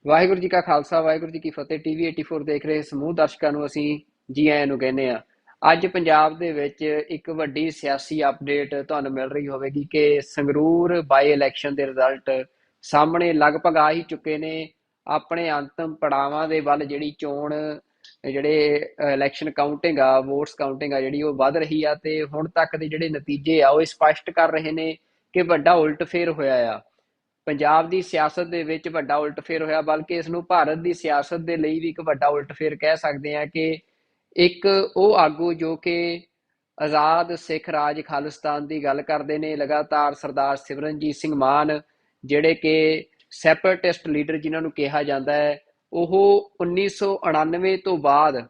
ਵਾਹਿਗੁਰੂ ਜੀ ਕਾ ਖਾਲਸਾ ਵਾਹਿਗੁਰੂ ਜੀ ਕੀ ਫਤਿਹ। ਟੀਵੀ 84 ਦੇਖ ਰਹੇ ਸਮੂਹ ਦਰਸ਼ਕਾਂ ਨੂੰ ਅਸੀਂ ਜੀ ਆਇਆਂ ਨੂੰ ਕਹਿੰਦੇ ਆ। ਅੱਜ ਪੰਜਾਬ ਦੇ ਵਿੱਚ ਇੱਕ ਵੱਡੀ ਸਿਆਸੀ ਅਪਡੇਟ ਤੁਹਾਨੂੰ ਮਿਲ ਰਹੀ ਹੋਵੇਗੀ ਕਿ ਸੰਗਰੂਰ ਬਾਈ ਇਲੈਕਸ਼ਨ ਦੇ ਰਿਜ਼ਲਟ ਸਾਹਮਣੇ ਲਗਭਗ ਆ ਹੀ ਚੁੱਕੇ ਨੇ। ਆਪਣੇ ਅੰਤਮ ਪੜਾਵਾਂ ਦੇ ਵੱਲ ਜਿਹੜੀ ਚੋਣ ਜਿਹੜੇ ਇਲੈਕਸ਼ਨ ਕਾਊਂਟਿੰਗ ਆ, ਵੋਟਸ ਕਾਊਂਟਿੰਗ ਆ ਜਿਹੜੀ ਉਹ ਵੱਧ ਰਹੀ ਆ, ਤੇ ਹੁਣ ਤੱਕ ਦੇ ਜਿਹੜੇ ਨਤੀਜੇ ਆ ਉਹ ਸਪਸ਼ਟ ਕਰ ਰਹੇ ਨੇ ਕਿ ਵੱਡਾ ਉਲਟਫੇਰ ਹੋਇਆ ਆ। ਪੰਜਾਬ ਦੀ ਸਿਆਸਤ ਦੇ ਵਿੱਚ ਵੱਡਾ ਉਲਟਫੇਰ ਹੋਇਆ, ਬਲਕਿ ਇਸ ਨੂੰ ਭਾਰਤ ਦੀ ਸਿਆਸਤ ਦੇ ਲਈ ਵੀ ਇੱਕ ਵੱਡਾ ਉਲਟਫੇਰ ਕਹਿ ਸਕਦੇ ਹਾਂ ਕਿ ਇੱਕ ਉਹ ਆਗੂ ਜੋ ਕਿ ਆਜ਼ਾਦ ਸਿੱਖ ਰਾਜ ਖਾਲਿਸਤਾਨ ਦੀ ਗੱਲ ਕਰਦੇ ਨੇ, ਲਗਾਤਾਰ ਸਰਦਾਰ ਸਿਮਰਨਜੀਤ ਸਿੰਘ ਮਾਨ ਜਿਹੜੇ ਕਿ ਸੈਪਰੇਟਿਸਟ ਲੀਡਰ ਜਿਨ੍ਹਾਂ ਨੂੰ ਕਿਹਾ ਜਾਂਦਾ ਹੈ, ਉਹ 1999 ਤੋਂ ਬਾਅਦ,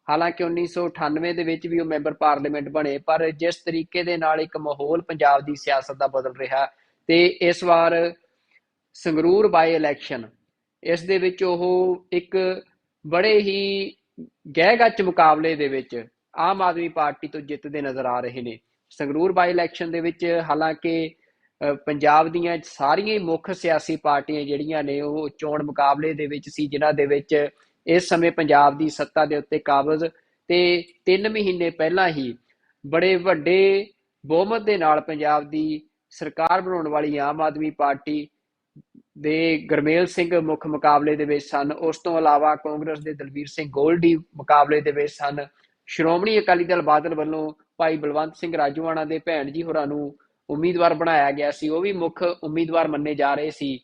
ਹਾਲਾਂਕਿ 1998 ਦੇ ਵਿੱਚ ਵੀ ਉਹ ਮੈਂਬਰ ਪਾਰਲੀਮੈਂਟ ਬਣੇ, ਪਰ ਜਿਸ ਤਰੀਕੇ ਦੇ ਨਾਲ ਇੱਕ ਮਾਹੌਲ ਪੰਜਾਬ ਦੀ ਸਿਆਸਤ ਦਾ ਬਦਲ ਰਿਹਾ, ਤੇ ਇਸ ਵਾਰ ਸੰਗਰੂਰ ਬਾਈ ਇਲੈਕਸ਼ਨ ਇਸ ਦੇ ਵਿੱਚ ਉਹ ਇੱਕ ਬੜੇ ਹੀ ਗਹਿ-ਗੱਚ ਮੁਕਾਬਲੇ ਦੇ ਵਿੱਚ ਆਮ ਆਦਮੀ ਪਾਰਟੀ ਤੋਂ ਜਿੱਤਦੇ ਨਜ਼ਰ ਆ ਰਹੇ ਨੇ। ਸੰਗਰੂਰ ਬਾਈ ਇਲੈਕਸ਼ਨ ਦੇ ਵਿੱਚ ਹਾਲਾਂਕਿ ਪੰਜਾਬ ਦੀਆਂ ਸਾਰੀਆਂ ਹੀ ਮੁੱਖ ਸਿਆਸੀ ਪਾਰਟੀਆਂ ਜਿਹੜੀਆਂ ਨੇ ਉਹ ਚੋਣ ਮੁਕਾਬਲੇ ਦੇ ਵਿੱਚ ਸੀ, ਜਿਨ੍ਹਾਂ ਦੇ ਵਿੱਚ ਇਸ ਸਮੇਂ ਪੰਜਾਬ ਦੀ ਸੱਤਾ ਦੇ ਉੱਤੇ ਕਾਬਜ਼ ਤੇ 3 ਮਹੀਨੇ ਪਹਿਲਾਂ ਹੀ ਬੜੇ ਵੱਡੇ ਬਹੁਮਤ ਦੇ ਨਾਲ ਪੰਜਾਬ ਦੀ ਸਰਕਾਰ ਬਣਾਉਣ ਵਾਲੀ ਆਮ ਆਦਮੀ ਪਾਰਟੀ ਦੇ ਗੁਰਮੇਲ ਸਿੰਘ ਮੁੱਖ ਮੁਕਾਬਲੇ ਦੇ ਵਿੱਚ ਸਨ। ਉਸ ਤੋਂ ਇਲਾਵਾ ਕਾਂਗਰਸ ਦੇ ਦਲਬੀਰ ਸਿੰਘ ਗੋਲਡੀ ਮੁਕਾਬਲੇ ਦੇ ਵਿੱਚ ਸਨ। ਸ਼੍ਰੋਮਣੀ ਅਕਾਲੀ ਦਲ ਬਾਦਲ ਵੱਲੋਂ ਭਾਈ ਬਲਵੰਤ ਸਿੰਘ ਰਾਜੋਆਣਾ ਦੇ ਭੈਣ ਜੀ ਹੋਰਾਂ ਨੂੰ ਉਮੀਦਵਾਰ ਬਣਾਇਆ ਗਿਆ ਸੀ, ਉਹ ਵੀ ਮੁੱਖ ਉਮੀਦਵਾਰ ਮੰਨੇ ਜਾ ਰਹੇ ਸੀ।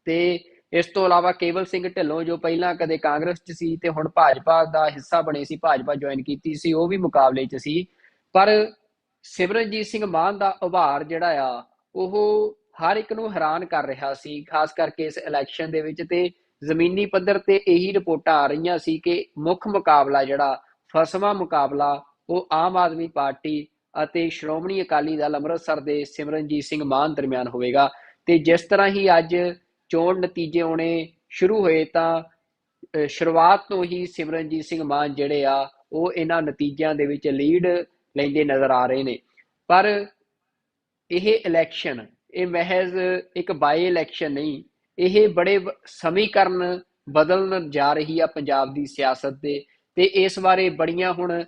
ਤੇ ਇਸ ਤੋਂ ਇਲਾਵਾ ਕੇਵਲ ਸਿੰਘ ਢਿੱਲੋਂ ਜੋ ਪਹਿਲਾਂ ਕਦੇ ਕਾਂਗਰਸ 'ਚ ਸੀ ਤੇ ਹੁਣ ਭਾਜਪਾ ਦਾ ਹਿੱਸਾ ਬਣੇ ਸੀ, ਭਾਜਪਾ ਜੁਆਇਨ ਕੀਤੀ ਸੀ, ਉਹ ਵੀ ਮੁਕਾਬਲੇ 'ਚ ਸੀ। ਪਰ ਸਿਮਰਨਜੀਤ ਸਿੰਘ ਮਾਨ ਦਾ ਉਭਾਰ ਜਿਹੜਾ ਆ ਉਹ ਹਰ ਇੱਕ ਨੂੰ ਹੈਰਾਨ ਕਰ ਰਿਹਾ ਸੀ, ਖਾਸ ਕਰਕੇ ਇਸ ਇਲੈਕਸ਼ਨ ਦੇ ਵਿੱਚ। ਤੇ ਜ਼ਮੀਨੀ ਪੱਧਰ ਤੇ ਇਹੀ ਰਿਪੋਰਟਾਂ ਆ ਰਹੀਆਂ ਸੀ ਕਿ ਮੁੱਖ ਮੁਕਾਬਲਾ ਜਿਹੜਾ ਫਸਵਾਂ ਮੁਕਾਬਲਾ ਉਹ ਆਮ ਆਦਮੀ ਪਾਰਟੀ ਅਤੇ ਸ਼੍ਰੋਮਣੀ ਅਕਾਲੀ ਦਲ ਅੰਮ੍ਰਿਤਸਰ ਦੇ ਸਿਮਰਨਜੀਤ ਸਿੰਘ ਮਾਨ ਦਰਮਿਆਨ ਹੋਵੇਗਾ। ਤੇ ਜਿਸ ਤਰ੍ਹਾਂ ਹੀ ਅੱਜ ਚੋਣ ਨਤੀਜੇ ਆਉਣੇ ਸ਼ੁਰੂ ਹੋਏ ਤਾਂ ਸ਼ੁਰੂਆਤ ਤੋਂ ਹੀ ਸਿਮਰਨਜੀਤ ਸਿੰਘ ਮਾਨ ਜਿਹੜੇ ਆ ਉਹ ਇਹਨਾਂ ਨਤੀਜਿਆਂ ਦੇ ਵਿੱਚ ਲੀਡ ਲੈਂਦੇ ਨਜ਼ਰ ਆ ਰਹੇ ਨੇ। ਪਰ ਇਹ ਇਲੈਕਸ਼ਨ ਇਹ ਮਹਿਜ਼ ਇੱਕ ਬਾਈ ਇਲੈਕਸ਼ਨ ਨਹੀਂ, ਇਹ ਬੜੇ ਸਮੀਕਰਨ ਬਦਲਣ ਜਾ ਰਹੀ ਆ ਪੰਜਾਬ ਦੀ ਸਿਆਸਤ ਦੇ। ਤੇ ਇਸ ਬਾਰੇ ਬੜੀਆਂ ਹੁਣ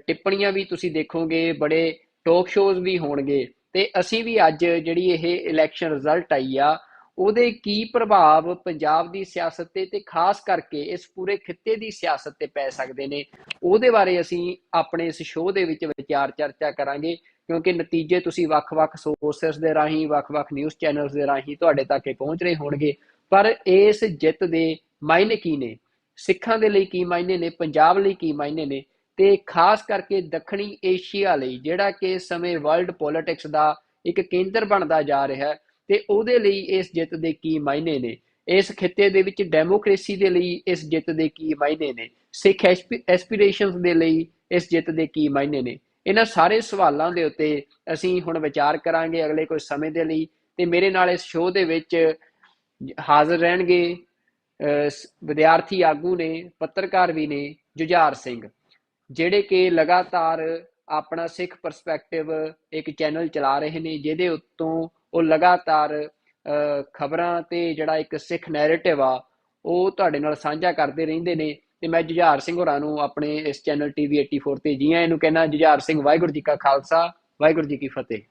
ਟਿੱਪਣੀਆਂ ਵੀ ਤੁਸੀਂ ਦੇਖੋਗੇ, ਬੜੇ ਟੋਕ ਸ਼ੋਜ਼ ਵੀ ਹੋਣਗੇ। ਤੇ ਅਸੀਂ ਵੀ ਅੱਜ ਜਿਹੜੀ ਇਹ ਇਲੈਕਸ਼ਨ ਰਿਜ਼ਲਟ ਆਈ ਆ ਉਹਦੇ ਕੀ ਪ੍ਰਭਾਵ ਪੰਜਾਬ ਦੀ ਸਿਆਸਤ ਤੇ ਖਾਸ ਕਰਕੇ ਇਸ ਪੂਰੇ ਖਿੱਤੇ ਦੀ ਸਿਆਸਤ ਤੇ ਪੈ ਸਕਦੇ ਨੇ, ਉਹਦੇ ਬਾਰੇ ਅਸੀਂ ਆਪਣੇ ਇਸ ਸ਼ੋਅ ਦੇ ਵਿੱਚ ਵਿਚਾਰ ਚਰਚਾ ਕਰਾਂਗੇ। ਕਿਉਂਕਿ ਨਤੀਜੇ ਤੁਸੀਂ ਵੱਖ-ਵੱਖ ਸੋਰਸਿਸ ਦੇ ਰਾਹੀਂ, ਵੱਖ-ਵੱਖ ਨਿਊਜ਼ ਚੈਨਲਸ ਦੇ ਰਾਹੀਂ ਤੁਹਾਡੇ ਤੱਕ ਪਹੁੰਚ ਰਹੇ ਹੋਣਗੇ। ਪਰ ਇਸ ਜਿੱਤ ਦੇ ਮਾਇਨੇ ਕੀ ਨੇ, ਸਿੱਖਾਂ ਦੇ ਲਈ ਕੀ ਮਾਇਨੇ ਨੇ, ਪੰਜਾਬ ਲਈ ਕੀ ਮਾਇਨੇ ਨੇ, ਤੇ ਖਾਸ ਕਰਕੇ ਦੱਖਣੀ ਏਸ਼ੀਆ ਲਈ ਜਿਹੜਾ ਕਿ ਇਸ ਸਮੇਂ ਵਰਲਡ ਪੋਲਿਟਿਕਸ ਦਾ ਇੱਕ ਕੇਂਦਰ ਬਣਦਾ ਜਾ ਰਿਹਾ, ਤੇ ਉਹਦੇ ਲਈ ਇਸ ਜਿੱਤ ਦੇ ਕੀ ਮਾਇਨੇ ਨੇ, ਇਸ ਖਿੱਤੇ ਦੇ ਵਿੱਚ ਡੈਮੋਕ੍ਰੇਸੀ ਦੇ ਲਈ ਇਸ ਜਿੱਤ ਦੇ ਕੀ ਮਾਇਨੇ ਨੇ, ਸਿੱਖ ਐਸਪੀਰੇਸ਼ਨਸ ਦੇ ਲਈ ਇਸ ਜਿੱਤ ਦੇ ਕੀ ਮਾਇਨੇ ਨੇ। ਇਹਨਾਂ ਸਾਰੇ ਸਵਾਲਾਂ ਦੇ ਉੱਤੇ ਅਸੀਂ ਹੁਣ ਵਿਚਾਰ ਕਰਾਂਗੇ ਅਗਲੇ ਕੁਝ ਸਮੇਂ ਦੇ ਲਈ। ਤੇ ਮੇਰੇ ਨਾਲ ਇਸ ਸ਼ੋਅ ਦੇ ਵਿੱਚ ਹਾਜ਼ਰ ਰਹਿਣਗੇ ਵਿਦਿਆਰਥੀ ਆਗੂ ਨੇ, ਪੱਤਰਕਾਰ ਵੀ ਨੇ, ਜੁਝਾਰ ਸਿੰਘ, ਜਿਹੜੇ ਕਿ ਲਗਾਤਾਰ ਆਪਣਾ ਸਿੱਖ ਪਰਸਪੈਕਟਿਵ ਇੱਕ ਚੈਨਲ ਚਲਾ ਰਹੇ ਨੇ, ਜਿਹਦੇ ਉੱਤੋਂ ਉਹ ਲਗਾਤਾਰ ਖਬਰਾਂ ਤੇ ਜਿਹੜਾ ਇੱਕ ਸਿੱਖ ਨੈਰੇਟਿਵ ਆ ਉਹ ਤੁਹਾਡੇ ਨਾਲ ਸਾਂਝਾ ਕਰਦੇ ਰਹਿੰਦੇ ਨੇ। ਤੇ ਮੈਂ ਜੁਝਾਰ ਸਿੰਘ ਹੋਰਾਂ ਨੂੰ ਆਪਣੇ ਇਸ ਚੈਨਲ ਟੀਵੀ 84 ਤੇ ਜੀ ਆਇਆਂ ਨੂੰ ਕਹਿੰਦਾ। ਜੁਝਾਰ ਸਿੰਘ, ਵਾਹਿਗੁਰੂ ਜੀ ਕਾ ਖਾਲਸਾ ਵਾਹਿਗੁਰੂ ਜੀ ਕੀ ਫਤਿਹ।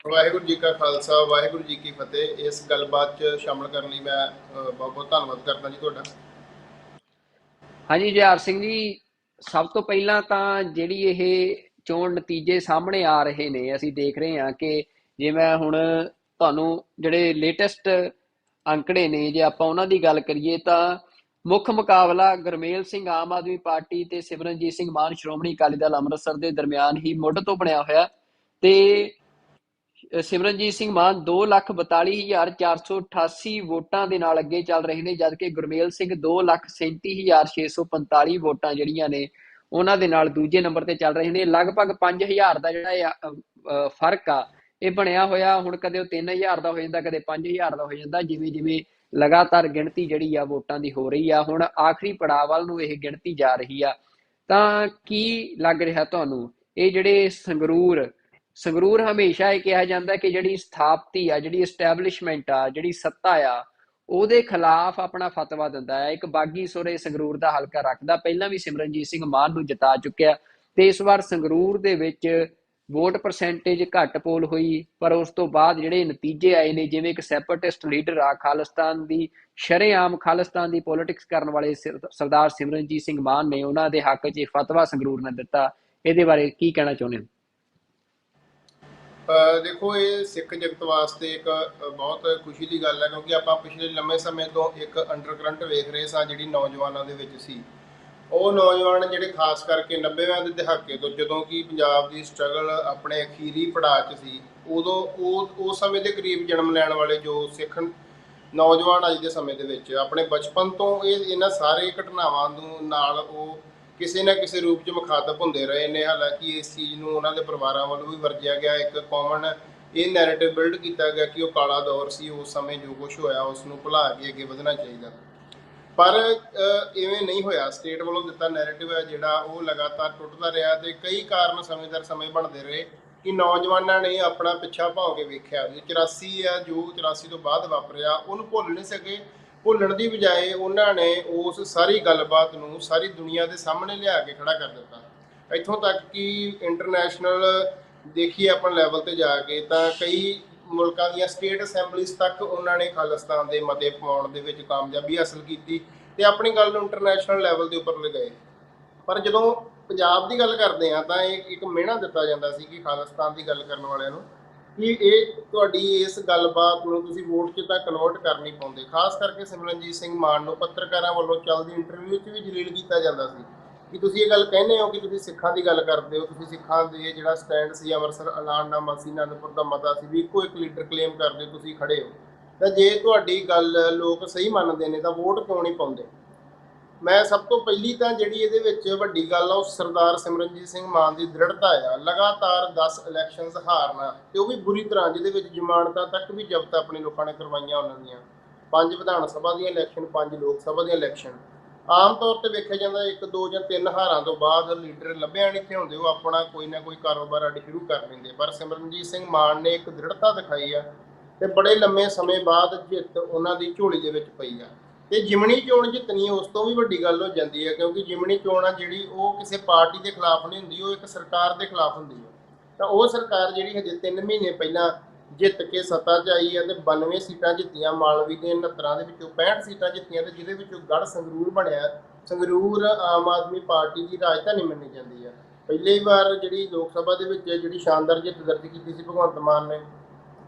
ਵਾਹਿਗੁਰੂ ਜੀ ਕਾ ਖਾਲਸਾ ਵਾਹਿਗੁਰੂ ਜੀ ਕੀ ਫਤਿਹ। ਇਸ ਗੱਲਬਾਤ 'ਚ ਸ਼ਾਮਲ ਕਰਨ ਲਈ ਮੈਂ ਬਹੁਤ ਬਹੁਤ ਧੰਨਵਾਦ ਕਰਦਾ ਜੀ ਤੁਹਾਡਾ। ਹਾਂਜੀ ਜੁਝਾਰ ਸਿੰਘ ਜੀ, ਸਭ ਤੋਂ ਪਹਿਲਾਂ ਤਾਂ ਜਿਹੜੀ ਇਹ ਚੋਣ ਨਤੀਜੇ ਸਾਹਮਣੇ ਆ ਰਹੇ ਨੇ, ਅਸੀਂ ਦੇਖ ਰਹੇ ਹਾਂ ਕਿ ਜੇ ਮੈਂ ਹੁਣ ਤੁਹਾਨੂੰ ਜਿਹੜੇ ਲੇਟੈਸਟ ਅੰਕੜੇ ਨੇ ਜੇ ਆਪਾਂ ਉਹਨਾਂ ਦੀ ਗੱਲ ਕਰੀਏ ਤਾਂ ਮੁੱਖ ਮੁਕਾਬਲਾ ਗੁਰਮੇਲ ਸਿੰਘ ਆਮ ਆਦਮੀ ਪਾਰਟੀ ਤੇ ਸਿਮਰਨਜੀਤ ਸਿੰਘ ਮਾਨ ਸ਼੍ਰੋਮਣੀ ਅਕਾਲੀ ਦਲ ਅੰਮ੍ਰਿਤਸਰ ਦੇ ਦਰਮਿਆਨ ਹੀ ਮੁੱਢ ਤੋਂ ਬਣਿਆ ਹੋਇਆ। ਤੇ ਸਿਮਰਨਜੀਤ ਸਿੰਘ ਮਾਨ 2,42,488 ਵੋਟਾਂ ਦੇ ਨਾਲ ਅੱਗੇ ਚੱਲ ਰਹੇ ਨੇ, ਜਦਕਿ ਗੁਰਮੇਲ ਸਿੰਘ 2,37,645 ਵੋਟਾਂ ਜਿਹੜੀਆਂ ਨੇ ਉਹਨਾਂ ਦੇ ਨਾਲ ਦੂਜੇ ਨੰਬਰ ਤੇ ਚੱਲ ਰਹੇ ਨੇ। ਲਗਭਗ 5,000 ਦਾ ਜਿਹੜਾ ਫਰਕ ਆ ਇਹ ਬਣਿਆ ਹੋਇਆ। ਹੁਣ ਕਦੇ ਉਹ 3,000 ਦਾ ਹੋ ਜਾਂਦਾ, ਕਦੇ 5,000 ਦਾ ਹੋ ਜਾਂਦਾ, ਜਿਵੇਂ ਜਿਵੇਂ ਲਗਾਤਾਰ ਗਿਣਤੀ ਜਿਹੜੀ ਆ ਵੋਟਾਂ ਦੀ ਹੋ ਰਹੀ ਆ। ਹੁਣ ਆਖਰੀ ਪੜਾਅ ਵੱਲ ਨੂੰ ਇਹ ਗਿਣਤੀ ਜਾ ਰਹੀ ਆ। ਤਾਂ ਕੀ ਲੱਗ ਰਿਹਾ ਤੁਹਾਨੂੰ ਇਹ ਜਿਹੜੇ ਸੰਗਰੂਰ ਹਮੇਸ਼ਾ ਇਹ ਕਿਹਾ ਜਾਂਦਾ ਕਿ ਜਿਹੜੀ ਸਥਾਪਤੀ ਆ, ਜਿਹੜੀ ਐਸਟੈਬਲਿਸ਼ਮੈਂਟ ਆ, ਜਿਹੜੀ ਸੱਤਾ ਆ, ਉਹਦੇ ਖਿਲਾਫ ਆਪਣਾ ਫਤਵਾ ਦਿੰਦਾ ਹੈ। ਇੱਕ ਬਾਗੀ ਸੁਰੇ ਸੰਗਰੂਰ ਦਾ ਹਲਕਾ ਰੱਖਦਾ, ਪਹਿਲਾਂ ਵੀ ਸਿਮਰਨਜੀਤ ਸਿੰਘ ਮਾਨ ਨੂੰ ਜਿਤਾ ਚੁੱਕਿਆ, ਤੇ ਇਸ ਵਾਰ ਸੰਗਰੂਰ ਦੇ ਵਿੱਚ ਵੋਟ ਪਰਸੈਂਟੇਜ ਘੱਟ ਪੋਲ ਹੋਈ, ਪਰ ਉਸ ਤੋਂ ਬਾਅਦ ਜਿਹੜੇ ਨਤੀਜੇ ਆਏ ਨੇ, ਜਿਵੇਂ ਇੱਕ ਸੈਪਰੇਟਿਸਟ ਲੀਡਰ ਆ ਖਾਲਿਸਤਾਨ ਦੀ, ਸ਼ਰੇਆਮ ਖਾਲਿਸਤਾਨ ਦੀ ਪੋਲਿਟਿਕਸ ਕਰਨ ਵਾਲੇ ਸਰਦਾਰ ਸਿਮਰਨਜੀਤ ਸਿੰਘ ਮਾਨ ਨੇ ਉਹਨਾਂ ਦੇ ਹੱਕ 'ਚ ਫਤਵਾ ਸੰਗਰੂਰ ਨੇ ਦਿੱਤਾ। ਇਹਦੇ ਬਾਰੇ ਕੀ ਕਹਿਣਾ ਚਾਹੁੰਦੇ ਹੋ? ਦੇਖੋ, ਇਹ ਸਿੱਖ ਜਗਤ ਵਾਸਤੇ ਇੱਕ ਬਹੁਤ ਖੁਸ਼ੀ ਦੀ ਗੱਲ ਹੈ, ਕਿਉਂਕਿ ਆਪਾਂ ਪਿਛਲੇ ਲੰਮੇ ਸਮੇਂ ਤੋਂ ਇੱਕ ਅੰਡਰ ਕਰੰਟ ਵੇਖ ਰਹੇ ਸਾਂ ਜਿਹੜੀ ਨੌਜਵਾਨਾਂ ਦੇ ਵਿੱਚ ਸੀ। ਉਹ ਨੌਜਵਾਨ ਜਿਹੜੇ ਖਾਸ ਕਰਕੇ 90ਵਿਆਂ ਦੇ ਦਹਾਕੇ ਤੋਂ, ਜਦੋਂ ਕਿ ਪੰਜਾਬ ਦੀ ਸਟਰਗਲ ਆਪਣੇ ਅਖੀਰੀ ਪੜਾਅ 'ਚ ਸੀ, ਉਦੋਂ ਉਸ ਸਮੇਂ ਦੇ ਕਰੀਬ ਜਨਮ ਲੈਣ ਵਾਲੇ ਜੋ ਸਿੱਖ ਨੌਜਵਾਨ ਅੱਜ ਦੇ ਸਮੇਂ ਦੇ ਵਿੱਚ ਆਪਣੇ ਬਚਪਨ ਤੋਂ ਇਹਨਾਂ ਸਾਰੇ ਘਟਨਾਵਾਂ ਨੂੰ ਨਾਲ ਉਹ ਕਿਸੇ ਨਾ ਕਿਸੇ ਰੂਪ 'ਚ ਮੁਖਾਤਬ ਹੁੰਦੇ ਰਹੇ ਨੇ। ਹਾਲਾਂਕਿ ਇਸ ਚੀਜ਼ ਨੂੰ ਉਹਨਾਂ ਦੇ ਪਰਿਵਾਰਾਂ ਵੱਲੋਂ ਵੀ ਵਰਜਿਆ ਗਿਆ, ਇੱਕ ਕਾਮਨ ਇਹ ਨੈਰੇਟਿਵ ਬਿਲਡ ਕੀਤਾ ਗਿਆ ਕਿ ਉਹ ਕਾਲਾ ਦੌਰ ਸੀ, ਉਸ ਸਮੇਂ ਜੋ ਕੁਛ ਹੋਇਆ ਉਸ ਨੂੰ ਭੁਲਾ ਕੇ ਅੱਗੇ ਵਧਣਾ ਚਾਹੀਦਾ। ਪਰ ਇਵੇਂ ਨਹੀਂ ਹੋਇਆ। ਸਟੇਟ ਵੱਲੋਂ ਦਿੱਤਾ ਨੈਰੇਟਿਵ ਹੈ ਜਿਹੜਾ ਉਹ ਲਗਾਤਾਰ ਟੁੱਟਦਾ ਰਿਹਾ, ਤੇ ਕਈ ਕਾਰਨ ਸਮੇਂ ਦਰ ਸਮੇਂ ਬਣਦੇ ਰਹੇ ਕਿ ਨੌਜਵਾਨਾਂ ਨੇ ਆਪਣਾ ਪਿੱਛਾ ਭਾਉ ਕੇ ਵੇਖਿਆ। 84 ਆ ਜੋ 84 ਤੋਂ ਬਾਅਦ ਵਾਪਰਿਆ ਉਹਨੂੰ ਭੁੱਲ ਨਹੀਂ ਸਕੇ। ਭੁੱਲਣ ਦੀ ਬਜਾਏ ਉਹਨਾਂ ਨੇ ਉਸ ਸਾਰੀ ਗੱਲਬਾਤ ਨੂੰ ਸਾਰੀ ਦੁਨੀਆ ਦੇ ਸਾਹਮਣੇ ਲਿਆ ਕੇ ਖੜਾ ਕਰ ਦਿੱਤਾ। ਇੱਥੋਂ ਤੱਕ ਕਿ ਇੰਟਰਨੈਸ਼ਨਲ ਦੇਖੀਏ ਆਪਾਂ ਲੈਵਲ ਤੇ ਜਾ ਕੇ ਤਾਂ ਕਈ ਮੁਲਕਾਂ ਦੀਆਂ ਸਟੇਟ ਅਸੈਂਬਲੀਜ਼ ਤੱਕ ਉਹਨਾਂ ਨੇ ਖਾਲਿਸਤਾਨ ਦੇ ਮਤੇ ਪਾਉਣ ਦੇ ਵਿੱਚ ਕਾਮਯਾਬੀ ਹਾਸਲ ਕੀਤੀ ਤੇ ਆਪਣੀ ਗੱਲ ਨੂੰ ਇੰਟਰਨੈਸ਼ਨਲ ਲੈਵਲ ਦੇ ਉੱਪਰ ਲਿਜਾਏ। ਪਰ ਜਦੋਂ ਪੰਜਾਬ ਦੀ ਗੱਲ ਕਰਦੇ ਆ ਤਾਂ ਇਹ ਇੱਕ ਮਿਹਣਾ ਦਿੱਤਾ ਜਾਂਦਾ ਸੀ ਕਿ ਖਾਲਿਸਤਾਨ ਦੀ ਗੱਲ ਕਰਨ ਵਾਲਿਆਂ ਨੂੰ ਕਿ ਇਹ ਤੁਹਾਡੀ ਇਸ ਗੱਲਬਾਤ ਨੂੰ ਤੁਸੀਂ ਵੋਟ 'ਚ ਤਾਂ ਕਨਵਰਟ ਕਰ ਨਹੀਂ ਪਾਉਂਦੇ। ਖਾਸ ਕਰਕੇ ਸਿਮਰਨਜੀਤ ਸਿੰਘ ਮਾਨ ਨੂੰ ਪੱਤਰਕਾਰਾਂ ਵੱਲੋਂ ਚੱਲਦੀ ਇੰਟਰਵਿਊ 'ਚ ਵੀ ਜਲੀਲ ਕੀਤਾ ਜਾਂਦਾ ਸੀ ਕਿ ਤੁਸੀਂ ਇਹ ਗੱਲ ਕਹਿੰਦੇ ਹੋ ਕਿ ਤੁਸੀਂ ਸਿੱਖਾਂ ਦੀ ਗੱਲ ਕਰਦੇ ਹੋ, ਤੁਸੀਂ ਸਿੱਖਾਂ ਦੇ ਜਿਹੜਾ ਸਟੈਂਡ ਸੀ ਅੰਮ੍ਰਿਤਸਰ ਐਲਾਨਨਾਮਾ ਸੀ, ਅਨੰਦਪੁਰ ਦਾ ਮਤਾ ਸੀ, ਵੀ ਇੱਕੋ ਇੱਕ ਲੀਡਰ ਕਲੇਮ ਕਰਦੇ ਤੁਸੀਂ ਖੜੇ ਹੋ, ਤਾਂ ਜੇ ਤੁਹਾਡੀ ਗੱਲ ਲੋਕ ਸਹੀ ਮੰਨਦੇ ਨੇ ਤਾਂ ਵੋਟ ਕਿਉਂ ਨਹੀਂ ਪਾਉਂਦੇ। ਮੈਂ ਸਭ ਤੋਂ ਪਹਿਲੀ ਤਾਂ ਜਿਹੜੀ ਇਹਦੇ ਵਿੱਚ ਵੱਡੀ ਗੱਲ ਆ ਉਹ ਸਰਦਾਰ ਸਿਮਰਨਜੀਤ ਸਿੰਘ ਮਾਨ ਦੀ ਦ੍ਰਿੜਤਾ ਆ। ਲਗਾਤਾਰ 10 ਇਲੈਕਸ਼ਨਸ ਹਾਰਨਾ, ਤੇ ਉਹ ਵੀ ਬੁਰੀ ਤਰ੍ਹਾਂ, ਜਿਹਦੇ ਵਿੱਚ ਜ਼ਮਾਨਤਾਂ ਤੱਕ ਵੀ ਜ਼ਬਤ ਆਪਣੇ ਲੋਕਾਂ ਨੇ ਕਰਵਾਈਆਂ ਉਹਨਾਂ ਦੀਆਂ। 5 ਵਿਧਾਨ ਸਭਾ ਦੀਆਂ ਇਲੈਕਸ਼ਨ, 5 ਲੋਕ ਸਭਾ ਦੀਆਂ ਇਲੈਕਸ਼ਨ। ਆਮ ਤੌਰ ਤੇ ਵੇਖਿਆ ਜਾਂਦਾ 1, 2 ਜਾਂ 3 ਹਾਰਾਂ ਤੋਂ ਬਾਅਦ ਲੀਡਰ ਲੱਭਿਆ ਨਹੀਂ ਇੱਥੇ ਹੁੰਦੇ, ਉਹ ਆਪਣਾ ਕੋਈ ਨਾ ਕੋਈ ਕਾਰੋਬਾਰ ਅੱਡ ਸ਼ੁਰੂ ਕਰ ਲੈਂਦੇ। ਪਰ ਸਿਮਰਨਜੀਤ ਸਿੰਘ ਮਾਨ ਨੇ ਇੱਕ ਦ੍ਰਿੜਤਾ ਦਿਖਾਈ ਆ ਤੇ ਬੜੇ ਲੰਮੇ ਸਮੇਂ ਬਾਅਦ ਜਿੱਤ ਉਹਨਾਂ ਦੀ ਝੋਲੀ ਦੇ ਵਿੱਚ ਪਈ ਆ। ਤੇ ਜਿਮਣੀ ਚੋਣ ਜਿੱਤਣੀ ਉਸ ਤੋਂ ਵੀ ਵੱਡੀ ਗੱਲ ਹੋ ਜਾਂਦੀ ਹੈ, ਕਿਉਂਕਿ ਜਿਮਣੀ ਚੋਣ ਆ ਜਿਹੜੀ ਉਹ ਕਿਸੇ ਪਾਰਟੀ ਦੇ ਖਿਲਾਫ ਨਹੀਂ ਹੁੰਦੀ, ਉਹ ਇੱਕ ਸਰਕਾਰ ਦੇ ਖਿਲਾਫ ਹੁੰਦੀ ਹੈ। ਤਾਂ ਉਹ ਸਰਕਾਰ ਜਿਹੜੀ ਹਜੇ 3 ਮਹੀਨੇ ਪਹਿਲਾਂ ਜਿੱਤ ਕੇ ਸੱਤਾ 'ਚ ਆਈ ਹੈ ਤੇ 92 ਸੀਟਾਂ ਜਿੱਤੀਆਂ, ਮਾਲਵੀ ਦੇ 69 ਦੇ ਵਿੱਚੋਂ 65 ਸੀਟਾਂ ਜਿੱਤੀਆਂ, ਤੇ ਜਿਹਦੇ ਵਿੱਚੋਂ ਗੜ੍ਹ ਸੰਗਰੂਰ ਬਣਿਆ। ਸੰਗਰੂਰ ਆਮ ਆਦਮੀ ਪਾਰਟੀ ਦੀ ਰਾਜਧਾਨੀ ਮੰਨੀ ਜਾਂਦੀ ਹੈ। ਪਹਿਲੀ ਵਾਰ ਜਿਹੜੀ ਲੋਕ ਸਭਾ ਦੇ ਵਿੱਚ ਜਿਹੜੀ ਸ਼ਾਨਦਾਰ ਜਿੱਤ ਦਰਜ ਕੀਤੀ ਸੀ ਭਗਵੰਤ ਮਾਨ ਨੇ।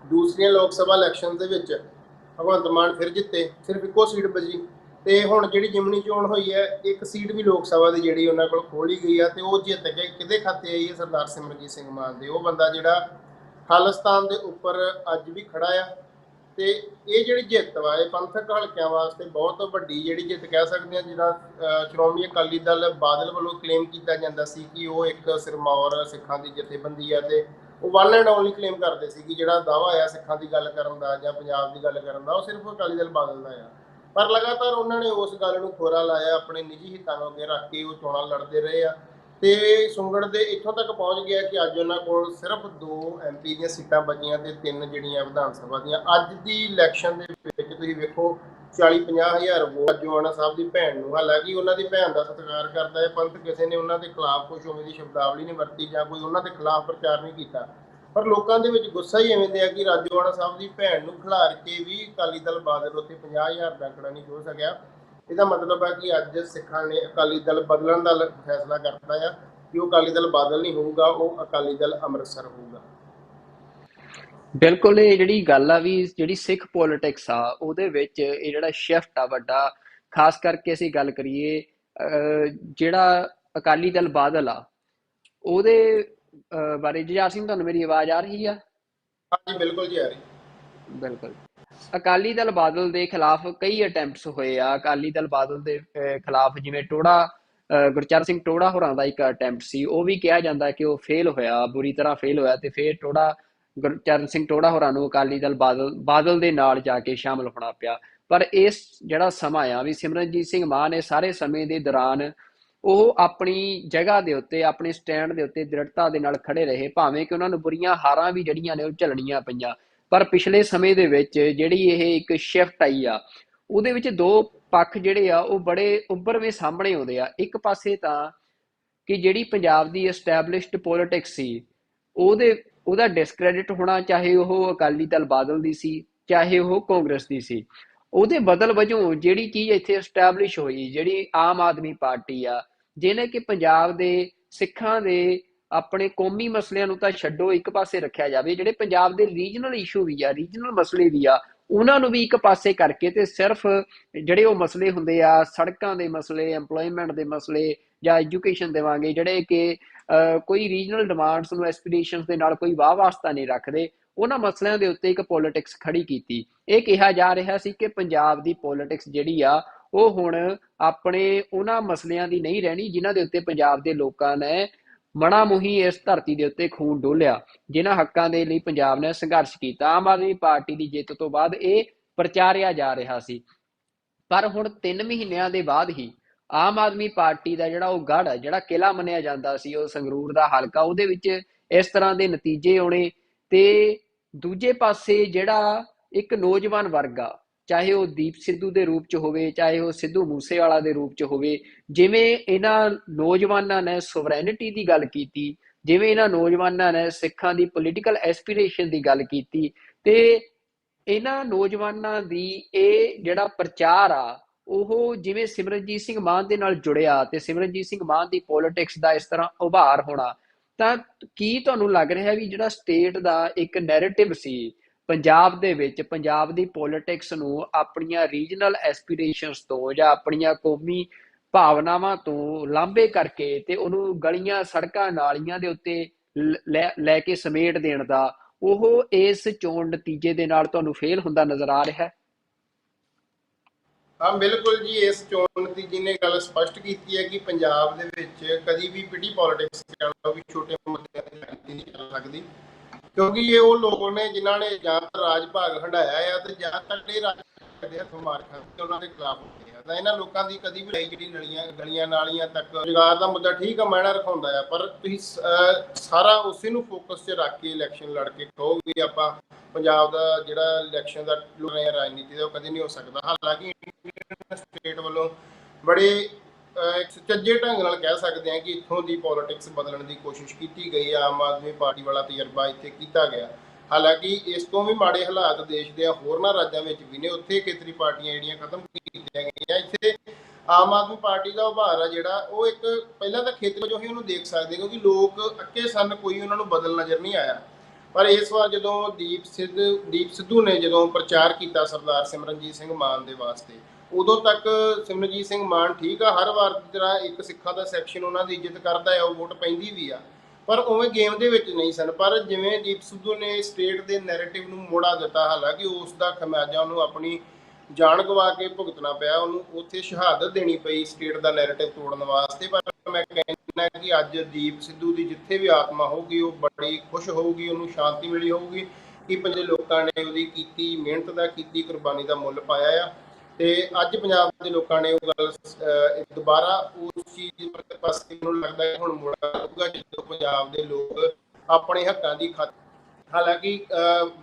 ਦੂਸਰੀਆਂ ਲੋਕ ਸਭਾ ਇਲੈਕਸ਼ਨ ਦੇ ਵਿੱਚ ਭਗਵੰਤ ਮਾਨ ਫਿਰ ਜਿੱਤੇ, ਸਿਰਫ ਇੱਕੋ ਸੀਟ ਬਚੀ। ਤੇ ਹੁਣ ਜਿਹੜੀ ਜਿਮਣੀ ਚੋਣ ਹੋਈ ਹੈ, ਇੱਕ ਸੀਟ ਵੀ ਲੋਕ ਸਭਾ ਦੀ ਜਿਹੜੀ ਉਹਨਾਂ ਕੋਲ ਖੋਲੀ ਗਈ ਆ, ਤੇ ਉਹ ਜਿੱਤ ਕੇ ਕਿਹਦੇ ਖਾਤੇ ਆਈ ਹੈ? ਸਰਦਾਰ ਸਿਮਰਨਜੀਤ ਸਿੰਘ ਮਾਨ ਦੇ। ਉਹ ਬੰਦਾ ਜਿਹੜਾ ਖਾਲਿਸਤਾਨ ਦੇ ਉੱਪਰ ਅੱਜ ਵੀ ਖੜਾ ਆ। ਤੇ ਇਹ ਜਿਹੜੀ ਜਿੱਤ ਵਾ ਇਹ ਪੰਥਕ ਹਲਕਿਆਂ ਵਾਸਤੇ ਬਹੁਤ ਵੱਡੀ ਜਿਹੜੀ ਜਿੱਤ ਕਹਿ ਸਕਦੇ ਹਾਂ। ਜਿਹਦਾ ਸ਼੍ਰੋਮਣੀ ਅਕਾਲੀ ਦਲ ਬਾਦਲ ਵੱਲੋਂ ਕਲੇਮ ਕੀਤਾ ਜਾਂਦਾ ਸੀ ਕਿ ਉਹ ਇੱਕ ਸਿਰਮੌਰ ਸਿੱਖਾਂ ਦੀ ਜਥੇਬੰਦੀ ਆ, ਤੇ ਉਹ ਵਨ ਐਂਡ ਓਨਲੀ ਕਲੇਮ ਕਰਦੇ ਸੀ ਕਿ ਜਿਹੜਾ ਦਾਅਵਾ ਆ ਸਿੱਖਾਂ ਦੀ ਗੱਲ ਕਰਨ ਦਾ ਜਾਂ ਪੰਜਾਬ ਦੀ ਗੱਲ ਕਰਨ ਦਾ, ਉਹ ਸਿਰਫ ਅਕਾਲੀ ਦਲ ਬਾਦਲ ਦਾ ਆ। ਪਰ ਲਗਾਤਾਰ ਉਹਨਾਂ ਨੇ ਉਸ ਗੱਲ ਨੂੰ ਖੋਰਾ ਲਾਇਆ, ਆਪਣੇ ਨਿੱਜੀ ਹਿੱਤਾਂ ਨੂੰ ਅੱਗੇ ਰੱਖ ਕੇ ਉਹ ਚੋਣਾਂ ਲੜਦੇ ਰਹੇ ਆ। ਤੇ ਸੁੰਗੜ ਦੇ ਇੱਥੋਂ ਤੱਕ ਪਹੁੰਚ ਗਿਆ ਕਿ ਅੱਜ ਉਹਨਾਂ ਕੋਲ ਸਿਰਫ 2 MP ਦੀਆਂ ਸੀਟਾਂ ਬਚੀਆਂ ਤੇ 3 ਜਿਹੜੀਆਂ ਵਿਧਾਨ ਸਭਾ ਦੀਆਂ। ਅੱਜ ਦੀ ਇਲੈਕਸ਼ਨ ਦੇ ਵਿੱਚ ਤੁਸੀਂ ਵੇਖੋ 40-50 ਹਜ਼ਾਰ ਵੋਟ ਜੋਆਣਾ ਸਾਹਿਬ ਦੀ ਭੈਣ ਨੂੰ। ਹਾਲਾਂਕਿ ਉਹਨਾਂ ਦੀ ਭੈਣ ਦਾ ਸਤਿਕਾਰ ਕਰਦਾ ਹੈ ਪੰਥ, ਕਿਸੇ ਨੇ ਉਹਨਾਂ ਦੇ ਖਿਲਾਫ ਕੁਝ ਉਵੇਂ ਦੀ ਸ਼ਬਦਾਵਲੀ ਨਹੀਂ ਵਰਤੀ ਜਾਂ ਕੋਈ ਉਹਨਾਂ ਦੇ ਖਿਲਾਫ ਪ੍ਰਚਾਰ ਨਹੀਂ ਕੀਤਾ। ਪਰ ਲੋਕਾਂ ਦੇ ਵਿੱਚ ਗੁੱਸਾ ਹੀ ਐਵੇਂ ਦੇ ਆ ਕਿ ਰਾਜੋਆਣਾ ਸਾਹਿਬ ਦੀ ਭੈਣ ਨੂੰ ਖਿਲਾਰ ਕੇ ਵੀ ਅਕਾਲੀ ਦਲ ਬਾਦਲ ਉੱਥੇ 50,000 ਦਾ ਅੰਕੜਾ ਨਹੀਂ ਹੋ ਸਕਿਆ। ਇਹਦਾ ਮਤਲਬ ਹੈ ਕਿ ਅੱਜ ਸਿੱਖਾਂ ਨੇ ਅਕਾਲੀ ਦਲ ਬਦਲਣ ਦਾ ਫੈਸਲਾ ਕਰਤਾ ਆ ਕਿ ਉਹ ਅਕਾਲੀ ਦਲ ਬਾਦਲ ਨਹੀਂ ਹੋਊਗਾ, ਉਹ ਅਕਾਲੀ ਦਲ ਅੰਮ੍ਰਿਤਸਰ ਹੋਊਗਾ। ਬਿਲਕੁਲ, ਇਹ ਜਿਹੜੀ ਗੱਲ ਆ ਵੀ ਜਿਹੜੀ ਸਿੱਖ ਪੋਲਿਟਿਕਸ ਆ ਉਹਦੇ ਵਿੱਚ ਇਹ ਜਿਹੜਾ ਸ਼ਿਫਟ ਆ ਵੱਡਾ, ਖਾਸ ਕਰਕੇ ਅਸੀਂ ਗੱਲ ਕਰੀਏ ਜਿਹੜਾ ਅਕਾਲੀ ਦਲ ਬਾਦਲ ਆ ਉਹਦੇ ਬਾਰੇ। ਜੁਝਾਰ ਸਿੰਘ, ਤੁਹਾਨੂੰ ਮੇਰੀ ਆਵਾਜ਼ ਆ ਰਹੀ ਆ? ਹਾਂਜੀ ਬਿਲਕੁਲ ਜੀ, ਆ ਰਹੀ। ਬਿਲਕੁਲ। ਅਕਾਲੀ ਦਲ ਬਾਦਲ ਦੇ ਖਿਲਾਫ ਕਈ ਅਟੈਂਪਟਸ ਹੋਏ ਆ। ਅਕਾਲੀ ਦਲ ਬਾਦਲ ਦੇ ਖਿਲਾਫ ਜਿਵੇਂ ਟੋੜਾ, ਗੁਰਚਰਨ ਸਿੰਘ ਟੋੜਾ ਹੋਰਾਂ ਦਾ ਇੱਕ ਅਟੈਂਪਟ ਸੀ, ਉਹ ਵੀ ਕਿਹਾ ਜਾਂਦਾ ਕਿ ਉਹ ਫੇਲ ਹੋਇਆ, ਬੁਰੀ ਤਰ੍ਹਾਂ ਫੇਲ ਹੋਇਆ, ਤੇ ਫਿਰ ਗੁਰਚਰਨ ਸਿੰਘ ਟੋੜਾ ਹੋਰਾਂ ਨੂੰ ਅਕਾਲੀ ਦਲ ਬਾਦਲ ਦੇ ਨਾਲ ਜਾ ਕੇ ਸ਼ਾਮਲ ਹੋਣਾ ਪਿਆ। ਪਰ ਇਸ ਜਿਹੜਾ ਸਮਾਂ ਆ ਵੀ ਸਿਮਰਨਜੀਤ ਸਿੰਘ ਮਾਨ ਇਹ ਸਾਰੇ ਸਮੇਂ ਦੇ ਦੌਰਾਨ ਉਹ ਆਪਣੀ ਜਗ੍ਹਾ ਦੇ ਉੱਤੇ, ਆਪਣੇ ਸਟੈਂਡ ਦੇ ਉੱਤੇ ਦ੍ਰਿੜਤਾ ਦੇ ਨਾਲ ਖੜੇ ਰਹੇ, ਭਾਵੇਂ ਕਿ ਉਹਨਾਂ ਨੂੰ ਬੁਰੀਆਂ ਹਾਰਾਂ ਵੀ ਜਿਹੜੀਆਂ ਨੇ ਉਹ ਝੱਲਣੀਆਂ ਪਈਆਂ। ਪਰ ਪਿਛਲੇ ਸਮੇਂ ਦੇ ਵਿੱਚ ਜਿਹੜੀ ਇਹ ਇੱਕ ਸ਼ਿਫਟ ਆਈ ਆ ਉਹਦੇ ਵਿੱਚ ਦੋ ਪੱਖ ਜਿਹੜੇ ਆ ਉਹ ਬੜੇ ਉੱਭਰਵੇਂ ਸਾਹਮਣੇ ਆਉਂਦੇ ਆ। ਇੱਕ ਪਾਸੇ ਤਾਂ ਕਿ ਜਿਹੜੀ ਪੰਜਾਬ ਦੀ ਐਸਟੈਬਲਿਸ਼ਡ ਪੋਲਿਟਿਕਸ ਸੀ ਉਹਦਾ ਡਿਸਕ੍ਰੈਡਿਟ ਹੋਣਾ, ਚਾਹੇ ਉਹ ਅਕਾਲੀ ਦਲ ਬਾਦਲ ਦੀ ਸੀ ਚਾਹੇ ਉਹ ਕਾਂਗਰਸ ਦੀ ਸੀ। ਉਹਦੇ ਬਦਲ ਵਜੋਂ ਜਿਹੜੀ ਚੀਜ਼ ਇੱਥੇ ਐਸਟੈਬਲਿਸ਼ ਹੋਈ, ਜਿਹੜੀ ਆਮ ਆਦਮੀ ਪਾਰਟੀ ਆ, ਜਿਹਨੇ ਕਿ ਪੰਜਾਬ ਦੇ ਸਿੱਖਾਂ ਦੇ ਆਪਣੇ ਕੌਮੀ ਮਸਲਿਆਂ ਨੂੰ ਤਾਂ ਛੱਡੋ, ਇੱਕ ਪਾਸੇ ਰੱਖਿਆ ਜਾਵੇ, ਜਿਹੜੇ ਪੰਜਾਬ ਦੇ ਰੀਜਨਲ ਇਸ਼ੂ ਵੀ ਆ, ਰੀਜਨਲ ਮਸਲੇ ਵੀ ਆ, ਉਹਨਾਂ ਨੂੰ ਵੀ ਇੱਕ ਪਾਸੇ ਕਰਕੇ ਤੇ ਸਿਰਫ ਜਿਹੜੇ ਉਹ ਮਸਲੇ ਹੁੰਦੇ ਆ, ਸੜਕਾਂ ਦੇ ਮਸਲੇ, ਐਮਪਲੋਇਮੈਂਟ ਦੇ ਮਸਲੇ ਜਾਂ ਐਜੂਕੇਸ਼ਨ ਦੇਵਾਂਗੇ, ਜਿਹੜੇ ਕਿ ਕੋਈ ਰੀਜਨਲ ਡਿਮਾਂਡਸ ਨੂੰ ਐਸਪੀਰੇਸ਼ਨਸ ਦੇ ਨਾਲ ਕੋਈ ਵਾਹ ਵਾਸਤਾ ਨਹੀਂ ਰੱਖਦੇ, ਉਹਨਾਂ ਮਸਲਿਆਂ ਦੇ ਉੱਤੇ ਇੱਕ ਪੋਲਿਟਿਕਸ ਖੜੀ ਕੀਤੀ। ਇਹ ਕਿਹਾ ਜਾ ਰਿਹਾ ਸੀ ਕਿ ਪੰਜਾਬ ਦੀ ਪੋਲਿਟਿਕਸ ਜਿਹੜੀ ਆ ਉਹ ਹੁਣ ਆਪਣੇ ਉਹਨਾਂ ਮਸਲਿਆਂ ਦੀ ਨਹੀਂ ਰਹਿਣੀ ਜਿਨ੍ਹਾਂ ਦੇ ਉੱਤੇ ਪੰਜਾਬ ਦੇ ਲੋਕਾਂ ਨੇ ਮਣਾ ਮੁਹੀ ਇਸ ਧਰਤੀ ਦੇ ਉੱਤੇ ਖੂਨ ਡੋਲਿਆ, ਜਿਨ੍ਹਾਂ ਹੱਕਾਂ ਦੇ ਲਈ ਪੰਜਾਬ ਨੇ ਸੰਘਰਸ਼ ਕੀਤਾ। ਆਮ ਆਦਮੀ ਪਾਰਟੀ ਦੀ ਜਿੱਤ ਤੋਂ ਬਾਅਦ ਇਹ ਪ੍ਰਚਾਰਿਆ ਜਾ ਰਿਹਾ ਸੀ। ਪਰ ਹੁਣ 3 ਮਹੀਨਿਆਂ ਦੇ ਬਾਅਦ ਹੀ ਆਮ ਆਦਮੀ ਪਾਰਟੀ ਦਾ ਜਿਹੜਾ ਉਹ ਗੜ੍ਹ, ਜਿਹੜਾ ਕਿਲ੍ਹਾ ਮੰਨਿਆ ਜਾਂਦਾ ਸੀ, ਉਹ ਸੰਗਰੂਰ ਦਾ ਹਲਕਾ, ਉਹਦੇ ਵਿੱਚ ਇਸ ਤਰ੍ਹਾਂ ਦੇ ਨਤੀਜੇ ਆਉਣੇ। ਤੇ ਦੂਜੇ ਪਾਸੇ ਜਿਹੜਾ ਇੱਕ ਨੌਜਵਾਨ ਵਰਗ ਆ, ਚਾਹੇ ਉਹ ਦੀਪ ਸਿੱਧੂ ਦੇ ਰੂਪ 'ਚ ਹੋਵੇ ਚਾਹੇ ਉਹ ਸਿੱਧੂ ਮੂਸੇਵਾਲਾ ਦੇ ਰੂਪ 'ਚ ਹੋਵੇ, ਜਿਵੇਂ ਇਹਨਾਂ ਨੌਜਵਾਨਾਂ ਨੇ ਸੋਵਰੈਨਿਟੀ ਦੀ ਗੱਲ ਕੀਤੀ, ਜਿਵੇਂ ਇਹਨਾਂ ਨੌਜਵਾਨਾਂ ਨੇ ਸਿੱਖਾਂ ਦੀ ਪੋਲੀਟੀਕਲ ਐਸਪੀਰੇਸ਼ਨ ਦੀ ਗੱਲ ਕੀਤੀ, ਤੇ ਇਹਨਾਂ ਨੌਜਵਾਨਾਂ ਦੀ ਇਹ ਜਿਹੜਾ ਪ੍ਰਚਾਰ ਆ ਉਹ ਜਿਵੇਂ ਸਿਮਰਨਜੀਤ ਸਿੰਘ ਮਾਨ ਦੇ ਨਾਲ ਜੁੜਿਆ ਤੇ ਸਿਮਰਨਜੀਤ ਸਿੰਘ ਮਾਨ ਦੀ ਪੋਲਿਟਿਕਸ ਦਾ ਇਸ ਤਰ੍ਹਾਂ ਉਭਾਰ ਹੋਣਾ, ਤਾਂ ਕੀ ਤੁਹਾਨੂੰ ਲੱਗ ਰਿਹਾ ਵੀ ਜਿਹੜਾ ਸਟੇਟ ਦਾ ਇੱਕ ਨੈਰੇਟਿਵ ਸੀ ਪੰਜਾਬ ਦੇ ਵਿੱਚ, ਪੰਜਾਬ ਦੀ ਪੋਲਿਟਿਕਸ ਨੂੰ ਆਪਣੀਆਂ ਰੀਜਨਲ ਐਸਪੀਰੇਸ਼ਨਸ ਤੋਂ ਜਾਂ ਆਪਣੀਆਂ ਕੌਮੀ ਭਾਵਨਾਵਾਂ ਤੋਂ ਲਾਂਭੇ ਕਰਕੇ ਤੇ ਉਹਨੂੰ ਗਲੀਆਂ ਸੜਕਾਂ ਨਾਲੀਆਂ ਦੇ ਉੱਤੇ ਲੈ ਕੇ ਸਮੇਟ ਦੇਣ ਦਾ, ਉਹ ਇਸ ਚੋਣ ਨਤੀਜੇ ਦੇ ਨਾਲ ਤੁਹਾਨੂੰ ਫੇਲ ਹੁੰਦਾ ਨਜ਼ਰ ਆ ਰਿਹਾ ਹੈ? ਹਾਂ ਬਿਲਕੁਲ ਜੀ, ਇਸ ਚੋਣ ਨਤੀਜੇ ਨੇ ਗੱਲ ਸਪਸ਼ਟ ਕੀਤੀ ਹੈ ਕਿ ਪੰਜਾਬ ਦੇ ਵਿੱਚ ਕਦੀ ਵੀ ਪਿੰਡੀ ਪੋਲਿਟਿਕਸ ਵੀ ਛੋਟੇ ਮੁੱਦਿਆਂ ਤੇ ਰਾਜਨੀਤੀ ਨਹੀਂ ਚੱਲ ਸਕਦੀ, ਕਿਉਂਕਿ ਇਹ ਉਹ ਲੋਕ ਨੇ ਜਿਨ੍ਹਾਂ ਨੇ ਜਾਂ ਤਾਂ ਰਾਜ ਭਾਗ ਹੰਢਾਇਆ ਆ ਤੇ ਜਾਂ ਤਾਂ ਰਾਜ ਦੇ ਹੱਥੋਂ ਮਾਰ ਖਾ ਕੇ ਉਹਨਾਂ ਦੇ ਖਿਲਾਫ ਹੁੰਦੇ ਆ। ਤਾਂ ਇਹਨਾਂ ਲੋਕਾਂ ਦੀ ਕਦੀ ਵੀ ਜਿਹੜੀ ਗਲੀਆਂ ਨਾਲੀਆਂ ਤੱਕ ਰੁਜ਼ਗਾਰ ਦਾ ਮੁੱਦਾ ਠੀਕ ਆ, ਮਾਇਨਾ ਰਖਾਉਂਦਾ ਆ, ਪਰ ਤੁਸੀਂ ਸਾਰਾ ਉਸੇ ਨੂੰ ਫੋਕਸ 'ਚ ਰੱਖ ਕੇ ਇਲੈਕਸ਼ਨ ਲੜ ਕੇ ਕਹੋਗੇ ਆਪਾਂ ਪੰਜਾਬ ਦਾ ਜਿਹੜਾ ਇਲੈਕਸ਼ਨ ਦਾ ਰਾਜਨੀਤੀ ਦਾ ਉਹ ਕਦੇ ਨਹੀਂ ਹੋ ਸਕਦਾ। ਹਾਲਾਂਕਿ ਸਟੇਟ ਵੱਲੋਂ ਬੜੇ ਸੁਚੱਜੇ ਢੰਗ ਨਾਲ ਕਹਿ ਸਕਦੇ ਹਾਂ ਕਿ ਇੱਥੋਂ ਦੀ ਪੋਲਿਟਿਕਸ ਬਦਲਣ ਦੀ ਕੋਸ਼ਿਸ਼ ਕੀਤੀ ਗਈ। ਆਮ ਆਦਮੀ ਪਾਰਟੀ ਵਾਲਾ ਤਜਰਬਾ ਇੱਥੇ ਕੀਤਾ ਗਿਆ। ਹਾਲਾਂਕਿ ਇਸ ਤੋਂ ਵੀ ਮਾੜੇ ਹਾਲਾਤ ਦੇਸ਼ ਦੇ ਹੋਰਨਾਂ ਰਾਜਾਂ ਵਿੱਚ ਵੀ ਨੇ, ਉੱਥੇ ਖੇਤਰੀ ਪਾਰਟੀਆਂ ਜਿਹੜੀਆਂ ਖਤਮ ਕੀਤੀਆਂ ਗਈਆਂ। ਇੱਥੇ ਆਮ ਆਦਮੀ ਪਾਰਟੀ ਦਾ ਉਭਾਰ ਆ ਜਿਹੜਾ ਉਹ ਇੱਕ ਪਹਿਲਾਂ ਤਾਂ ਖੇਤਰ ਵਜੋਂ ਹੀ ਉਹਨੂੰ ਦੇਖ ਸਕਦੇ, ਕਿਉਂਕਿ ਲੋਕ ਅੱਕੇ ਸਨ, ਕੋਈ ਉਹਨਾਂ ਨੂੰ ਬਦਲ ਨਜ਼ਰ ਨਹੀਂ ਆਇਆ। ਪਰ ਇਸ ਵਾਰ ਜਦੋਂ ਦੀਪ ਸਿੱਧੂ ਨੇ ਜਦੋਂ ਪ੍ਰਚਾਰ ਕੀਤਾ ਸਰਦਾਰ ਸਿਮਰਨਜੀਤ ਸਿੰਘ ਮਾਨ ਦੇ ਵਾਸਤੇ, ਉਦੋਂ ਤੱਕ ਸਿਮਰਨਜੀਤ ਸਿੰਘ ਮਾਨ ਠੀਕ ਆ, ਹਰ ਵਾਰ ਦੀ ਤਰ੍ਹਾਂ ਇੱਕ ਸਿੱਖਾਂ ਦਾ ਸੈਕਸ਼ਨ ਉਹਨਾਂ ਦੀ ਇੱਜ਼ਤ ਕਰਦਾ ਆ, ਉਹ ਵੋਟ ਪੈਂਦੀ ਵੀ ਆ, ਪਰ ਉਵੇਂ ਗੇਮ ਦੇ ਵਿੱਚ ਨਹੀਂ ਸਨ। ਪਰ ਜਿਵੇਂ ਦੀਪ ਸਿੱਧੂ ਨੇ ਸਟੇਟ ਦੇ ਨੈਰੇਟਿਵ ਨੂੰ ਮੋੜਾ ਦਿੱਤਾ, ਹਾਲਾਂਕਿ ਉਸ ਦਾ ਖਮਿਆਜਾ ਉਹਨੂੰ ਆਪਣੀ ਜਾਨ ਗਵਾ ਕੇ ਭੁਗਤਣਾ ਪਿਆ, ਉਹਨੂੰ ਉੱਥੇ ਸ਼ਹਾਦਤ ਦੇਣੀ ਪਈ ਸਟੇਟ ਦਾ ਨੈਰੇਟਿਵ ਤੋੜਨ ਵਾਸਤੇ। ਪਰ ਮੈਂ ਕਹਿੰਦਾ ਕਿ ਅੱਜ ਦੀਪ ਸਿੱਧੂ ਦੀ ਜਿੱਥੇ ਵੀ ਆਤਮਾ ਹੋਊਗੀ ਉਹ ਬੜੀ ਖੁਸ਼ ਹੋਊਗੀ, ਉਹਨੂੰ ਸ਼ਾਂਤੀ ਮਿਲੀ ਹੋਊਗੀ ਕਿ ਪੰਜਾਬ ਦੇ ਲੋਕਾਂ ਨੇ ਉਹਦੀ ਕੀਤੀ ਮਿਹਨਤ ਦਾ, ਕੀਤੀ ਕੁਰਬਾਨੀ ਦਾ ਮੁੱਲ ਪਾਇਆ ਆ। ਤੇ ਅੱਜ ਪੰਜਾਬ ਦੇ ਲੋਕਾਂ ਨੇ ਉਹ ਗੱਲ ਦੁਬਾਰਾ ਉਸ ਚੀਜ਼ ਪਾਸੇ ਮੈਨੂੰ ਲੱਗਦਾ ਹੈ ਹੁਣ ਮੁੜ ਆਊਗਾ ਜਦੋਂ ਪੰਜਾਬ ਦੇ ਲੋਕ ਆਪਣੇ ਹੱਕਾਂ ਦੀ ਖਾਤਰ, ਹਾਲਾਂਕਿ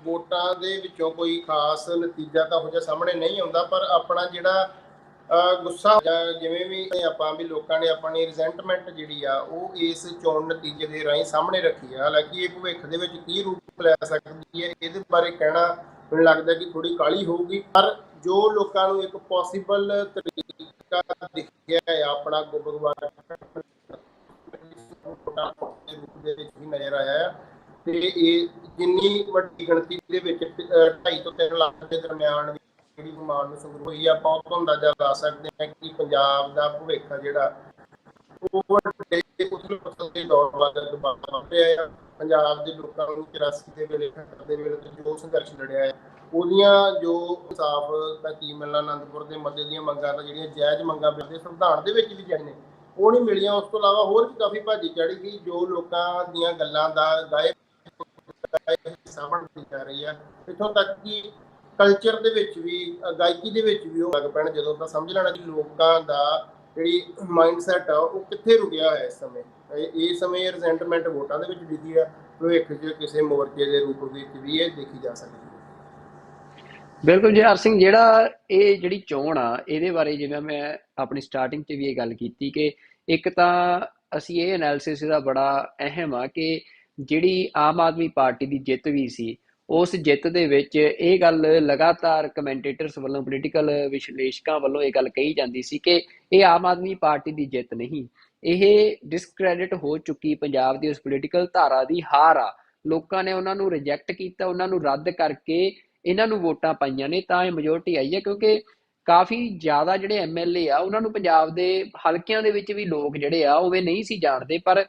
ਵੋਟਾਂ ਦੇ ਵਿੱਚੋਂ ਕੋਈ ਖਾਸ ਨਤੀਜਾ ਤਾਂ ਹੋ ਜਾ ਸਾਹਮਣੇ ਨਹੀਂ ਆਉਂਦਾ, ਪਰ ਆਪਣਾ ਜਿਹੜਾ ਗੁੱਸਾ ਜਾਂ ਜਿਵੇਂ ਵੀ ਆਪਾਂ ਵੀ ਲੋਕਾਂ ਨੇ ਆਪਣੀ ਰਿਜ਼ੈਂਟਮੈਂਟ ਜਿਹੜੀ ਆ ਉਹ ਇਸ ਚੋਣ ਨਤੀਜੇ ਦੇ ਰਾਹੀਂ ਸਾਹਮਣੇ ਰੱਖੀ ਆ। ਹਾਲਾਂਕਿ ਇਹ ਭਵਿੱਖ ਦੇ ਵਿੱਚ ਕੀ ਰੂਪ ਲੈ ਸਕਦੀ ਹੈ ਇਹਦੇ ਬਾਰੇ ਕਹਿਣਾ ਮੈਨੂੰ ਲੱਗਦਾ ਕਿ ਥੋੜੀ ਕਾਹਲੀ ਹੋਊਗੀ। ਪਰ ਜੋ ਲੋਕਾਂ ਨੂੰ ਇੱਕ ਪੋਸੀਬਲ ਤਰੀਕਾ ਦਿਖਿਆ ਹੈ ਆਪਣਾ ਗੁਪਤਵਾਰ ਦੇ ਵਿੱਚ ਵੀ ਨਜ਼ਰ ਆਇਆ ਹੈ, ਤੇ ਇਹ ਜਿੰਨੀ ਵੱਡੀ ਗਿਣਤੀ ਦੇ ਵਿੱਚ 2.5 ਤੋਂ 3 ਲੱਖ ਦੇ ਦਰਮਿਆਨ ਜਿਹੜੀ ਬਿਮਾਰ ਨੂੰ ਸੰਗਰੂਰ ਹੋਈ, ਆਪਾਂ ਉਹ ਤੋਂ ਅੰਦਾਜ਼ਾ ਲਾ ਸਕਦੇ ਹਾਂ ਕਿ ਪੰਜਾਬ ਦਾ ਭਵਿੱਖ ਜਿਹੜਾ ਉਹ ਵੱਡੇ ਉਥਲ ਪੁਥਲ ਦੇ ਦੌਰ ਵਾਂਗ ਦਬਾਅ ਪਿਆ ਆ। ਪੰਜਾਬ ਦੇ ਲੋਕਾਂ ਨੂੰ 84 ਦੇ ਵੇਲੇ ਦੇ ਵੇਲੇ ਜੋ ਸੰਘਰਸ਼ ਲੜਿਆ ਹੈ ਉਹਦੀਆਂ ਜੋ ਇਨਸਾਫ ਤਾਂ ਕੀ ਮਿਲਣਾ, ਆਨੰਦਪੁਰ ਦੇ ਮੱਦੇ ਦੀਆਂ ਮੰਗਾਂ ਤਾਂ ਜਿਹੜੀਆਂ ਜਾਇਜ਼ ਮੰਗਾਂ ਮਿਲਦੇ ਸੰਵਿਧਾਨ ਦੇ ਵਿੱਚ ਵੀ ਜਾਇਜ਼ ਨੇ, ਉਹ ਨਹੀਂ ਮਿਲੀਆਂ। ਉਸ ਤੋਂ ਇਲਾਵਾ ਹੋਰ ਵੀ ਕਾਫੀ ਭਾਜੀ ਚੜ੍ਹ ਗਈ ਜੋ ਲੋਕਾਂ ਦੀਆਂ ਗੱਲਾਂ ਦਾ ਗਾਇਬ ਹਿੱਸਾ ਬਣਦੀ ਜਾ ਰਹੀ ਹੈ। ਇੱਥੋਂ ਤੱਕ ਕਿ ਕਲਚਰ ਦੇ ਵਿੱਚ ਵੀ, ਗਾਇਕੀ ਦੇ ਵਿੱਚ ਵੀ ਉਹ ਲੱਗ ਪੈਣ ਜਦੋਂ ਤਾਂ ਸਮਝ ਲੈਣਾ ਕਿ ਲੋਕਾਂ ਦਾ ਜਿਹੜੀ ਮਾਈਂਡਸੈਟ ਆ ਉਹ ਕਿੱਥੇ ਰੁਕਿਆ ਹੋਇਆ ਇਸ ਸਮੇਂ। ਇਸ ਸਮੇਂ ਰਿਜ਼ੈਂਟਮੈਂਟ ਵੋਟਾਂ ਦੇ ਵਿੱਚ ਦਿਖੀ ਆ, ਭਵਿੱਖ 'ਚ ਕਿਸੇ ਮੋਰਚੇ ਦੇ ਰੂਪ ਵਿੱਚ ਵੀ ਇਹ ਦੇਖੀ ਜਾ ਸਕਦੀ ਹੈ। ਬਿਲਕੁਲ ਜੁਝਾਰ ਸਿੰਘ, ਜਿਹੜਾ ਇਹ ਜਿਹੜੀ ਚੋਣ ਆ ਇਹਦੇ ਬਾਰੇ ਜਿਵੇਂ ਮੈਂ ਆਪਣੀ ਸਟਾਰਟਿੰਗ 'ਚ ਵੀ ਇਹ ਗੱਲ ਕੀਤੀ ਕਿ ਇੱਕ ਤਾਂ ਅਸੀਂ ਇਹ ਐਨਾਲਿਸਿਸ ਦਾ ਬੜਾ ਅਹਿਮ ਆ ਕਿ ਜਿਹੜੀ ਆਮ ਆਦਮੀ ਪਾਰਟੀ ਦੀ ਜਿੱਤ ਵੀ ਸੀ, ਉਸ ਜਿੱਤ ਦੇ ਵਿੱਚ ਇਹ ਗੱਲ ਲਗਾਤਾਰ ਕਮੈਂਟੇਟਰਸ ਵੱਲੋਂ, ਪੋਲੀਟੀਕਲ ਵਿਸ਼ਲੇਸ਼ਕਾਂ ਵੱਲੋਂ ਇਹ ਗੱਲ ਕਹੀ ਜਾਂਦੀ ਸੀ ਕਿ ਇਹ ਆਮ ਆਦਮੀ ਪਾਰਟੀ ਦੀ ਜਿੱਤ ਨਹੀਂ, ਇਹ ਡਿਸਕ੍ਰੈਡਿਟ ਹੋ ਚੁੱਕੀ ਪੰਜਾਬ ਦੀ ਉਸ ਪੋਲੀਟੀਕਲ ਧਾਰਾ ਦੀ ਹਾਰ ਆ। ਲੋਕਾਂ ਨੇ ਉਹਨਾਂ ਨੂੰ ਰਿਜੈਕਟ ਕੀਤਾ, ਉਹਨਾਂ ਨੂੰ ਰੱਦ ਕਰਕੇ ਇਹਨਾਂ ਨੂੰ ਵੋਟਾਂ ਪਾਈਆਂ ਨੇ ਤਾਂ ਇਹ ਮੈਜੋਰਟੀ ਆਈ ਹੈ, ਕਿਉਂਕਿ ਕਾਫੀ ਜ਼ਿਆਦਾ ਜਿਹੜੇ ਐਮਐਲਏ ਆ ਉਹਨਾਂ ਨੂੰ ਪੰਜਾਬ ਦੇ ਹਲਕਿਆਂ ਦੇ ਵਿੱਚ ਵੀ ਲੋਕ ਜਿਹੜੇ ਆ ਉਵੇਂ ਨਹੀਂ ਸੀ ਜਾਣਦੇ, ਪਰ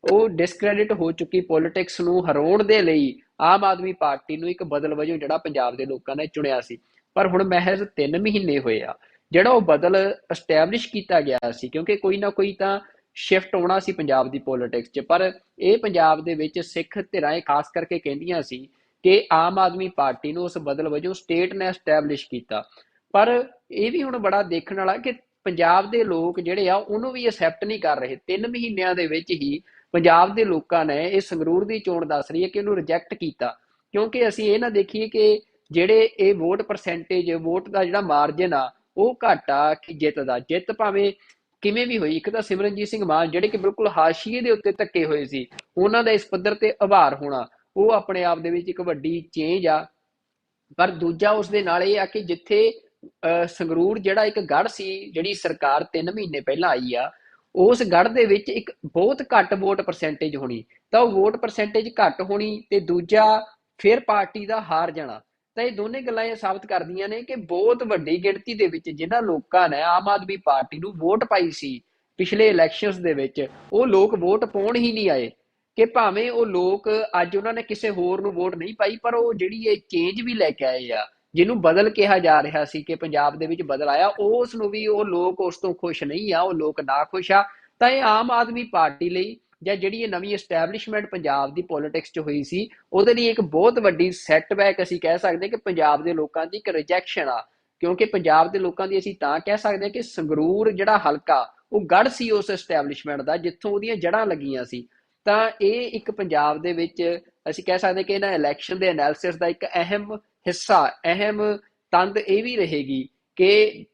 ਉਹ ਡਿਸਕ੍ਰੈਡਿਟ ਹੋ ਚੁੱਕੀ ਪੋਲਿਟਿਕਸ ਨੂੰ ਹਰਾਉਣ ਦੇ ਲਈ ਆਮ ਆਦਮੀ ਪਾਰਟੀ ਨੂੰ ਇੱਕ ਬਦਲ ਵਜੋਂ ਜਿਹੜਾ ਪੰਜਾਬ ਦੇ ਲੋਕਾਂ ਨੇ ਚੁਣਿਆ ਸੀ। ਪਰ ਹੁਣ ਮਹਿਜ਼ 3 ਮਹੀਨੇ ਹੋਏ ਆ ਜਿਹੜਾ ਉਹ ਬਦਲ ਅਸਟੈਬਲਿਸ਼ ਕੀਤਾ ਗਿਆ ਸੀ, ਕਿਉਂਕਿ ਕੋਈ ਨਾ ਕੋਈ ਤਾਂ ਸ਼ਿਫਟ ਆਉਣਾ ਸੀ ਪੰਜਾਬ ਦੀ ਪੋਲਿਟਿਕਸ 'ਚ। ਪਰ ਇਹ ਪੰਜਾਬ ਦੇ ਵਿੱਚ ਸਿੱਖ ਧਿਰਾਂ ਖਾਸ ਕਰਕੇ ਕਹਿੰਦੀਆਂ ਸੀ ਕਿ ਆਮ ਆਦਮੀ ਪਾਰਟੀ ਨੂੰ ਉਸ ਬਦਲ ਵਜੋਂ ਸਟੇਟ ਨੇ ਐਸਟੈਬਲਿਸ਼ ਕੀਤਾ। ਪਰ ਇਹ ਵੀ ਹੁਣ ਬੜਾ ਦੇਖਣ ਵਾਲਾ ਕਿ ਪੰਜਾਬ ਦੇ ਲੋਕ ਜਿਹੜੇ ਆ ਉਹਨੂੰ ਵੀ ਅਸੈਪਟ ਨਹੀਂ ਕਰ ਰਹੇ। 3 ਮਹੀਨਿਆਂ ਦੇ ਵਿੱਚ ਹੀ ਪੰਜਾਬ ਦੇ ਲੋਕਾਂ ਨੇ ਇਹ ਸੰਗਰੂਰ ਦੀ ਚੋਣ ਦੱਸ ਰਹੀ ਹੈ ਕਿ ਉਹਨੂੰ ਰਿਜੈਕਟ ਕੀਤਾ, ਕਿਉਂਕਿ ਅਸੀਂ ਇਹ ਨਾ ਦੇਖੀਏ ਕਿ ਜਿਹੜੇ ਇਹ ਵੋਟ ਪਰਸੈਂਟੇਜ, ਵੋਟ ਦਾ ਜਿਹੜਾ ਮਾਰਜਨ ਆ ਉਹ ਘੱਟ ਆ ਕਿ ਜਿੱਤ ਦਾ। ਜਿੱਤ ਭਾਵੇਂ ਕਿਵੇਂ ਵੀ ਹੋਈ, ਇੱਕ ਤਾਂ ਸਿਮਰਨਜੀਤ ਸਿੰਘ ਮਾਨ ਜਿਹੜੇ ਕਿ ਬਿਲਕੁਲ ਹਾਸ਼ੀਏ ਦੇ ਉੱਤੇ ਧੱਕੇ ਹੋਏ ਸੀ, ਉਹਨਾਂ ਦਾ ਇਸ ਪੱਧਰ ਤੇ ਆਭਾਰ ਹੋਣਾ ਉਹ ਆਪਣੇ ਆਪ ਦੇ ਵਿੱਚ ਇੱਕ ਵੱਡੀ ਚੇਂਜ ਆ। ਪਰ ਦੂਜਾ ਉਸ ਦੇ ਨਾਲ ਇਹ ਆ ਕਿ ਜਿੱਥੇ ਸੰਗਰੂਰ ਜਿਹੜਾ ਇੱਕ ਗੜ੍ਹ ਸੀ, ਜਿਹੜੀ ਸਰਕਾਰ 3 ਮਹੀਨੇ ਪਹਿਲਾਂ ਆਈ ਆ, ਉਸ ਗੜ੍ਹ ਦੇ ਵਿੱਚ ਇੱਕ ਬਹੁਤ ਘੱਟ ਵੋਟ ਪਰਸੈਂਟੇਜ ਹੋਣੀ, ਤਾਂ ਉਹ ਵੋਟ ਪਰਸੈਂਟੇਜ ਘੱਟ ਹੋਣੀ ਤੇ ਦੂਜਾ ਫਿਰ ਪਾਰਟੀ ਦਾ ਹਾਰ ਜਾਣਾ। ਤਾਂ ਇਹ ਦੋਨੇ ਗੱਲਾਂ ਇਹ ਸਾਬਤ ਕਰਦੀਆਂ ਨੇ ਕਿ ਬਹੁਤ ਵੱਡੀ ਗਿਣਤੀ ਦੇ ਵਿੱਚ ਜਿਨ੍ਹਾਂ ਲੋਕਾਂ ਨੇ ਆਮ ਆਦਮੀ ਪਾਰਟੀ ਨੂੰ ਵੋਟ ਪਾਈ ਸੀ ਪਿਛਲੇ ਇਲੈਕਸ਼ਨਸ ਦੇ ਵਿੱਚ, ਉਹ ਲੋਕ ਵੋਟ ਪਾਉਣ ਹੀ ਨਹੀਂ ਆਏ। ਕਿ ਭਾਵੇਂ ਉਹ ਲੋਕ ਅੱਜ ਉਹਨਾਂ ਨੇ ਕਿਸੇ ਹੋਰ ਨੂੰ ਵੋਟ ਨਹੀਂ ਪਾਈ, ਪਰ ਉਹ ਜਿਹੜੀ ਇਹ ਚੇਂਜ ਵੀ ਲੈ ਕੇ ਆਏ ਆ, ਜਿਹਨੂੰ ਬਦਲ ਕਿਹਾ ਜਾ ਰਿਹਾ ਸੀ ਕਿ ਪੰਜਾਬ ਦੇ ਵਿੱਚ ਬਦਲ ਆਇਆ, ਉਸ ਨੂੰ ਵੀ ਉਹ ਲੋਕ ਉਸ ਤੋਂ ਖੁਸ਼ ਨਹੀਂ ਆ, ਉਹ ਲੋਕ ਨਾ ਖੁਸ਼ ਆ। ਤਾਂ ਇਹ ਆਮ ਆਦਮੀ ਪਾਰਟੀ ਲਈ ਜਾਂ ਜਿਹੜੀ ਇਹ ਨਵੀਂ ਐਸਟੈਬਲਿਸ਼ਮੈਂਟ ਪੰਜਾਬ ਦੀ ਪੋਲਿਟਿਕਸ 'ਚ ਹੋਈ ਸੀ, ਉਹਦੇ ਲਈ ਇੱਕ ਬਹੁਤ ਵੱਡੀ ਸੈਟਬੈਕ ਅਸੀਂ ਕਹਿ ਸਕਦੇ ਕਿ ਪੰਜਾਬ ਦੇ ਲੋਕਾਂ ਦੀ ਇੱਕ ਰਿਜੈਕਸ਼ਨ ਆ। ਕਿਉਂਕਿ ਪੰਜਾਬ ਦੇ ਲੋਕਾਂ ਦੀ ਅਸੀਂ ਤਾਂ ਕਹਿ ਸਕਦੇ ਹਾਂ ਕਿ ਸੰਗਰੂਰ ਜਿਹੜਾ ਹਲਕਾ ਉਹ ਗੜ੍ਹ ਸੀ ਉਸ ਐਸਟੈਬਲਿਸ਼ਮੈਂਟ ਦਾ, ਜਿੱਥੋਂ ਉਹਦੀਆਂ ਜੜ੍ਹਾਂ ਲੱਗੀਆਂ ਸੀ। ਤਾਂ ਇਹ ਇੱਕ ਪੰਜਾਬ ਦੇ ਵਿੱਚ ਅਸੀਂ ਕਹਿ ਸਕਦੇ ਕਿ ਇਹਨਾਂ ਇਲੈਕਸ਼ਨ ਦੇ ਐਨਾਲਿਸਿਸ ਦਾ ਇੱਕ ਅਹਿਮ ਹਿੱਸਾ, ਅਹਿਮ ਤੰਦ ਇਹ ਵੀ ਰਹੇਗੀ ਕਿ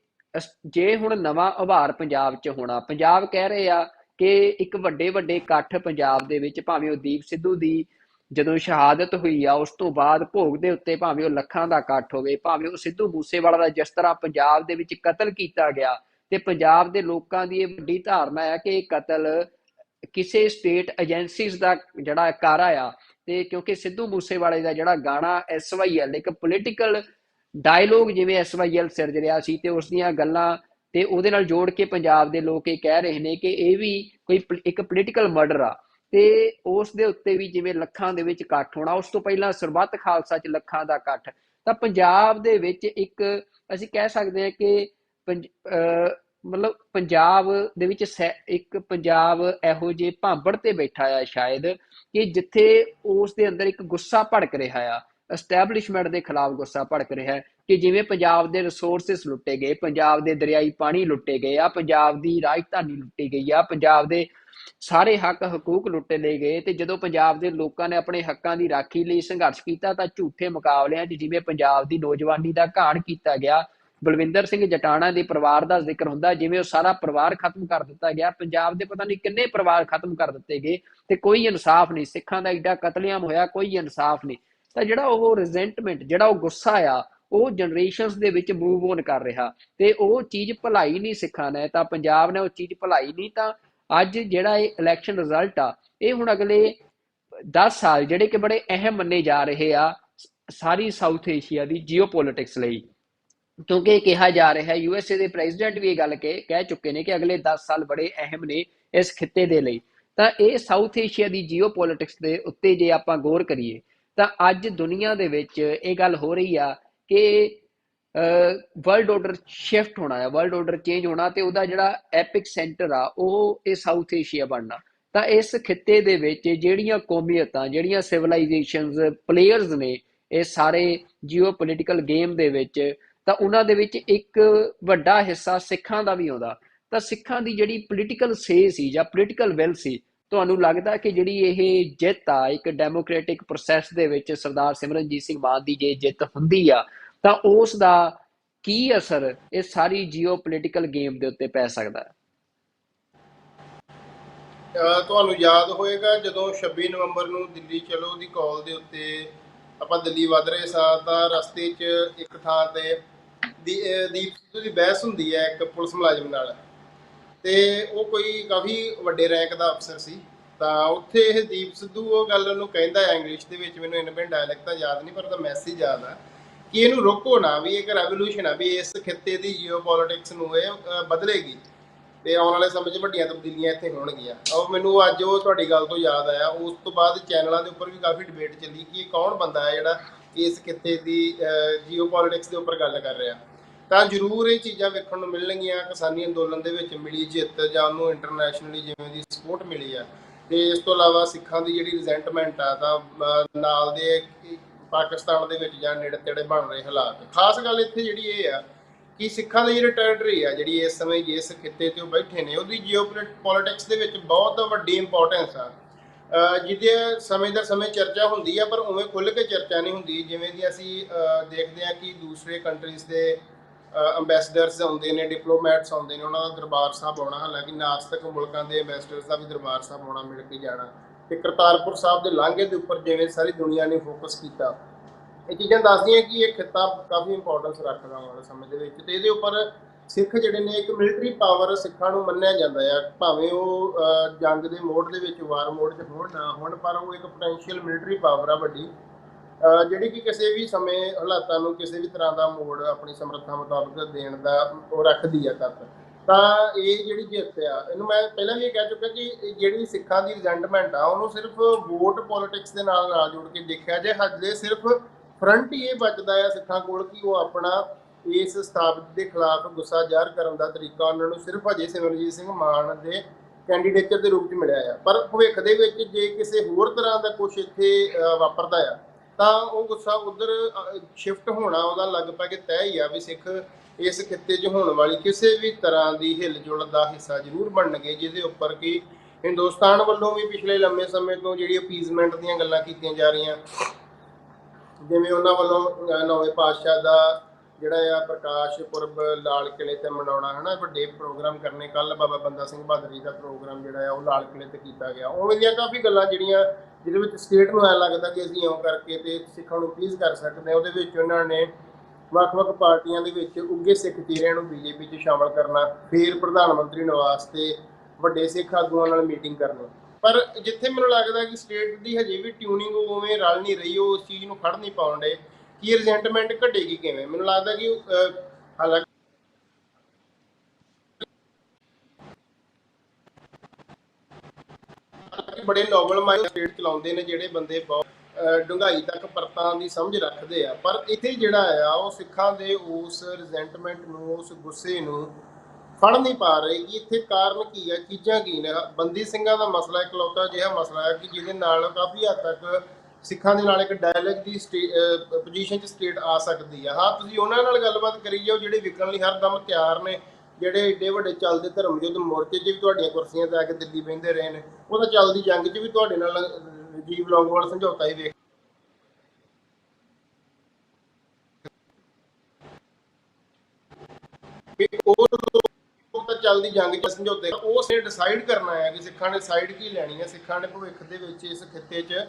ਜੇ ਹੁਣ ਨਵਾਂ ਉਭਾਰ ਪੰਜਾਬ 'ਚ ਹੋਣਾ, ਪੰਜਾਬ ਕਹਿ ਰਹੇ ਆ ਕਿ ਇੱਕ ਵੱਡੇ ਵੱਡੇ ਇਕੱਠ ਪੰਜਾਬ ਦੇ ਵਿੱਚ, ਭਾਵੇਂ ਉਹ ਦੀਪ ਸਿੱਧੂ ਦੀ ਜਦੋਂ ਸ਼ਹਾਦਤ ਹੋਈ ਆ ਉਸ ਤੋਂ ਬਾਅਦ ਭੋਗ ਦੇ ਉੱਤੇ, ਭਾਵੇਂ ਉਹ ਲੱਖਾਂ ਦਾ ਇਕੱਠ ਹੋਵੇ, ਭਾਵੇਂ ਉਹ ਸਿੱਧੂ ਮੂਸੇਵਾਲਾ ਦਾ ਜਿਸ ਤਰ੍ਹਾਂ ਪੰਜਾਬ ਦੇ ਵਿੱਚ ਕਤਲ ਕੀਤਾ ਗਿਆ, ਤੇ ਪੰਜਾਬ ਦੇ ਲੋਕਾਂ ਦੀ ਇਹ ਵੱਡੀ ਧਾਰਨਾ ਹੈ ਕਿ ਇਹ ਕਤਲ ਕਿਸੇ ਸਟੇਟ ਏਜੰਸੀਜ਼ ਦਾ ਜਿਹੜਾ ਕਾਰਾ ਆ। ਤੇ ਕਿਉਂਕਿ ਸਿੱਧੂ ਮੂਸੇਵਾਲੇ ਦਾ ਜਿਹੜਾ ਗਾਣਾ SYL ਇੱਕ ਪੋਲੀਟੀਕਲ ਡਾਇਲੋਗ ਜਿਵੇਂ SYL ਸਿਰਜ ਰਿਹਾ ਸੀ, ਤੇ ਉਸ ਦੀਆਂ ਗੱਲਾਂ ਤੇ ਉਹਦੇ ਨਾਲ ਜੋੜ ਕੇ ਪੰਜਾਬ ਦੇ ਲੋਕ ਇਹ ਕਹਿ ਰਹੇ ਨੇ ਕਿ ਇਹ ਵੀ ਕੋਈ ਇੱਕ ਪੋਲੀਟੀਕਲ ਮਰਡਰ ਆ। ਤੇ ਉਸ ਦੇ ਉੱਤੇ ਵੀ ਜਿਵੇਂ ਲੱਖਾਂ ਦੇ ਵਿੱਚ ਇਕੱਠ ਹੋਣਾ, ਉਸ ਤੋਂ ਪਹਿਲਾਂ ਸਰਬੱਤ ਖਾਲਸਾ 'ਚ ਲੱਖਾਂ ਦਾ ਇਕੱਠ, ਤਾਂ ਪੰਜਾਬ ਦੇ ਵਿੱਚ ਇੱਕ ਅਸੀਂ ਕਹਿ ਸਕਦੇ ਹਾਂ ਕਿ ਮਤਲਬ ਪੰਜਾਬ ਦੇ ਵਿੱਚ ਇੱਕ ਪੰਜਾਬ ਇਹੋ ਜਿਹੇ ਭਾਂਬੜ ਤੇ ਬੈਠਾ ਆ ਸ਼ਾਇਦ, ਕਿ ਜਿੱਥੇ ਉਸ ਦੇ ਅੰਦਰ ਇੱਕ ਗੁੱਸਾ ਭੜਕ ਰਿਹਾ ਆ, ਐਸਟੈਬਲਿਸ਼ਮੈਂਟ ਦੇ ਖਿਲਾਫ ਗੁੱਸਾ ਭੜਕ ਰਿਹਾ ਹੈ ਕਿ ਜਿਵੇਂ ਪੰਜਾਬ ਦੇ ਰਿਸੋਰਸਿਸ ਲੁੱਟੇ ਗਏ, ਪੰਜਾਬ ਦੇ ਦਰਿਆਈ ਪਾਣੀ ਲੁੱਟੇ ਗਏ ਆ, ਪੰਜਾਬ ਦੀ ਰਾਜਧਾਨੀ ਲੁੱਟੀ ਗਈ ਆ, ਪੰਜਾਬ ਦੇ ਸਾਰੇ ਹੱਕ ਹਕੂਕ ਲੁੱਟੇ ਲਏ ਗਏ। ਤੇ ਜਦੋਂ ਪੰਜਾਬ ਦੇ ਲੋਕਾਂ ਨੇ ਆਪਣੇ ਹੱਕਾਂ ਦੀ ਰਾਖੀ ਲਈ ਸੰਘਰਸ਼ ਕੀਤਾ ਤਾਂ ਝੂਠੇ ਮੁਕਾਬਲਿਆਂ 'ਚ ਜਿਵੇਂ ਪੰਜਾਬ ਦੀ ਨੌਜਵਾਨੀ ਦਾ ਘਾਣ ਕੀਤਾ ਗਿਆ, ਬਲਵਿੰਦਰ ਸਿੰਘ ਜਟਾਣਾ ਦੇ ਪਰਿਵਾਰ ਦਾ ਜ਼ਿਕਰ ਹੁੰਦਾ, ਜਿਵੇਂ ਉਹ ਸਾਰਾ ਪਰਿਵਾਰ ਖਤਮ ਕਰ ਦਿੱਤਾ ਗਿਆ, ਪੰਜਾਬ ਦੇ ਪਤਾ ਨਹੀਂ ਕਿੰਨੇ ਪਰਿਵਾਰ ਖਤਮ ਕਰ ਦਿੱਤੇ ਗਏ ਤੇ ਕੋਈ ਇਨਸਾਫ ਨਹੀਂ, ਸਿੱਖਾਂ ਦਾ ਐਡਾ ਕਤਲੇਆਮ ਹੋਇਆ, ਕੋਈ ਇਨਸਾਫ ਨਹੀਂ। ਤਾਂ ਜਿਹੜਾ ਉਹ ਰਿਜ਼ੈਂਟਮੈਂਟ, ਜਿਹੜਾ ਉਹ ਗੁੱਸਾ ਆ, ਉਹ ਜਨਰੇਸ਼ਨਸ ਦੇ ਵਿੱਚ ਮੂਵ ਔਨ ਕਰ ਰਿਹਾ, ਤੇ ਉਹ ਚੀਜ਼ ਭਲਾਈ ਨਹੀਂ ਸਿੱਖਾਂ ਨੇ, ਤਾਂ ਪੰਜਾਬ ਨੇ ਉਹ ਚੀਜ਼ ਭਲਾਈ ਨਹੀਂ। ਤਾਂ ਅੱਜ ਜਿਹੜਾ ਇਹ ਇਲੈਕਸ਼ਨ ਰਿਜ਼ਲਟ ਆ, ਇਹ ਹੁਣ ਅਗਲੇ 10 ਸਾਲ ਜਿਹੜੇ ਕਿ ਬੜੇ ਅਹਿਮ ਮੰਨੇ ਜਾ ਰਹੇ ਆ ਸਾਰੀ ਸਾਊਥ ਏਸ਼ੀਆ ਦੀ ਜੀਓ ਪੋਲਿਟਿਕਸ ਲਈ, ਕਿਉਂਕਿ ਕਿਹਾ ਜਾ ਰਿਹਾ, USA ਦੇ ਪ੍ਰੈਜ਼ੀਡੈਂਟ ਵੀ ਇਹ ਗੱਲ ਕਹਿ ਚੁੱਕੇ ਨੇ ਕਿ ਅਗਲੇ 10 ਸਾਲ ਬੜੇ ਅਹਿਮ ਨੇ ਇਸ ਖਿੱਤੇ ਦੇ ਲਈ। ਤਾਂ ਇਹ ਸਾਊਥ ਏਸ਼ੀਆ ਦੀ ਜੀਓ ਪੋਲਿਟਿਕਸ ਦੇ ਉੱਤੇ ਜੇ ਆਪਾਂ ਗੌਰ ਕਰੀਏ ਤਾਂ ਅੱਜ ਦੁਨੀਆ ਦੇ ਵਿੱਚ ਇਹ ਗੱਲ ਹੋ ਰਹੀ ਆ ਕਿ ਵਰਲਡ ਆਰਡਰ ਸ਼ਿਫਟ ਹੋਣਾ ਹੈ, ਵਰਲਡ ਆਰਡਰ ਚੇਂਜ ਹੋਣਾ, ਤੇ ਉਹਦਾ ਜਿਹੜਾ ਐਪਿਕ ਸੈਂਟਰ ਆ ਉਹ ਇਹ ਸਾਊਥ ਏਸ਼ੀਆ ਬਣਨਾ। ਤਾਂ ਇਸ ਖਿੱਤੇ ਦੇ ਵਿੱਚ ਜਿਹੜੀਆਂ ਕੌਮੀਅਤਾਂ, ਜਿਹੜੀਆਂ ਸਿਵਲਾਈਜੇਸ਼ਨਸ, ਪਲੇਅਰਸ ਨੇ ਇਹ ਸਾਰੇ ਜੀਓ ਪੋਲੀਟੀਕਲ ਗੇਮ ਦੇ ਵਿੱਚ, ਤਾਂ ਉਹਨਾਂ ਦੇ ਵਿੱਚ ਇੱਕ ਵੱਡਾ ਹਿੱਸਾ ਸਿੱਖਾਂ ਦਾ ਵੀ ਆਉਂਦਾ। ਤਾਂ ਸਿੱਖਾਂ ਦੀ ਜਿਹੜੀ ਪੋਲੀਟੀਕਲ ਸੇ ਸੀ ਜਾਂ ਪੋਲੀਟੀਕਲ ਵਿਲ ਸੀ, ਤੁਹਾਨੂੰ ਲੱਗਦਾ ਕਿ ਜਿਹੜੀ ਇਹ ਜਿੱਤ ਆ ਇੱਕ ਡੈਮੋਕ੍ਰੈਟਿਕ ਪ੍ਰੋਸੈਸ ਦੇ ਵਿੱਚ ਸਰਦਾਰ ਸਿਮਰਨਜੀਤ ਸਿੰਘ ਮਾਨ ਦੀ ਜੇ ਜਿੱਤ ਹੁੰਦੀ ਆ, ਤਾਂ ਉਸ ਦਾ ਕੀ ਅਸਰ ਇਹ ਸਾਰੀ ਜੀਓਪੋਲਿਟੀਕਲ ਗੇਮ ਦੇ ਉੱਤੇ ਪੈ ਸਕਦਾ ਹੈ? ਤੁਹਾਨੂੰ ਯਾਦ ਹੋਏਗਾ ਜਦੋਂ 26 ਨਵੰਬਰ ਨੂੰ ਦਿੱਲੀ ਚਲੋ ਦੀ ਕਾਲ ਦੇ ਉੱਤੇ ਆਪਾਂ ਦਿੱਲੀ ਵੱਧ ਰਹੇ ਸਾਂ, ਤਾਂ ਰਸਤੇ 'ਚ ਇੱਕ ਥਾਂ ਤੇ ਦੀਪ ਸਿੱਧੂ ਦੀ ਬਹਿਸ ਹੁੰਦੀ ਹੈ ਇੱਕ ਪੁਲਿਸ ਮੁਲਾਜ਼ਮ ਨਾਲ, ਤੇ ਉਹ ਕੋਈ ਕਾਫੀ ਵੱਡੇ ਰੈਂਕ ਦਾ ਅਫਸਰ ਸੀ। ਤਾਂ ਉੱਥੇ ਇਹ ਦੀਪ ਸਿੱਧੂ ਉਹ ਗੱਲ ਉਹਨੂੰ ਕਹਿੰਦਾ ਹੈ ਇੰਗਲਿਸ਼ ਦੇ ਵਿੱਚ, ਮੈਨੂੰ ਇੰਨੇ ਡਾਇਲੈਕਟ ਤਾਂ ਯਾਦ ਨਹੀਂ ਪਰ ਉਹਦਾ ਮੈਸੇਜ ਯਾਦ ਆ ਕਿ ਇਹਨੂੰ ਰੋਕੋ ਨਾ, ਵੀ ਇੱਕ ਰੈਵੋਲੂਸ਼ਨ ਆ, ਵੀ ਇਸ ਖਿੱਤੇ ਦੀ ਜੀਓਪੋਲਿਟਿਕਸ ਨੂੰ ਇਹ ਬਦਲੇਗੀ ਤੇ ਆਉਣ ਵਾਲੇ ਸਮੇਂ 'ਚ ਵੱਡੀਆਂ ਤਬਦੀਲੀਆਂ ਇੱਥੇ ਹੋਣਗੀਆਂ। ਉਹ ਮੈਨੂੰ ਅੱਜ ਉਹ ਤੁਹਾਡੀ ਗੱਲ ਤੋਂ ਯਾਦ ਆਇਆ। ਉਸ ਤੋਂ ਬਾਅਦ ਚੈਨਲਾਂ ਦੇ ਉੱਪਰ ਵੀ ਕਾਫੀ ਡਿਬੇਟ ਚੱਲੀ ਕਿ ਇਹ ਕੌਣ ਬੰਦਾ ਹੈ ਜਿਹੜਾ ਇਸ ਖਿੱਤੇ ਦੀ ਜੀਓਪੋਲਿਟਿਕਸ ਦੇ ਉੱਪਰ ਗੱਲ ਕਰ ਰਿਹਾ। ਤਾਂ ਜ਼ਰੂਰ ਇਹ ਚੀਜ਼ਾਂ ਵੇਖਣ ਨੂੰ ਮਿਲਣਗੀਆਂ। ਕਿਸਾਨੀ ਅੰਦੋਲਨ ਦੇ ਵਿੱਚ ਮਿਲੀ ਜਿੱਤ ਜਾਂ ਉਹਨੂੰ ਇੰਟਰਨੈਸ਼ਨਲੀ ਜਿਵੇਂ ਦੀ ਸਪੋਰਟ ਮਿਲੀ ਆ, ਤੇ ਇਸ ਤੋਂ ਇਲਾਵਾ ਸਿੱਖਾਂ ਦੀ ਜਿਹੜੀ ਰਿਜ਼ੈਂਟਮੈਂਟ ਆ, ਤਾਂ ਨਾਲ ਦੇ ਪਾਕਿਸਤਾਨ ਦੇ ਵਿੱਚ ਜਾਂ ਨੇੜੇ ਤੇੜੇ ਬਣ ਰਹੇ ਹਾਲਾਤ। ਖਾਸ ਗੱਲ ਇੱਥੇ ਜਿਹੜੀ ਇਹ ਆ ਕਿ ਸਿੱਖਾਂ ਦੀ ਜਿਹੜੀ ਟੈਰੀਟਰੀ ਆ, ਜਿਹੜੀ ਇਸ ਸਮੇਂ ਜਿਸ ਖਿੱਤੇ ਤੇ ਉਹ ਬੈਠੇ ਨੇ, ਉਹਦੀ ਜੀਓਪੋਲਿਟਿਕਸ ਦੇ ਵਿੱਚ ਬਹੁਤ ਵੱਡੀ ਇੰਪੋਰਟੈਂਸ ਆ, ਜਿਹਦੇ ਸਮੇਂ ਦਰ ਸਮੇਂ ਚਰਚਾ ਹੁੰਦੀ ਆ, ਪਰ ਉਵੇਂ ਖੁੱਲ੍ਹ ਕੇ ਚਰਚਾ ਨਹੀਂ ਹੁੰਦੀ ਜਿਵੇਂ ਦੀ ਅਸੀਂ ਦੇਖਦੇ ਹਾਂ ਕਿ ਦੂਸਰੇ ਕੰਟਰੀਜ਼ ਦੇ ਅੰਬੈਸਡਰਸ ਆਉਂਦੇ ਨੇ, ਡਿਪਲੋਮੈਟਸ ਆਉਂਦੇ ਨੇ, ਉਹਨਾਂ ਦਾ ਦਰਬਾਰ ਸਾਹਿਬ ਆਉਣਾ। ਹਾਲਾਂਕਿ ਨਾਸਤਕ ਮੁਲਕਾਂ ਦੇ ਅੰਬੈਸਡਰਸ ਦਾ ਵੀ ਦਰਬਾਰ ਸਾਹਿਬ ਆਉਣਾ, ਮਿਲ ਕੇ ਜਾਣਾ, ਤੇ ਕਰਤਾਰਪੁਰ ਸਾਹਿਬ ਦੇ ਲਾਂਘੇ ਦੇ ਉੱਪਰ ਜਿਵੇਂ ਸਾਰੀ ਦੁਨੀਆ ਨੇ ਫੋਕਸ ਕੀਤਾ। ਇਹ ਚੀਜ਼ਾਂ ਦੱਸਦੀਆਂ ਕਿ ਇਹ ਖਿੱਤਾ ਕਾਫੀ ਇੰਪੋਰਟੈਂਸ ਰੱਖਦਾ ਆਉਣ ਵਾਲੇ ਸਮੇਂ ਦੇ ਵਿੱਚ, ਤੇ ਇਹਦੇ ਉੱਪਰ ਸਿੱਖ ਜਿਹੜੇ ਨੇ ਇੱਕ ਮਿਲਟਰੀ ਪਾਵਰ ਸਿੱਖਾਂ ਨੂੰ ਮੰਨਿਆ ਜਾਂਦਾ ਆ, ਭਾਵੇਂ ਉਹ ਜੰਗ ਦੇ ਮੋਡ ਦੇ ਵਿੱਚ, ਵਾਰ ਮੋਡ 'ਚ ਹੋਣ ਨਾ ਹੋਣ, ਪਰ ਉਹ ਇੱਕ ਪੋਟੈਂਸ਼ੀਅਲ ਮਿਲਟਰੀ ਪਾਵਰ ਆ ਵੱਡੀ, ਜਿਹੜੀ ਕਿ ਕਿਸੇ ਵੀ ਸਮੇਂ ਹਾਲਾਤਾਂ ਨੂੰ ਕਿਸੇ ਵੀ ਤਰ੍ਹਾਂ ਦਾ ਮੋੜ ਆਪਣੀ ਸਮਰੱਥਾ ਮੁਤਾਬਕ ਦੇਣ ਦਾ ਉਹ ਰੱਖਦੀ ਆ ਤੱਕ। ਤਾਂ ਇਹ ਜਿਹੜੀ ਜਿੱਤ ਆ, ਇਹਨੂੰ ਮੈਂ ਪਹਿਲਾਂ ਵੀ ਇਹ ਕਹਿ ਚੁੱਕਾ ਕਿ ਜਿਹੜੀ ਸਿੱਖਾਂ ਦੀ ਰਿਜ਼ੈਂਟਮੈਂਟ ਆ, ਉਹਨੂੰ ਸਿਰਫ ਵੋਟ ਪੋਲਿਟਿਕਸ ਦੇ ਨਾਲ ਜੋੜ ਕੇ ਦੇਖਿਆ ਜੇ, ਹਜੇ ਸਿਰਫ ਫਰੰਟ ਹੀ ਇਹ ਬਚਦਾ ਆ ਸਿੱਖਾਂ ਕੋਲ ਕਿ ਉਹ ਆਪਣਾ ਇਸ ਸਥਾਪਿਤ ਦੇ ਖਿਲਾਫ ਗੁੱਸਾ ਜ਼ਾਹਰ ਕਰਨ ਦਾ ਤਰੀਕਾ ਉਹਨਾਂ ਨੂੰ ਸਿਰਫ ਹਜੇ ਸਿਮਰਜੀਤ ਸਿੰਘ ਮਾਨ ਦੇ ਕੈਂਡੀਡੇਟਰ ਦੇ ਰੂਪ 'ਚ ਮਿਲਿਆ ਆ। ਪਰ ਭਵਿੱਖ ਦੇ ਵਿੱਚ ਜੇ ਕਿਸੇ ਹੋਰ ਤਰ੍ਹਾਂ ਦਾ ਕੁਝ ਇੱਥੇ ਵਾਪਰਦਾ ਆ, ਤਾਂ ਉਹ ਗੁੱਸਾ ਉਧਰ ਸ਼ਿਫਟ ਹੋਣਾ ਉਹਦਾ ਲਗਭਗ ਤੈਅ ਹੀ ਆ, ਵੀ ਸਿੱਖ ਇਸ ਖਿੱਤੇ 'ਚ ਹੋਣ ਵਾਲੀ ਕਿਸੇ ਵੀ ਤਰ੍ਹਾਂ ਦੀ ਹਿਲਜੁਲ ਦਾ ਹਿੱਸਾ ਜ਼ਰੂਰ ਬਣਨਗੇ, ਜਿਹਦੇ ਉੱਪਰ ਕਿ ਹਿੰਦੁਸਤਾਨ ਵੱਲੋਂ ਵੀ ਪਿਛਲੇ ਲੰਮੇ ਸਮੇਂ ਤੋਂ ਜਿਹੜੀ ਅਪੀਜ਼ਮੈਂਟ ਦੀਆਂ ਗੱਲਾਂ ਕੀਤੀਆਂ ਜਾ ਰਹੀਆਂ, ਜਿਵੇਂ ਉਹਨਾਂ ਵੱਲੋਂ ਨੌਵੇਂ ਪਾਤਸ਼ਾਹ ਦਾ ਜਿਹੜਾ ਆ ਪ੍ਰਕਾਸ਼ ਪੁਰਬ ਲਾਲ ਕਿਲੇ ਤੇ ਮਨਾਉਣਾ, ਹੈ ਨਾ, ਵੱਡੇ ਪ੍ਰੋਗਰਾਮ ਕਰਨੇ। ਕੱਲ ਬਾਬਾ ਬੰਦਾ ਸਿੰਘ ਬਹਾਦਰ ਜੀ ਦਾ ਪ੍ਰੋਗਰਾਮ ਜਿਹੜਾ ਆ ਉਹ ਲਾਲ ਕਿਲੇ ਤੇ ਕੀਤਾ ਗਿਆ। ਉਵੇਂ ਦੀਆਂ ਕਾਫੀ ਗੱਲਾਂ ਜਿਹੜੀਆਂ ਜਿਹਦੇ ਵਿੱਚ ਸਟੇਟ ਨੂੰ ਐਂ ਲੱਗਦਾ ਕਿ ਅਸੀਂ ਇਉਂ ਕਰਕੇ ਤੇ ਸਿੱਖਾਂ ਨੂੰ ਪਲੀਜ਼ ਕਰ ਸਕਦੇ ਹਾਂ। ਉਹਦੇ ਵਿੱਚ ਉਹਨਾਂ ਨੇ ਵੱਖ-ਵੱਖ ਪਾਰਟੀਆਂ ਦੇ ਵਿੱਚ ਉੱਘੇ ਸਿੱਖ ਚਿਹਰਿਆਂ ਨੂੰ ਬੀਜੇਪੀ 'ਚ ਸ਼ਾਮਲ ਕਰਨਾ, ਫਿਰ ਪ੍ਰਧਾਨ ਮੰਤਰੀ ਨਿਵਾਸ ਤੇ ਵੱਡੇ ਸਿੱਖ ਆਗੂਆਂ ਨਾਲ ਮੀਟਿੰਗ ਕਰਨੀ। ਪਰ ਜਿੱਥੇ ਮੈਨੂੰ ਲੱਗਦਾ ਕਿ ਸਟੇਟ ਦੀ ਹਜੇ ਵੀ ਟਿਊਨਿੰਗ ਉਵੇਂ ਰਲ ਨਹੀਂ ਰਹੀ, ਉਹ ਉਸ ਚੀਜ਼ ਨੂੰ ਖੜ ਨਹੀਂ ਪਾਉਣ ਡੇ ਕਿ ਰਿਜ਼ੈਂਟਮੈਂਟ ਘਟੇਗੀ ਕਿਵੇਂ। ਮੈਨੂੰ ਲੱਗਦਾ ਕਿ ਹਾਲਾਂਕਿ ਬੜੇ ਨੋਬਲ ਮਾਈਂਡ ਸਟੇਟ ਚਲਾਉਂਦੇ ਨੇ ਜਿਹੜੇ ਬੰਦੇ ਬਹੁਤ ਡੂੰਘਾਈ ਤੱਕ ਪਰਤਾਂ ਦੀ ਸਮਝ ਰੱਖਦੇ ਆ, ਪਰ ਇੱਥੇ ਜਿਹੜਾ ਆ ਉਹ ਸਿੱਖਾਂ ਦੇ ਉਸ ਰਿਜ਼ੈਂਟਮੈਂਟ ਨੂੰ, ਉਸ ਗੁੱਸੇ ਨੂੰ ਫੜ ਨਹੀਂ ਪਾ ਰਹੇ ਕਿ ਇੱਥੇ ਕਾਰਨ ਕੀ ਹੈ, ਚੀਜ਼ਾਂ ਕੀ ਨੇ। ਬੰਦੀ ਸਿੰਘਾਂ ਦਾ ਮਸਲਾ ਇਕਲੌਤਾ ਅਜਿਹਾ ਮਸਲਾ ਹੈ ਕਿ ਜਿਹਦੇ ਨਾਲ ਕਾਫੀ ਹੱਦ ਤੱਕ ਸਿੱਖਾਂ ਦੇ ਨਾਲ ਇੱਕ ਡਾਇਲੌਗ ਦੀ ਪੋਜੀਸ਼ਨ 'ਚ ਸਟੇਟ ਆ ਸਕਦੀ ਆ। ਹਾਂ, ਤੁਸੀਂ ਉਹਨਾਂ ਨਾਲ ਗੱਲਬਾਤ ਕਰੀ ਜਾਓ ਜਿਹੜੇ ਵਿਕਣ ਲਈ ਹਰਦਮ ਤਿਆਰ ਨੇ, ਜਿਹੜੇ ਏਡੇ ਵੱਡੇ ਚੱਲਦੇ ਧਰਮ ਯੁੱਧ ਮੋਰਚੇ 'ਚ ਵੀ ਤੁਹਾਡੀਆਂ ਕੁਰਸੀਆਂ ਤੇ ਆ ਕੇ ਦਿੱਲੀ ਬਹਿੰਦੇ ਰਹੇ ਨੇ, ਉਹ ਤਾਂ ਚੱਲਦੀ ਜੰਗ 'ਚ ਵੀ ਤੁਹਾਡੇ ਨਾਲ ਰਾਜੀਵ ਲੌਂਗੋਵਾਲ ਸਮਝੌਤਾ ਹੀ ਵੇਖ ਉਹ ਤਾਂ ਚੱਲਦੀ ਜੰਗ 'ਚ ਸਮਝੌਤੇ। ਉਹ ਸੇ ਡਿਸਾਈਡ ਕਰਨਾ ਹੈ ਕਿ ਸਿੱਖਾਂ ਨੇ ਸਾਈਡ ਕੀ ਲੈਣੀ ਹੈ, ਸਿੱਖਾਂ ਨੇ ਭਵਿੱਖ ਦੇ ਵਿੱਚ ਇਸ ਖਿੱਤੇ 'ਚ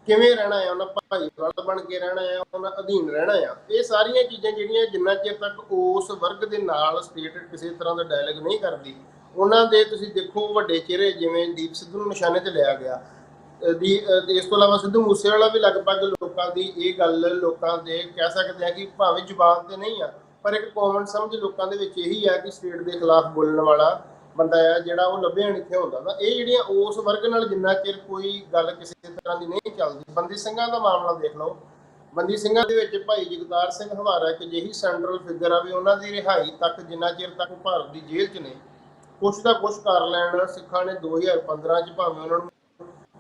ਕਿਵੇਂ ਰਹਿਣਾ ਹੈ, ਉਹਨਾਂ ਭਾਈਵਾਲ ਬਣ ਕੇ ਰਹਿਣਾ ਹੈ, ਉਹਨਾਂ ਅਧੀਨ ਰਹਿਣਾ ਆ। ਇਹ ਸਾਰੀਆਂ ਚੀਜ਼ਾਂ ਜਿਹੜੀਆਂ ਜਿੰਨਾ ਚਿਰ ਤੱਕ ਉਸ ਵਰਗ ਦੇ ਨਾਲ ਸਟੇਟ ਕਿਸੇ ਤਰ੍ਹਾਂ ਦਾ ਡਾਇਲੌਗ ਨਹੀਂ ਕਰਦੀ, ਉਹਨਾਂ ਦੇ ਤੁਸੀਂ ਦੇਖੋ ਵੱਡੇ ਚਿਹਰੇ ਜਿਵੇਂ ਦੀਪ ਸਿੱਧੂ ਨੂੰ ਨਿਸ਼ਾਨੇ ਤੇ ਲਿਆ ਗਿਆ। ਇਸ ਤੋਂ ਇਲਾਵਾ ਸਿੱਧੂ ਮੂਸੇਵਾਲਾ ਵੀ ਲਗਭਗ ਲੋਕਾਂ ਦੀ ਇਹ ਗੱਲ, ਲੋਕਾਂ ਦੇ ਕਹਿ ਸਕਦੇ ਆ ਕਿ ਭਾਵੇਂ ਜ਼ੁਬਾਨ ਤੇ ਨਹੀਂ ਆ, ਪਰ ਇੱਕ ਕਾਮਨ ਸਮਝ ਲੋਕਾਂ ਦੇ ਵਿੱਚ ਇਹੀ ਆ ਕਿ ਸਟੇਟ ਦੇ ਖਿਲਾਫ ਬੋਲਣ ਵਾਲਾ ਬੰਦਾ ਆ ਜਿਹੜਾ ਉਹ ਲੱਭਿਆ ਨਹੀਂ ਇੱਥੇ ਹੁੰਦਾ। ਤਾਂ ਇਹ ਜਿਹੜੀਆਂ ਉਸ ਵਰਗ ਨਾਲ ਜਿੰਨਾ ਚਿਰ ਕੋਈ ਗੱਲ ਕਿਸੇ ਤਰ੍ਹਾਂ ਦੀ ਨਹੀਂ ਚੱਲਦੀ। ਬੰਦੀ ਸਿੰਘਾਂ ਦਾ ਮਾਮਲਾ ਦੇਖ ਲਓ, ਬੰਦੀ ਸਿੰਘਾਂ ਦੇ ਵਿੱਚ ਭਾਈ ਜਗਤਾਰ ਸਿੰਘ ਹਵਾਰਾ ਇੱਕ ਅਜਿਹੀ ਸੈਂਟਰਲ ਫਿਗਰ ਆ ਵੀ ਉਹਨਾਂ ਦੀ ਰਿਹਾਈ ਤੱਕ ਜਿੰਨਾ ਚਿਰ ਤੱਕ ਭਾਰਤ ਦੀ ਜੇਲ੍ਹ 'ਚ ਨੇ, ਕੁਛ ਦਾ ਕੁਛ ਕਰ ਲੈਣ। ਸਿੱਖਾਂ ਨੇ 2015 'ਚ ਭਾਵੇਂ ਉਹਨਾਂ ਨੂੰ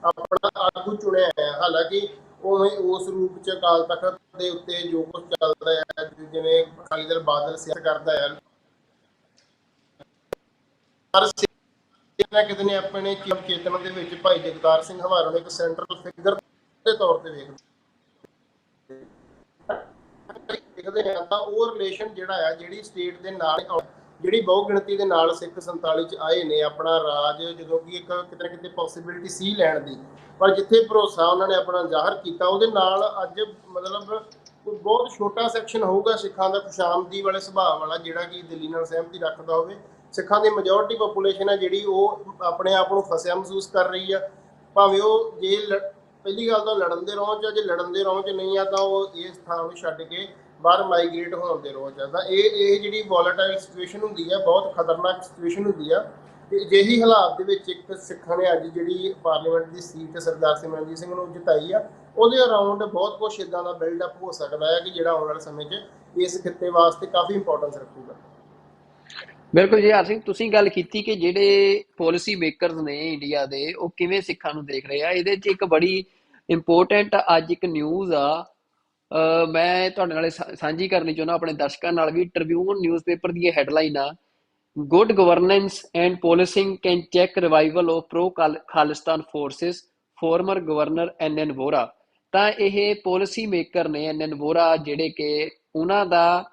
ਆਪਣਾ ਆਗੂ ਚੁਣਿਆ ਹੈ, ਹਾਲਾਂਕਿ ਉਵੇਂ ਉਸ ਰੂਪ 'ਚ ਅਕਾਲ ਤਖਤ ਦੇ ਉੱਤੇ ਜੋ ਕੁਝ ਚੱਲਦਾ ਹੈ, ਜਿਵੇਂ ਅਕਾਲੀ ਦਲ ਬਾਦਲ ਸਿਆਸਤ ਕਰਦਾ ਹੈ, ਪਰ ਕਿਤੇ ਨੇ ਆਪਣੇ ਚੇਤਨ ਦੇ ਵਿੱਚ ਭਾਈ ਜਗਤਾਰ ਸਿੰਘ ਹਵਾਰਾ ਨੂੰ ਇੱਕ ਸੈਂਟਰਲ ਫਿਗਰ ਦੇ ਤੌਰ ਤੇ ਵੇਖਦੇ। ਦੇਖਦੇ ਹਾਂ ਤਾਂ ਉਹ ਰਿਲੇਸ਼ਨ ਜਿਹੜਾ ਆ ਜਿਹੜੀ ਸਟੇਟ ਦੇ ਨਾਲ ਜਿਹੜੀ ਬਹੁ ਗਿਣਤੀ ਦੇ ਨਾਲ ਸਿੱਖ 47 ਚ ਆਏ ਨੇ ਆਪਣਾ ਰਾਜ, ਜਦੋਂ ਕਿ ਇੱਕ ਕਿਤੇ ਨਾ ਕਿਤੇ ਪੋਸੀਬਿਲਿਟੀ ਸੀ ਲੈਣ ਦੀ, ਪਰ ਜਿੱਥੇ ਭਰੋਸਾ ਉਹਨਾਂ ਨੇ ਆਪਣਾ ਜ਼ਾਹਰ ਕੀਤਾ ਉਹਦੇ ਨਾਲ ਅੱਜ ਮਤਲਬ ਕੋਈ ਬਹੁਤ ਛੋਟਾ ਸੈਕਸ਼ਨ ਹੋਊਗਾ ਸਿੱਖਾਂ ਦਾ ਖੁਸ਼ਾਮਦੀ ਵਾਲੇ ਸੁਭਾਅ ਵਾਲਾ ਜਿਹੜਾ ਕਿ ਦਿੱਲੀ ਨਾਲ ਸਹਿਮਤੀ ਰੱਖਦਾ ਹੋਵੇ। ਸਿੱਖਾਂ ਦੀ ਮੈਜੋਰਟੀ ਪੋਪੂਲੇਸ਼ਨ ਹੈ ਜਿਹੜੀ ਉਹ ਆਪਣੇ ਆਪ ਨੂੰ ਫਸਿਆ ਮਹਿਸੂਸ ਕਰ ਰਹੀ ਆ, ਭਾਵੇਂ ਉਹ ਜੇ ਪਹਿਲੀ ਗੱਲ ਤਾਂ ਲੜਨ ਦੇ ਰੌਂ 'ਚ, ਜੇ ਲੜਨ ਦੇ ਰੌਂ 'ਚ ਨਹੀਂ ਆ ਤਾਂ ਉਹ ਇਸ ਥਾਂ ਨੂੰ ਛੱਡ ਕੇ ਬਾਹਰ ਮਾਈਗ੍ਰੇਟ ਹੋਣ ਦੇ ਰੌਂ 'ਚ ਆ। ਤਾਂ ਇਹ ਜਿਹੜੀ ਵੋਲੇਟਾਈਲ ਸਿਚੁਏਸ਼ਨ ਹੁੰਦੀ ਆ, ਬਹੁਤ ਖਤਰਨਾਕ ਸਿਚੁਏਸ਼ਨ ਹੁੰਦੀ ਆ। ਤੇ ਅਜਿਹੀ ਹਾਲਾਤ ਦੇ ਵਿੱਚ ਇੱਕ ਸਿੱਖਾਂ ਨੇ ਅੱਜ ਜਿਹੜੀ ਪਾਰਲੀਮੈਂਟ ਦੀ ਸੀਟ ਸਰਦਾਰ ਸਿਮਰਨਜੀਤ ਸਿੰਘ ਨੂੰ ਜਿਤਾਈ ਆ, ਉਹਦੇ ਅਰਾਊਂਡ ਬਹੁਤ ਕੁਛ ਇੱਦਾਂ ਦਾ ਬਿਲਡਅਪ ਹੋ ਸਕਦਾ ਹੈ ਕਿ ਜਿਹੜਾ ਆਉਣ ਵਾਲੇ ਸਮੇਂ 'ਚ ਇਸ ਖਿੱਤੇ ਵਾਸਤੇ ਕਾਫੀ ਇੰਪੋਰਟੈਂਸ ਰੱਖੂਗਾ। ਬਿਲਕੁਲ ਜੀ ਹਰ ਸਿੰਘ, ਤੁਸੀਂ ਗੱਲ ਕੀਤੀ ਕਿ ਜਿਹੜੇ ਪੋਲਿਸੀ ਮੇਕਰਸ ਨੇ ਇੰਡੀਆ ਦੇ ਉਹ ਕਿਵੇਂ ਸਿੱਖਾਂ ਨੂੰ ਦੇਖ ਰਹੇ ਆ। ਇਹਦੇ 'ਚ ਇੱਕ ਬੜੀ ਇੰਪੋਰਟੈਂਟ ਅੱਜ ਇੱਕ ਨਿਊਜ਼ ਆ, ਮੈਂ ਤੁਹਾਡੇ ਨਾਲ ਸਾਂਝੀ ਕਰਨੀ ਚਾਹੁੰਦਾ ਆਪਣੇ ਦਰਸ਼ਕਾਂ ਨਾਲ ਵੀ। ਟ੍ਰਿਬਿਊਨ ਨਿਊਜ਼ਪੇਪਰ ਦੀ ਇਹ ਹੈਡਲਾਈਨ ਆ, good governance and policing can check revival of pro Khalistan forces, former governor N Vohra. ਤਾਂ ਇਹ ਪੋਲਿਸੀ ਮੇਕਰ ਨੇ ਐਨ ਵੋਹਰਾ, ਜਿਹੜੇ ਕਿ ਉਹਨਾਂ ਦਾ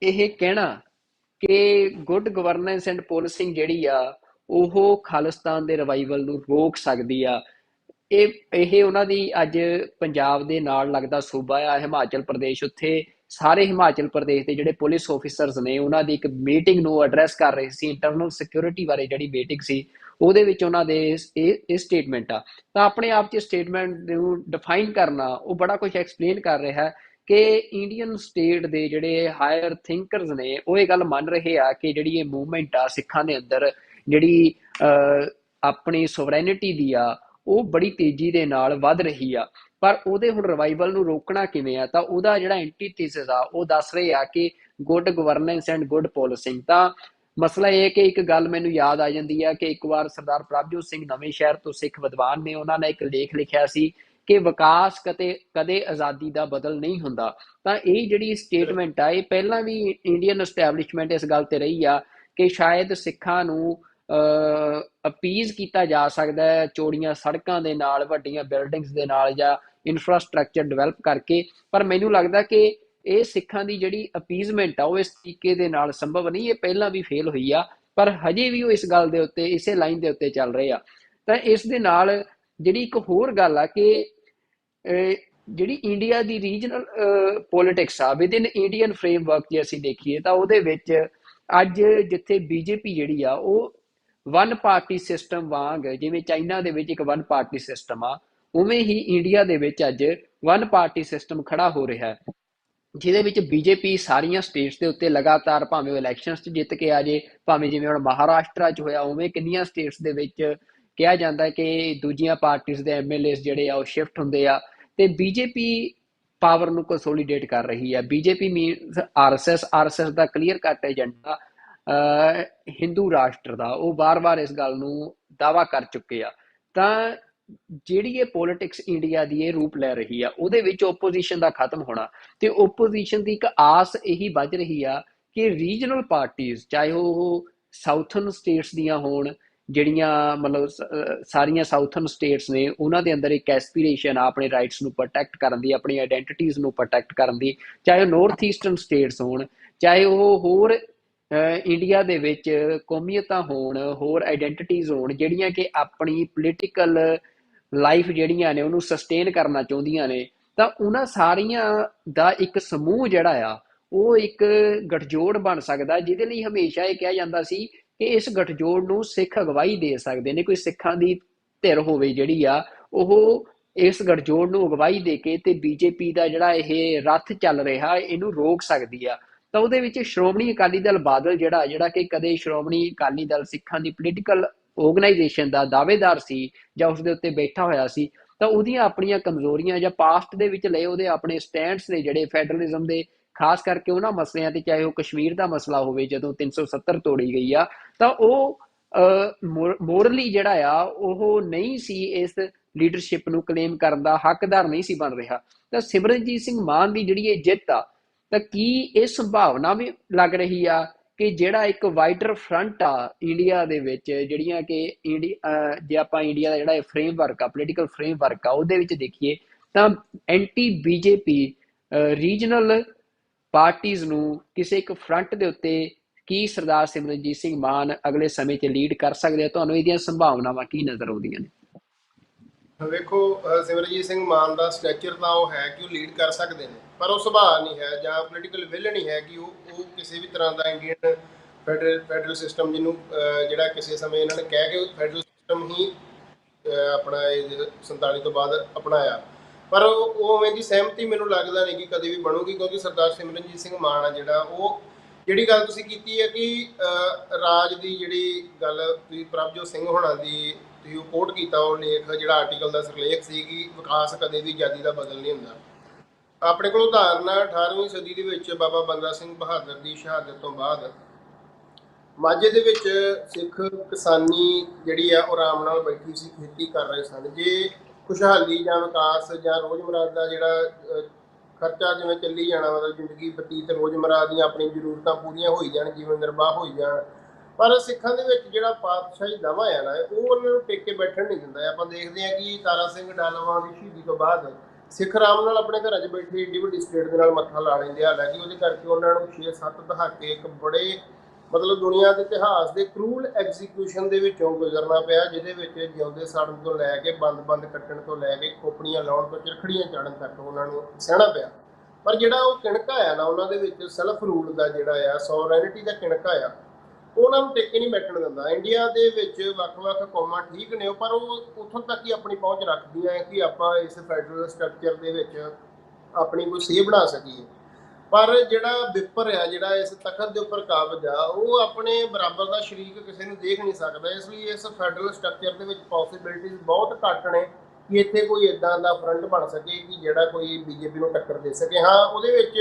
ਇਹ ਕਹਿਣਾ ਕਿ ਗੁੱਡ ਗਵਰਨੈਂਸ ਐਂਡ ਪੋਲਿਸਿੰਗ ਜਿਹੜੀ ਆ ਉਹ ਖਾਲਿਸਤਾਨ ਦੇ ਰਿਵਾਈਵਲ ਨੂੰ ਰੋਕ ਸਕਦੀ ਆ। ਇਹ ਉਹਨਾਂ ਦੀ ਅੱਜ ਪੰਜਾਬ ਦੇ ਨਾਲ ਲੱਗਦਾ ਸੂਬਾ ਆ ਹਿਮਾਚਲ ਪ੍ਰਦੇਸ਼, ਉੱਥੇ ਸਾਰੇ ਹਿਮਾਚਲ ਪ੍ਰਦੇਸ਼ ਦੇ ਜਿਹੜੇ ਪੁਲਿਸ ਆਫਿਸਰਸ ਨੇ ਉਹਨਾਂ ਦੀ ਇੱਕ ਮੀਟਿੰਗ ਨੂੰ ਐਡਰੈਸ ਕਰ ਰਹੇ ਸੀ, ਇੰਟਰਨਲ ਸਿਕਿਉਰਿਟੀ ਬਾਰੇ ਜਿਹੜੀ ਮੀਟਿੰਗ ਸੀ ਉਹਦੇ ਵਿੱਚ ਉਹਨਾਂ ਦੇ ਇਹ ਸਟੇਟਮੈਂਟ ਆ। ਤਾਂ ਆਪਣੇ ਆਪ 'ਚ ਸਟੇਟਮੈਂਟ ਨੂੰ ਡਿਫਾਈਨ ਕਰਨਾ ਉਹ ਬੜਾ ਕੁਝ ਐਕਸਪਲੇਨ ਕਰ ਰਿਹਾ ਕਿ ਇੰਡੀਅਨ ਸਟੇਟ ਦੇ ਜਿਹੜੇ ਹਾਇਰ ਥਿੰਕਰਸ ਨੇ ਉਹ ਇਹ ਗੱਲ ਮੰਨ ਰਹੇ ਆ ਕਿ ਜਿਹੜੀ ਇਹ ਮੂਵਮੈਂਟ ਆ ਸਿੱਖਾਂ ਦੇ ਅੰਦਰ, ਜਿਹੜੀ ਆਪਣੀ ਸੋਵਰੈਨਿਟੀ ਦੀ ਆ, ਉਹ ਬੜੀ ਤੇਜ਼ੀ ਦੇ ਨਾਲ ਵੱਧ ਰਹੀ ਆ। ਪਰ ਉਹਦੇ ਹੁਣ ਰਿਵਾਈਵਲ ਨੂੰ ਰੋਕਣਾ ਕਿਵੇਂ ਆ, ਤਾਂ ਉਹਦਾ ਜਿਹੜਾ ਐਂਟੀਥੀਸਿਸ ਆ ਉਹ ਦੱਸ ਰਹੇ ਆ ਕਿ ਗੁੱਡ ਗਵਰਨੈਂਸ ਐਂਡ ਗੁੱਡ ਪੋਲਿਸਿੰਗ। ਤਾਂ ਮਸਲਾ ਇਹ ਹੈ ਕਿ ਇੱਕ ਗੱਲ ਮੈਨੂੰ ਯਾਦ ਆ ਜਾਂਦੀ ਆ ਕਿ ਇੱਕ ਵਾਰ ਸਰਦਾਰ ਪ੍ਰਭਜੋਤ ਸਿੰਘ ਨਵੇਂ ਸ਼ਹਿਰ ਤੋਂ ਸਿੱਖ ਵਿਦਵਾਨ ਨੇ, ਉਹਨਾਂ ਨੇ ਇੱਕ ਲੇਖ ਲਿਖਿਆ ਸੀ ਕਿ ਵਿਕਾਸ ਕਦੇ ਆਜ਼ਾਦੀ ਦਾ ਬਦਲ ਨਹੀਂ ਹੁੰਦਾ। ਤਾਂ ਇਹ ਜਿਹੜੀ ਸਟੇਟਮੈਂਟ ਆ ਇਹ ਪਹਿਲਾਂ ਵੀ ਇੰਡੀਅਨ ਐਸਟੈਬਲਿਸ਼ਮੈਂਟ ਇਸ ਗੱਲ ਤੇ ਰਹੀ ਆ ਕਿ ਸ਼ਾਇਦ ਸਿੱਖਾਂ ਨੂੰ ਅਪੀਜ਼ ਕੀਤਾ ਜਾ ਸਕਦਾ ਹੈ ਚੌੜੀਆਂ ਸੜਕਾਂ ਦੇ ਨਾਲ, ਵੱਡੀਆਂ ਬਿਲਡਿੰਗਸ ਦੇ ਨਾਲ, ਜਾਂ ਇਨਫਰਾਸਟਰਕਚਰ ਡਿਵੈਲਪ ਕਰਕੇ। ਪਰ ਮੈਨੂੰ ਲੱਗਦਾ ਕਿ ਇਹ ਸਿੱਖਾਂ ਦੀ ਜਿਹੜੀ ਅਪੀਜ਼ਮੈਂਟ ਆ ਉਹ ਇਸ ਤਰੀਕੇ ਦੇ ਨਾਲ ਸੰਭਵ ਨਹੀਂ, ਇਹ ਪਹਿਲਾਂ ਵੀ ਫੇਲ ਹੋਈ ਆ, ਪਰ ਹਜੇ ਵੀ ਉਹ ਇਸ ਗੱਲ ਦੇ ਉੱਤੇ, ਇਸੇ ਲਾਈਨ ਦੇ ਉੱਤੇ ਚੱਲ ਰਹੇ ਆ। ਤਾਂ ਇਸ ਦੇ ਨਾਲ ਜਿਹੜੀ ਇੱਕ ਹੋਰ ਗੱਲ ਆ ਕਿ ਜਿਹੜੀ ਇੰਡੀਆ ਦੀ ਰੀਜਨਲ ਪੋਲਿਟਿਕਸ ਆ ਵਿਦਿਨ ਇੰਡੀਅਨ ਫਰੇਮਵਰਕ ਜੇ ਅਸੀਂ ਦੇਖੀਏ ਤਾਂ ਉਹਦੇ ਵਿੱਚ ਅੱਜ ਜਿੱਥੇ ਬੀਜੇਪੀ ਜਿਹੜੀ ਆ ਉਹ ਵਨ ਪਾਰਟੀ ਸਿਸਟਮ ਵਾਂਗ, ਜਿਵੇਂ ਚਾਈਨਾ ਦੇ ਵਿੱਚ ਇੱਕ ਵਨ ਪਾਰਟੀ ਸਿਸਟਮ ਆ, ਉਵੇਂ ਹੀ ਇੰਡੀਆ ਦੇ ਵਿੱਚ ਅੱਜ ਵਨ ਪਾਰਟੀ ਸਿਸਟਮ ਖੜਾ ਹੋ ਰਿਹਾ ਹੈ, ਜਿਹਦੇ ਵਿੱਚ ਬੀਜੇਪੀ ਸਾਰੀਆਂ ਸਟੇਟਸ ਦੇ ਉੱਤੇ ਲਗਾਤਾਰ, ਭਾਵੇਂ ਉਹ ਇਲੈਕਸ਼ਨਸ 'ਚ ਜਿੱਤ ਕੇ ਆ ਜੇ, ਭਾਵੇਂ ਜਿਵੇਂ ਹੁਣ ਮਹਾਰਾਸ਼ਟਰ 'ਚ ਹੋਇਆ, ਉਵੇਂ ਕਿੰਨੀਆਂ ਸਟੇਟਸ ਦੇ ਵਿੱਚ ਕਿਹਾ ਜਾਂਦਾ ਕਿ ਦੂਜੀਆਂ ਪਾਰਟੀਆਂ ਦੇ ਐਮਐਲਏ ਜਿਹੜੇ ਆ ਉਹ ਸ਼ਿਫਟ ਹੁੰਦੇ ਆ, ਤੇ ਬੀਜੇਪੀ ਪਾਵਰ ਨੂੰ ਕੰਸੋਲੀਡੇਟ ਕਰ ਰਹੀ ਹੈ। ਬੀਜੇਪੀ ਮੀਨਸ ਆਰਐਸਐਸ ਦਾ ਕਲੀਅਰ ਕੱਟ ਏਜੰਡਾ ਹਿੰਦੂ ਰਾਸ਼ਟਰ ਦਾ, ਉਹ ਵਾਰ-ਵਾਰ ਇਸ ਗੱਲ ਨੂੰ ਦਾਅਵਾ ਕਰ ਚੁੱਕੇ ਆ। ਤਾਂ ਜਿਹੜੀ ਇਹ ਪੋਲਿਟਿਕਸ ਇੰਡੀਆ ਦੀ ਇਹ ਰੂਪ ਲੈ ਰਹੀ ਆ ਉਹਦੇ ਵਿੱਚ ਓਪੋਜੀਸ਼ਨ ਦਾ ਖਤਮ ਹੋਣਾ, ਤੇ ਓਪੋਜੀਸ਼ਨ ਦੀ ਇੱਕ ਆਸ ਇਹੀ ਵੱਜ ਰਹੀ ਆ ਕਿ ਰੀਜਨਲ ਪਾਰਟੀਆਂ, ਚਾਹੇ ਉਹ ਸਾਊਥਰਨ ਸਟੇਟਸ ਦੀਆਂ ਹੋਣ, ਜਿਹੜੀਆਂ ਮਤਲਬ ਸਾਰੀਆਂ ਸਾਊਥਰਨ ਸਟੇਟਸ ਨੇ, ਉਹਨਾਂ ਦੇ ਅੰਦਰ ਇੱਕ ਐਸਪੀਰੇਸ਼ਨ ਆ ਆਪਣੇ ਰਾਈਟਸ ਨੂੰ ਪ੍ਰੋਟੈਕਟ ਕਰਨ ਦੀ, ਆਪਣੀ ਆਈਡੈਂਟੀਟੀਜ਼ ਨੂੰ ਪ੍ਰੋਟੈਕਟ ਕਰਨ ਦੀ, ਚਾਹੇ ਉਹ ਨਾਰਥ ਈਸਟਰਨ ਸਟੇਟਸ ਹੋਣ, ਚਾਹੇ ਉਹ ਹੋਰ ਇੰਡੀਆ ਦੇ ਵਿੱਚ ਕੌਮੀਅਤਾਂ ਹੋਣ, ਹੋਰ ਆਈਡੈਂਟੀਟੀਜ਼ ਹੋਣ, ਜਿਹੜੀਆਂ ਕਿ ਆਪਣੀ ਪੋਲੀਟੀਕਲ ਲਾਈਫ ਜਿਹੜੀਆਂ ਨੇ ਉਹਨੂੰ ਸਸਟੇਨ ਕਰਨਾ ਚਾਹੁੰਦੀਆਂ ਨੇ। ਤਾਂ ਉਹਨਾਂ ਸਾਰੀਆਂ ਦਾ ਇੱਕ ਸਮੂਹ ਜਿਹੜਾ ਆ ਉਹ ਇੱਕ ਗਠਜੋੜ ਬਣ ਸਕਦਾ, ਜਿਹਦੇ ਲਈ ਹਮੇਸ਼ਾ ਇਹ ਕਿਹਾ ਜਾਂਦਾ ਸੀ ਕਿ ਇਸ ਗਠਜੋੜ ਨੂੰ ਸਿੱਖ ਅਗਵਾਈ ਦੇ ਸਕਦੇ ਨੇ। ਕੋਈ ਸਿੱਖਾਂ ਦੀ ਧਿਰ ਹੋਵੇ ਜਿਹੜੀ ਆ ਉਹ ਇਸ ਗਠਜੋੜ ਨੂੰ ਅਗਵਾਈ ਦੇ ਕੇ ਤੇ ਬੀਜੇਪੀ ਦਾ ਜਿਹੜਾ ਇਹ ਰੱਥ ਚੱਲ ਰਿਹਾ ਇਹਨੂੰ ਰੋਕ ਸਕਦੀ ਆ। ਤਾਂ ਉਹਦੇ ਵਿੱਚ ਸ਼੍ਰੋਮਣੀ ਅਕਾਲੀ ਦਲ ਬਾਦਲ ਜਿਹੜਾ ਕਿ ਕਦੇ ਸ਼੍ਰੋਮਣੀ ਅਕਾਲੀ ਦਲ ਸਿੱਖਾਂ ਦੀ ਪੋਲੀਟੀਕਲ ਆਰਗੇਨਾਈਜੇਸ਼ਨ ਦਾ ਦਾਅਵੇਦਾਰ ਸੀ ਜਾਂ ਉਸਦੇ ਉੱਤੇ ਬੈਠਾ ਹੋਇਆ ਸੀ, ਤਾਂ ਉਹਦੀਆਂ ਆਪਣੀਆਂ ਕਮਜ਼ੋਰੀਆਂ ਜਾਂ ਪਾਸਟ ਦੇ ਵਿੱਚ ਲਏ ਉਹਦੇ ਆਪਣੇ ਸਟੈਂਡਸ ਨੇ ਜਿਹੜੇ ਫੈਡਰਲਿਜ਼ਮ ਦੇ, ਖਾਸ ਕਰਕੇ ਉਹਨਾਂ ਮਸਲਿਆਂ ਤੇ, ਚਾਹੇ ਉਹ ਕਸ਼ਮੀਰ ਦਾ ਮਸਲਾ ਹੋਵੇ ਜਦੋਂ 370 ਤੋੜੀ ਗਈ ਆ, ਤਾਂ ਉਹ ਮੋਰਲੀ ਜਿਹੜਾ ਆ ਉਹ ਨਹੀਂ ਸੀ ਇਸ ਲੀਡਰਸ਼ਿਪ ਨੂੰ ਕਲੇਮ ਕਰਨ ਦਾ ਹੱਕਦਾਰ, ਨਹੀਂ ਸੀ ਬਣ ਰਿਹਾ। ਤਾਂ ਸਿਮਰਨਜੀਤ ਸਿੰਘ ਮਾਨ ਦੀ ਜਿਹੜੀ ਇਹ ਜਿੱਤ ਆ, ਤਾਂ ਕੀ ਇਹ ਸੰਭਾਵਨਾ ਵੀ ਲੱਗ ਰਹੀ ਆ ਕਿ ਜਿਹੜਾ ਇੱਕ ਵਾਈਡਰ ਫਰੰਟ ਆ ਇੰਡੀਆ ਦੇ ਵਿੱਚ, ਜਿਹੜੀਆਂ ਕਿ ਜੇ ਆਪਾਂ ਇੰਡੀਆ ਦਾ ਜਿਹੜਾ ਫਰੇਮਵਰਕ ਆ, ਪੋਲੀਟੀਕਲ ਫਰੇਮਵਰਕ ਆ, ਉਹਦੇ ਵਿੱਚ ਦੇਖੀਏ ਤਾਂ ਐਂਟੀ ਬੀਜੇਪੀ ਰੀਜਨਲ ਪਾਰਟੀਜ਼ ਨੂੰ ਕਿਸੇ ਇੱਕ ਫਰੰਟ ਦੇ ਉੱਤੇ ਕੀ ਸਰਦਾਰ ਸਿਮਰਨਜੀਤ ਸਿੰਘ ਮਾਨ ਅਗਲੇ ਸਮੇਂ 'ਚ ਲੀਡ ਕਰ ਸਕਦੇ ਆ? ਤੁਹਾਨੂੰ ਇਹਦੀਆਂ ਸੰਭਾਵਨਾਵਾਂ ਕੀ ਨਜ਼ਰ ਆਉਂਦੀਆਂ ਨੇ? ਵੇਖੋ, ਸਿਮਰਜੀਤ ਸਿੰਘ ਮਾਨ ਦਾ ਸਟੈਚਰ ਤਾਂ ਉਹ ਹੈ ਕਿ ਉਹ ਲੀਡ ਕਰ ਸਕਦੇ ਨੇ, ਪਰ ਉਹ ਸੁਭਾਅ ਨਹੀਂ ਹੈ ਜਾਂ ਪੋਲੀਟੀਕਲ ਵਿਲ ਨਹੀਂ ਹੈ ਕਿ ਉਹ ਕਿਸੇ ਵੀ ਤਰ੍ਹਾਂ ਦਾ ਇੰਡੀਅਨ ਫੈਡਰਲ ਸਿਸਟਮ, ਜਿਹਨੂੰ ਜਿਹੜਾ ਕਿਸੇ ਸਮੇਂ ਇਹਨਾਂ ਨੇ ਕਹਿ ਕੇ ਫੈਡਰਲ ਸਿਸਟਮ ਹੀ ਆਪਣਾ ਇਹ 47 ਤੋਂ ਬਾਅਦ ਅਪਣਾਇਆ, ਪਰ ਉਹ ਉਵੇਂ ਦੀ ਸਹਿਮਤੀ ਮੈਨੂੰ ਲੱਗਦਾ ਨਹੀਂ ਕਿ ਕਦੇ ਵੀ ਬਣੂਗੀ, ਕਿਉਂਕਿ ਸਰਦਾਰ ਸਿਮਰਨਜੀਤ ਸਿੰਘ ਮਾਨ ਆ ਜਿਹੜਾ, ਉਹ ਜਿਹੜੀ ਗੱਲ ਤੁਸੀਂ ਕੀਤੀ ਹੈ ਕਿ ਰਾਜ ਦੀ ਜਿਹੜੀ ਗੱਲ ਤੁਸੀਂ ਪ੍ਰਭਜੋਤ ਸਿੰਘ ਹੋਣਾ ਦੀ ਤੁਸੀਂ ਉਹ ਕੋਟ ਕੀਤਾ, ਉਹ ਲੇਖ ਜਿਹੜਾ ਆਰਟੀਕਲ ਦਾ ਸਿਰਲੇਖ ਸੀ ਕਿ ਵਿਕਾਸ ਕਦੇ ਵੀ ਆਜ਼ਾਦੀ ਦਾ ਬਦਲ ਨਹੀਂ ਹੁੰਦਾ। ਆਪਣੇ ਕੋਲ ਉਦਾਹਰਨ 18ਵੀਂ ਸਦੀ ਦੇ ਵਿੱਚ ਬਾਬਾ ਬੰਦਾ ਸਿੰਘ ਬਹਾਦਰ ਦੀ ਸ਼ਹਾਦਤ ਤੋਂ ਬਾਅਦ ਮਾਝੇ ਦੇ ਵਿੱਚ ਸਿੱਖ ਕਿਸਾਨੀ ਜਿਹੜੀ ਆ ਉਹ ਆਰਾਮ ਨਾਲ ਬੈਠੀ ਸੀ, ਖੇਤੀ ਕਰ ਰਹੇ ਸਨ। ਜੇ ਖੁਸ਼ਹਾਲੀ ਜਾਂ ਵਿਕਾਸ ਜਾਂ ਰੋਜ਼ਮਰਾ ਦਾ ਜਿਹੜਾ ਖਰਚਾ ਜਿਵੇਂ ਚੱਲੀ ਜਾਣਾ, ਮਤਲਬ ਜ਼ਿੰਦਗੀ ਬਤੀਤ ਰੋਜ਼ਮਰਾ ਦੀਆਂ ਆਪਣੀਆਂ ਜ਼ਰੂਰਤਾਂ ਪੂਰੀਆਂ ਹੋਈ ਜਾਣ, ਜੀਵਨ ਨਿਰਬਾਹ ਹੋਈ ਜਾਣ, ਪਰ ਸਿੱਖਾਂ ਦੇ ਵਿੱਚ ਜਿਹੜਾ ਪਾਤਸ਼ਾਹੀ ਦਾਵਾ ਹੈ ਨਾ, ਉਹ ਉਹਨਾਂ ਨੂੰ ਟਿਕ ਕੇ ਬੈਠਣ ਨਹੀਂ ਦਿੰਦਾ। ਆਪਾਂ ਦੇਖਦੇ ਹਾਂ ਕਿ ਤਾਰਾ ਸਿੰਘ ਡਾਲਵਾਂ ਦੀ ਸ਼ਹੀਦੀ ਤੋਂ ਬਾਅਦ ਸਿੱਖ ਆਰਾਮ ਨਾਲ ਆਪਣੇ ਘਰਾਂ 'ਚ ਬੈਠੇ ਏਡੀ ਵੱਡੀ ਸਟੇਟ ਦੇ ਨਾਲ ਮੱਥਾ ਲਾ ਲੈਂਦੇ। ਹਾਲਾਂਕਿ ਉਹਦੇ ਕਰਕੇ ਉਹਨਾਂ ਨੂੰ 6-7 ਦਹਾਕੇ ਇੱਕ ਬੜੇ ਮਤਲਬ ਦੁਨੀਆ ਦੇ ਇਤਿਹਾਸ ਦੇ ਕਰੂਲ ਐਗਜ਼ੀਕਿਊਸ਼ਨ ਦੇ ਵਿੱਚੋਂ ਗੁਜ਼ਰਨਾ ਪਿਆ, ਜਿਹਦੇ ਵਿੱਚ ਜਿਉਂਦੇ ਸਾੜਨ ਤੋਂ ਲੈ ਕੇ ਬੰਦ ਕੱਟਣ ਤੋਂ ਲੈ ਕੇ ਖੋਪੜੀਆਂ ਲਾਉਣ ਤੋਂ ਚਰਖੜੀਆਂ ਚਾੜਨ ਤੱਕ ਉਹਨਾਂ ਨੂੰ ਸਹਿਣਾ ਪਿਆ। ਪਰ ਜਿਹੜਾ ਉਹ ਕਿਣਕਾ ਆ ਨਾ ਉਹਨਾਂ ਦੇ ਵਿੱਚ, ਸੈਲਫ ਰੂਲ ਦਾ ਜਿਹੜਾ ਆ, ਸੋਵਰੈਨਿਟੀ ਦਾ ਕਿਣਕਾ ਆ, ਉਹਨਾਂ ਨੂੰ ਟਿਕ ਕੇ ਨਹੀਂ ਬੈਠਣ ਦਿੰਦਾ। ਇੰਡੀਆ ਦੇ ਵਿੱਚ ਵੱਖ-ਵੱਖ ਕੌਮਾਂ ਠੀਕ ਨੇ, ਪਰ ਉਹ ਉੱਥੋਂ ਤੱਕ ਹੀ ਆਪਣੀ ਪਹੁੰਚ ਰੱਖਦੀਆਂ ਕਿ ਆਪਾਂ ਇਸ ਫੈਡਰਲ ਸਟਰਕਚਰ ਦੇ ਵਿੱਚ ਆਪਣੀ ਕੋਈ ਸੇਹ ਬਣਾ ਸਕੀਏ। ਪਰ ਜਿਹੜਾ ਵਿਪਰ ਆ, ਜਿਹੜਾ ਇਸ ਤਖਤ ਦੇ ਉੱਪਰ ਕਾਬਜ ਆ, ਉਹ ਆਪਣੇ ਬਰਾਬਰ ਦਾ ਸ਼ਰੀਕ ਕਿਸੇ ਨੂੰ ਦੇਖ ਨਹੀਂ ਸਕਦਾ। ਇਸ ਲਈ ਇਸ ਫੈਡਰਲ ਸਟਰਕਚਰ ਦੇ ਵਿੱਚ ਪੋਸੀਬਿਲਿਟੀਜ਼ ਬਹੁਤ ਘੱਟ ਨੇ ਕਿ ਇੱਥੇ ਕੋਈ ਇਦਾਂ ਦਾ ਫਰੰਟ ਬਣ ਸਕੇ ਕਿ ਜਿਹੜਾ ਕੋਈ ਬੀਜੇਪੀ ਨੂੰ ਟੱਕਰ ਦੇ ਸਕੇ। ਹਾਂ, ਉਹਦੇ ਵਿੱਚ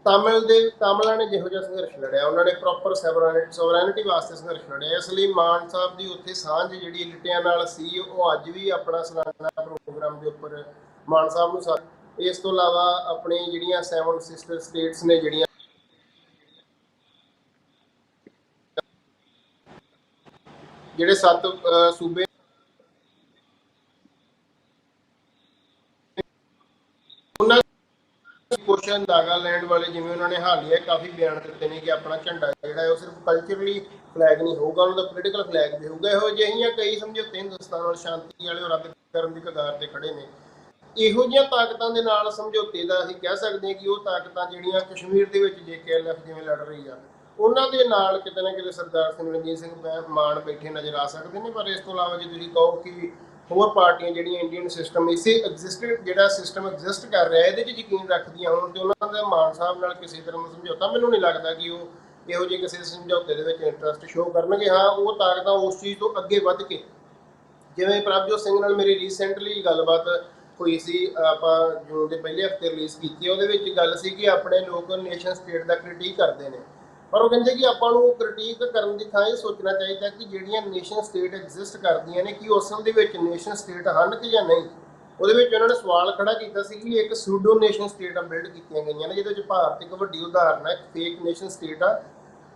ਤਾਮਿਲਾਂ ਨੇ ਜਿਹੋ ਜਿਹਾ ਸੰਘਰਸ਼ ਲੜਿਆ, ਉਹਨਾਂ ਨੇ ਪ੍ਰੋਪਰ ਸੋਵਰੈਨਿਟੀ ਵਾਸਤੇ ਸੰਘਰਸ਼ ਲੜਿਆ। ਇਸ ਲਈ ਮਾਨ ਸਾਹਿਬ ਦੀ ਉੱਥੇ ਸਾਂਝ ਜਿਹੜੀ ਲਿਟਿਆਂ ਨਾਲ ਸੀ, ਉਹ ਅੱਜ ਵੀ ਆਪਣਾ ਸਾਲਾਨਾ ਪ੍ਰੋਗਰਾਮ ਦੇ ਉੱਪਰ ਮਾਨ ਸਾਹਿਬ ਨੂੰ ਇਸ ਤੋਂ ਇਲਾਵਾ ਆਪਣੇ ਜਿਹੜੀਆਂ 7 ਸਿਸਟਰ ਸਟੇਟਸ ਨੇ, ਜਿਹੜੀਆਂ ਜਿਹੜੇ 7 ਸੂਬੇ, ਉਹਨਾਂ ਕੁਛ ਨਾਗਾਲੈਂਡ ਵਾਲੇ ਜਿਵੇਂ ਉਹਨਾਂ ਨੇ ਹਾਲੀਆ ਕਾਫੀ ਬਿਆਨ ਦਿੱਤੇ ਨੇ ਕਿ ਆਪਣਾ ਝੰਡਾ ਜਿਹੜਾ ਹੈ ਉਹ ਸਿਰਫ ਕਲਚਰਲੀ ਫਲੈਗ ਨਹੀਂ ਹੋਊਗਾ, ਉਹਨਾਂ ਦਾ ਪੋਲੀਟੀਕਲ ਫਲੈਗ ਵੀ ਹੋਊਗਾ। ਇਹੋ ਜਿਹੀਆਂ ਕਈ ਸਮਝੌਤੇ ਹਿੰਦੁਸਤਾਨ ਨਾਲ ਸ਼ਾਂਤੀ ਵਾਲੇ ਉਹ ਰੱਦ ਕਰਨ ਦੀ ਕਗਾਰ ਤੇ ਖੜੇ ਨੇ। ਇਹੋ ਜਿਹੀਆਂ ਤਾਕਤਾਂ ਦੇ ਨਾਲ ਸਮਝੌਤੇ ਦਾ ਅਸੀਂ ਕਹਿ ਸਕਦੇ ਹਾਂ ਕਿ ਉਹ ਤਾਕਤਾਂ ਜਿਹੜੀਆਂ ਕਸ਼ਮੀਰ ਦੇ ਵਿੱਚ JKLF ਜਿਵੇਂ ਲੜ ਰਹੀ ਆ, ਉਹਨਾਂ ਦੇ ਨਾਲ ਕਿਤੇ ਨਾ ਕਿਤੇ ਸਰਦਾਰ ਸਿਮਰਨਜੀਤ ਸਿੰਘ ਮਾਨ ਬੈਠੇ ਨਜ਼ਰ ਆ ਸਕਦੇ ਨੇ। ਪਰ ਇਸ ਤੋਂ ਇਲਾਵਾ ਜੇ ਤੁਸੀਂ ਕਹੋ ਕਿ ਹੋਰ ਪਾਰਟੀਆਂ ਜਿਹੜੀਆਂ ਇੰਡੀਅਨ ਸਿਸਟਮ ਜਿਹੜਾ ਸਿਸਟਮ ਐਗਜ਼ਿਸਟ ਕਰ ਰਿਹਾ ਇਹਦੇ 'ਚ ਯਕੀਨ ਰੱਖਦੀਆਂ ਹੋਣ ਤੇ ਉਹਨਾਂ ਦਾ ਮਾਨ ਸਾਹਿਬ ਨਾਲ ਕਿਸੇ ਤਰ੍ਹਾਂ ਦਾ ਸਮਝੌਤਾ, ਮੈਨੂੰ ਨਹੀਂ ਲੱਗਦਾ ਕਿ ਉਹ ਇਹੋ ਜਿਹੇ ਕਿਸੇ ਸਮਝੌਤੇ ਦੇ ਵਿੱਚ ਇੰਟਰਸਟ ਸ਼ੋਅ ਕਰਨਗੇ। ਹਾਂ, ਉਹ ਤਾਕਤਾਂ ਉਸ ਚੀਜ਼ ਤੋਂ ਅੱਗੇ ਵੱਧ ਕੇ, ਜਿਵੇਂ ਪ੍ਰਭਜੋਤ ਸਿੰਘ ਨਾਲ ਮੇਰੀ ਰੀਸੈਂਟਲੀ ਗੱਲਬਾਤ ਹੋਈ ਸੀ, ਆਪਾਂ ਜੂਨ ਦੇ ਪਹਿਲੇ ਹਫ਼ਤੇ ਰਿਲੀਜ਼ ਕੀਤੀ, ਉਹਦੇ ਵਿੱਚ ਗੱਲ ਸੀ ਕਿ ਆਪਣੇ ਲੋਕ ਨੇਸ਼ਨ ਸਟੇਟ ਦਾ ਕ੍ਰਿਟਿਕ ਕਰਦੇ ਨੇ, ਪਰ ਉਹ ਕਹਿੰਦੇ ਕਿ ਆਪਾਂ ਨੂੰ ਕ੍ਰਿਟਿਕ ਕਰਨ ਦੀ ਥਾਂ ਇਹ ਸੋਚਣਾ ਚਾਹੀਦਾ ਕਿ ਜਿਹੜੀਆਂ ਨੇਸ਼ਨ ਸਟੇਟ ਐਗਜ਼ਿਸਟ ਕਰਦੀਆਂ ਨੇ, ਕਿ ਅਸਲ ਦੇ ਵਿੱਚ ਨੇਸ਼ਨ ਸਟੇਟ ਹਨ ਕਿ ਜਾਂ ਨਹੀਂ। ਉਹਦੇ ਵਿੱਚ ਉਹਨਾਂ ਨੇ ਸਵਾਲ ਖੜਾ ਕੀਤਾ ਸੀ ਕਿ ਇੱਕ ਸੂਡੋ ਨੇਸ਼ਨ ਸਟੇਟਾਂ ਬਿਲਡ ਕੀਤੀਆਂ ਗਈਆਂ ਨੇ, ਜਿਹਦੇ ਵਿੱਚ ਭਾਰਤ ਇੱਕ ਵੱਡੀ ਉਦਾਹਰਨ ਹੈ। ਇੱਕ ਫੇਕ ਨੇਸ਼ਨ ਸਟੇਟ ਆ,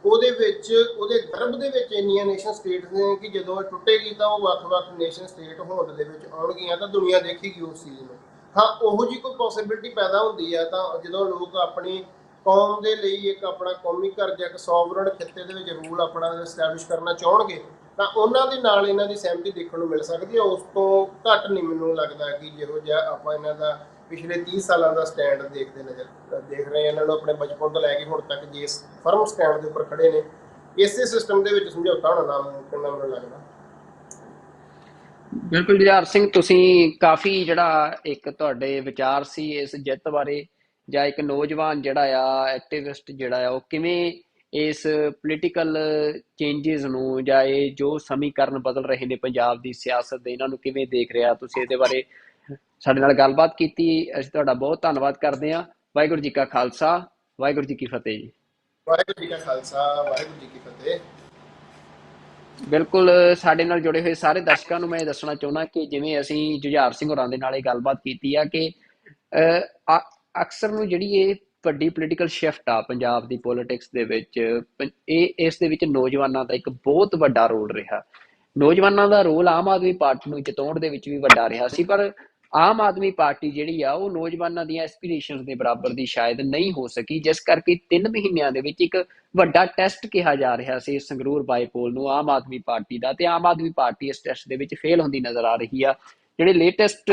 ਉਹਦੇ ਵਿੱਚ ਉਹਦੇ ਗਰਭ ਦੇ ਵਿੱਚ ਇੰਨੀਆਂ ਨੇਸ਼ਨ ਸਟੇਟਸ ਨੇ ਕਿ ਜਦੋਂ ਇਹ ਟੁੱਟੇਗੀ ਤਾਂ ਉਹ ਵੱਖ-ਵੱਖ ਨੇਸ਼ਨ ਸਟੇਟ ਹੋਂਦ ਦੇ ਵਿੱਚ ਆਉਣਗੀਆਂ ਤਾਂ ਦੁਨੀਆ ਦੇਖੇਗੀ ਉਸ ਚੀਜ਼ ਨੂੰ। ਹਾਂ, ਉਹੋ ਜਿਹੀ ਕੋਈ ਪੋਸੀਬਿਲਿਟੀ ਪੈਦਾ ਹੁੰਦੀ ਆ ਤਾਂ ਜਦੋਂ ਲੋਕ ਆਪਣੀ ਕੌਮ ਦੇ ਲਈ ਇੱਕ ਆਪਣਾ ਕੌਮੀ ਘਰ ਜਾਂ ਇੱਕ ਸੋਵਰਨ ਖਿੱਤੇ ਦੇ ਵਿੱਚ ਰੂਲ ਆਪਣਾ ਐਸਟੈਬਲਿਸ਼ ਕਰਨਾ ਚਾਹਣਗੇ ਤਾਂ ਉਹਨਾਂ ਦੇ ਨਾਲ ਇਹਨਾਂ ਦੀ ਸਹਿਮਤੀ ਦੇਖਣ ਨੂੰ ਮਿਲ ਸਕਦੀ ਹੈ। ਉਸ ਤੋਂ ਘੱਟ ਨਹੀਂ ਮੈਨੂੰ ਲੱਗਦਾ ਕਿ ਜਿਹੋ ਜਿਹਾ ਆਪਾਂ ਇਹਨਾਂ ਦਾ ਪਿਛਲੇ 30 ਸਾਲਾਂ ਦਾ ਸਟੈਂਡ ਦੇਖ ਰਹੇ ਇਹਨਾਂ ਨੂੰ ਆਪਣੇ ਬਚਪਨ ਤੋਂ ਲੈ ਕੇ ਹੁਣ ਤੱਕ ਜਿਸ ਫਰਮ ਸਟੈਂਡ ਦੇ ਉੱਪਰ ਖੜੇ ਨੇ, ਇਸੇ ਸਿਸਟਮ ਦੇ ਵਿੱਚ ਸਮਝੌਤਾ ਹੋਣਾ ਨਾਮੁਮਕਿਨ ਮੈਨੂੰ ਲੱਗਦਾ। ਬਿਲਕੁਲ ਜੁਝਾਰ ਸਿੰਘ, ਤੁਸੀਂ ਕਾਫੀ ਜਿਹੜਾ ਇੱਕ ਤੁਹਾਡੇ ਵਿਚਾਰ ਸੀ ਇਸ ਜਿੱਤ ਬਾਰੇ, ਜਾਂ ਇੱਕ ਨੌਜਵਾਨ ਜਿਹੜਾ ਆ ਐਕਟਿਵਿਸਟ ਜਿਹੜਾ ਆ ਉਹ ਕਿਵੇਂ ਇਸ ਪੋਲੀਟੀਕਲ ਚੇਂਜਿਸ ਨੂੰ ਜਾਂ ਇਹ ਜੋ ਸਮੀਕਰਨ ਬਦਲ ਰਹੇ ਨੇ ਪੰਜਾਬ ਦੀ ਸਿਆਸਤ ਦੇ, ਇਹਨਾਂ ਨੂੰ ਕਿਵੇਂ ਦੇਖ ਰਿਹਾ, ਤੁਸੀਂ ਇਹਦੇ ਬਾਰੇ ਸਾਡੇ ਨਾਲ ਗੱਲਬਾਤ ਕੀਤੀ। ਅਸੀਂ ਤੁਹਾਡਾ ਬਹੁਤ ਧੰਨਵਾਦ ਕਰਦੇ ਹਾਂ। ਵਾਹਿਗੁਰੂ ਜੀ ਕਾ ਖਾਲਸਾ, ਵਾਹਿਗੁਰੂ ਜੀ ਕੀ ਫਤਿਹ ਜੀ। ਵਾਹਿਗੁਰੂ ਜੀ ਕਾ ਖਾਲਸਾ, ਵਾਹਿਗੁਰੂ ਜੀ ਕੀ ਫਤਿਹ। ਬਿਲਕੁਲ, ਸਾਡੇ ਨਾਲ ਜੁੜੇ ਹੋਏ ਸਾਰੇ ਦਰਸ਼ਕਾਂ ਨੂੰ ਮੈਂ ਇਹ ਦੱਸਣਾ ਚਾਹੁੰਦਾ ਕਿ ਜਿਵੇਂ ਅਸੀਂ ਜੁਝਾਰ ਸਿੰਘ ਹੋਰਾਂ ਦੇ ਨਾਲ ਇਹ ਗੱਲਬਾਤ ਕੀਤੀ ਆ ਕਿ ਅਕਸਰ ਨੂੰ ਜਿਹੜੀ ਇਹ ਵੱਡੀ ਪੋਲੀਟੀਕਲ ਸ਼ਿਫਟ ਆ ਪੰਜਾਬ ਦੀ ਪੋਲੀਟਿਕਸ ਦੇ ਵਿੱਚ, ਇਸ ਦੇ ਵਿੱਚ ਨੌਜਵਾਨਾਂ ਦਾ ਇੱਕ ਬਹੁਤ ਵੱਡਾ ਰੋਲ ਰਿਹਾ। ਨੌਜਵਾਨਾਂ ਦਾ ਰੋਲ ਆਮ ਆਦਮੀ ਪਾਰਟੀ ਨੂੰ ਜਿਤਾਉਣ ਦੇ ਵਿੱਚ ਵੀ ਵੱਡਾ ਰਿਹਾ ਸੀ, ਪਰ ਆਮ ਆਦਮੀ ਪਾਰਟੀ ਜਿਹੜੀ ਆ ਉਹ ਨੌਜਵਾਨਾਂ ਦੀਆਂ ਐਸਪੀਰੇਸ਼ਨਸ ਦੇ ਬਰਾਬਰ ਦੀ ਸ਼ਾਇਦ ਨਹੀਂ ਹੋ ਸਕੀ, ਜਿਸ ਕਰਕੇ 3 ਮਹੀਨਿਆਂ ਦੇ ਵਿੱਚ ਇੱਕ ਵੱਡਾ ਟੈਸਟ ਕਿਹਾ ਜਾ ਰਿਹਾ ਸੀ ਸੰਗਰੂਰ ਬਾਈਪੋਲ ਨੂੰ ਆਮ ਆਦਮੀ ਪਾਰਟੀ ਦਾ, ਤੇ ਆਮ ਆਦਮੀ ਪਾਰਟੀ ਇਸ ਟੈਸਟ ਦੇ ਵਿੱਚ ਫੇਲ ਹੁੰਦੀ ਨਜ਼ਰ ਆ ਰਹੀ ਆ। ਜਿਹੜੇ ਲੇਟੈਸਟ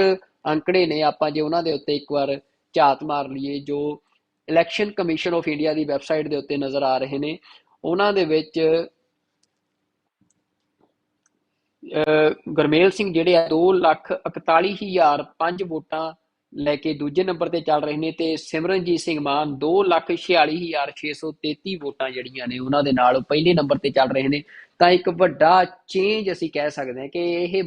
ਅੰਕੜੇ ਨੇ, ਆਪਾਂ ਜੇ ਉਹਨਾਂ ਦੇ ਉੱਤੇ ਇੱਕ ਵਾਰ ਝਾਤ ਮਾਰ ਲਈਏ, ਜੋ election commission of India the website ਦੇ ਉੱਤੇ ਨਜ਼ਰ ਆ ਰਹੇ ਨੇ, ਉਹਨਾਂ ਦੇ ਵਿੱਚ ਗੁਰਮੇਲ ਸਿੰਘ ਜਿਹੜੇ ਆ 2,41,005 ਵੋਟਾਂ ਲੈ ਕੇ ਦੂਜੇ ਨੰਬਰ ਤੇ ਚੱਲ ਰਹੇ ਨੇ, ਤੇ ਸਿਮਰਨਜੀਤ ਸਿੰਘ ਮਾਨ 2,46,633 ਵੋਟਾਂ ਜਿਹੜੀਆਂ ਨੇ ਉਹਨਾਂ ਦੇ ਨਾਲ ਪਹਿਲੇ ਨੰਬਰ ਤੇ ਚੱਲ ਰਹੇ ਨੇ। ਤਾਂ ਇੱਕ ਵੱਡਾ ਚੇਂਜ ਅਸੀਂ ਕਹਿ ਸਕਦੇ ਹਾਂ ਕਿ ਇਹ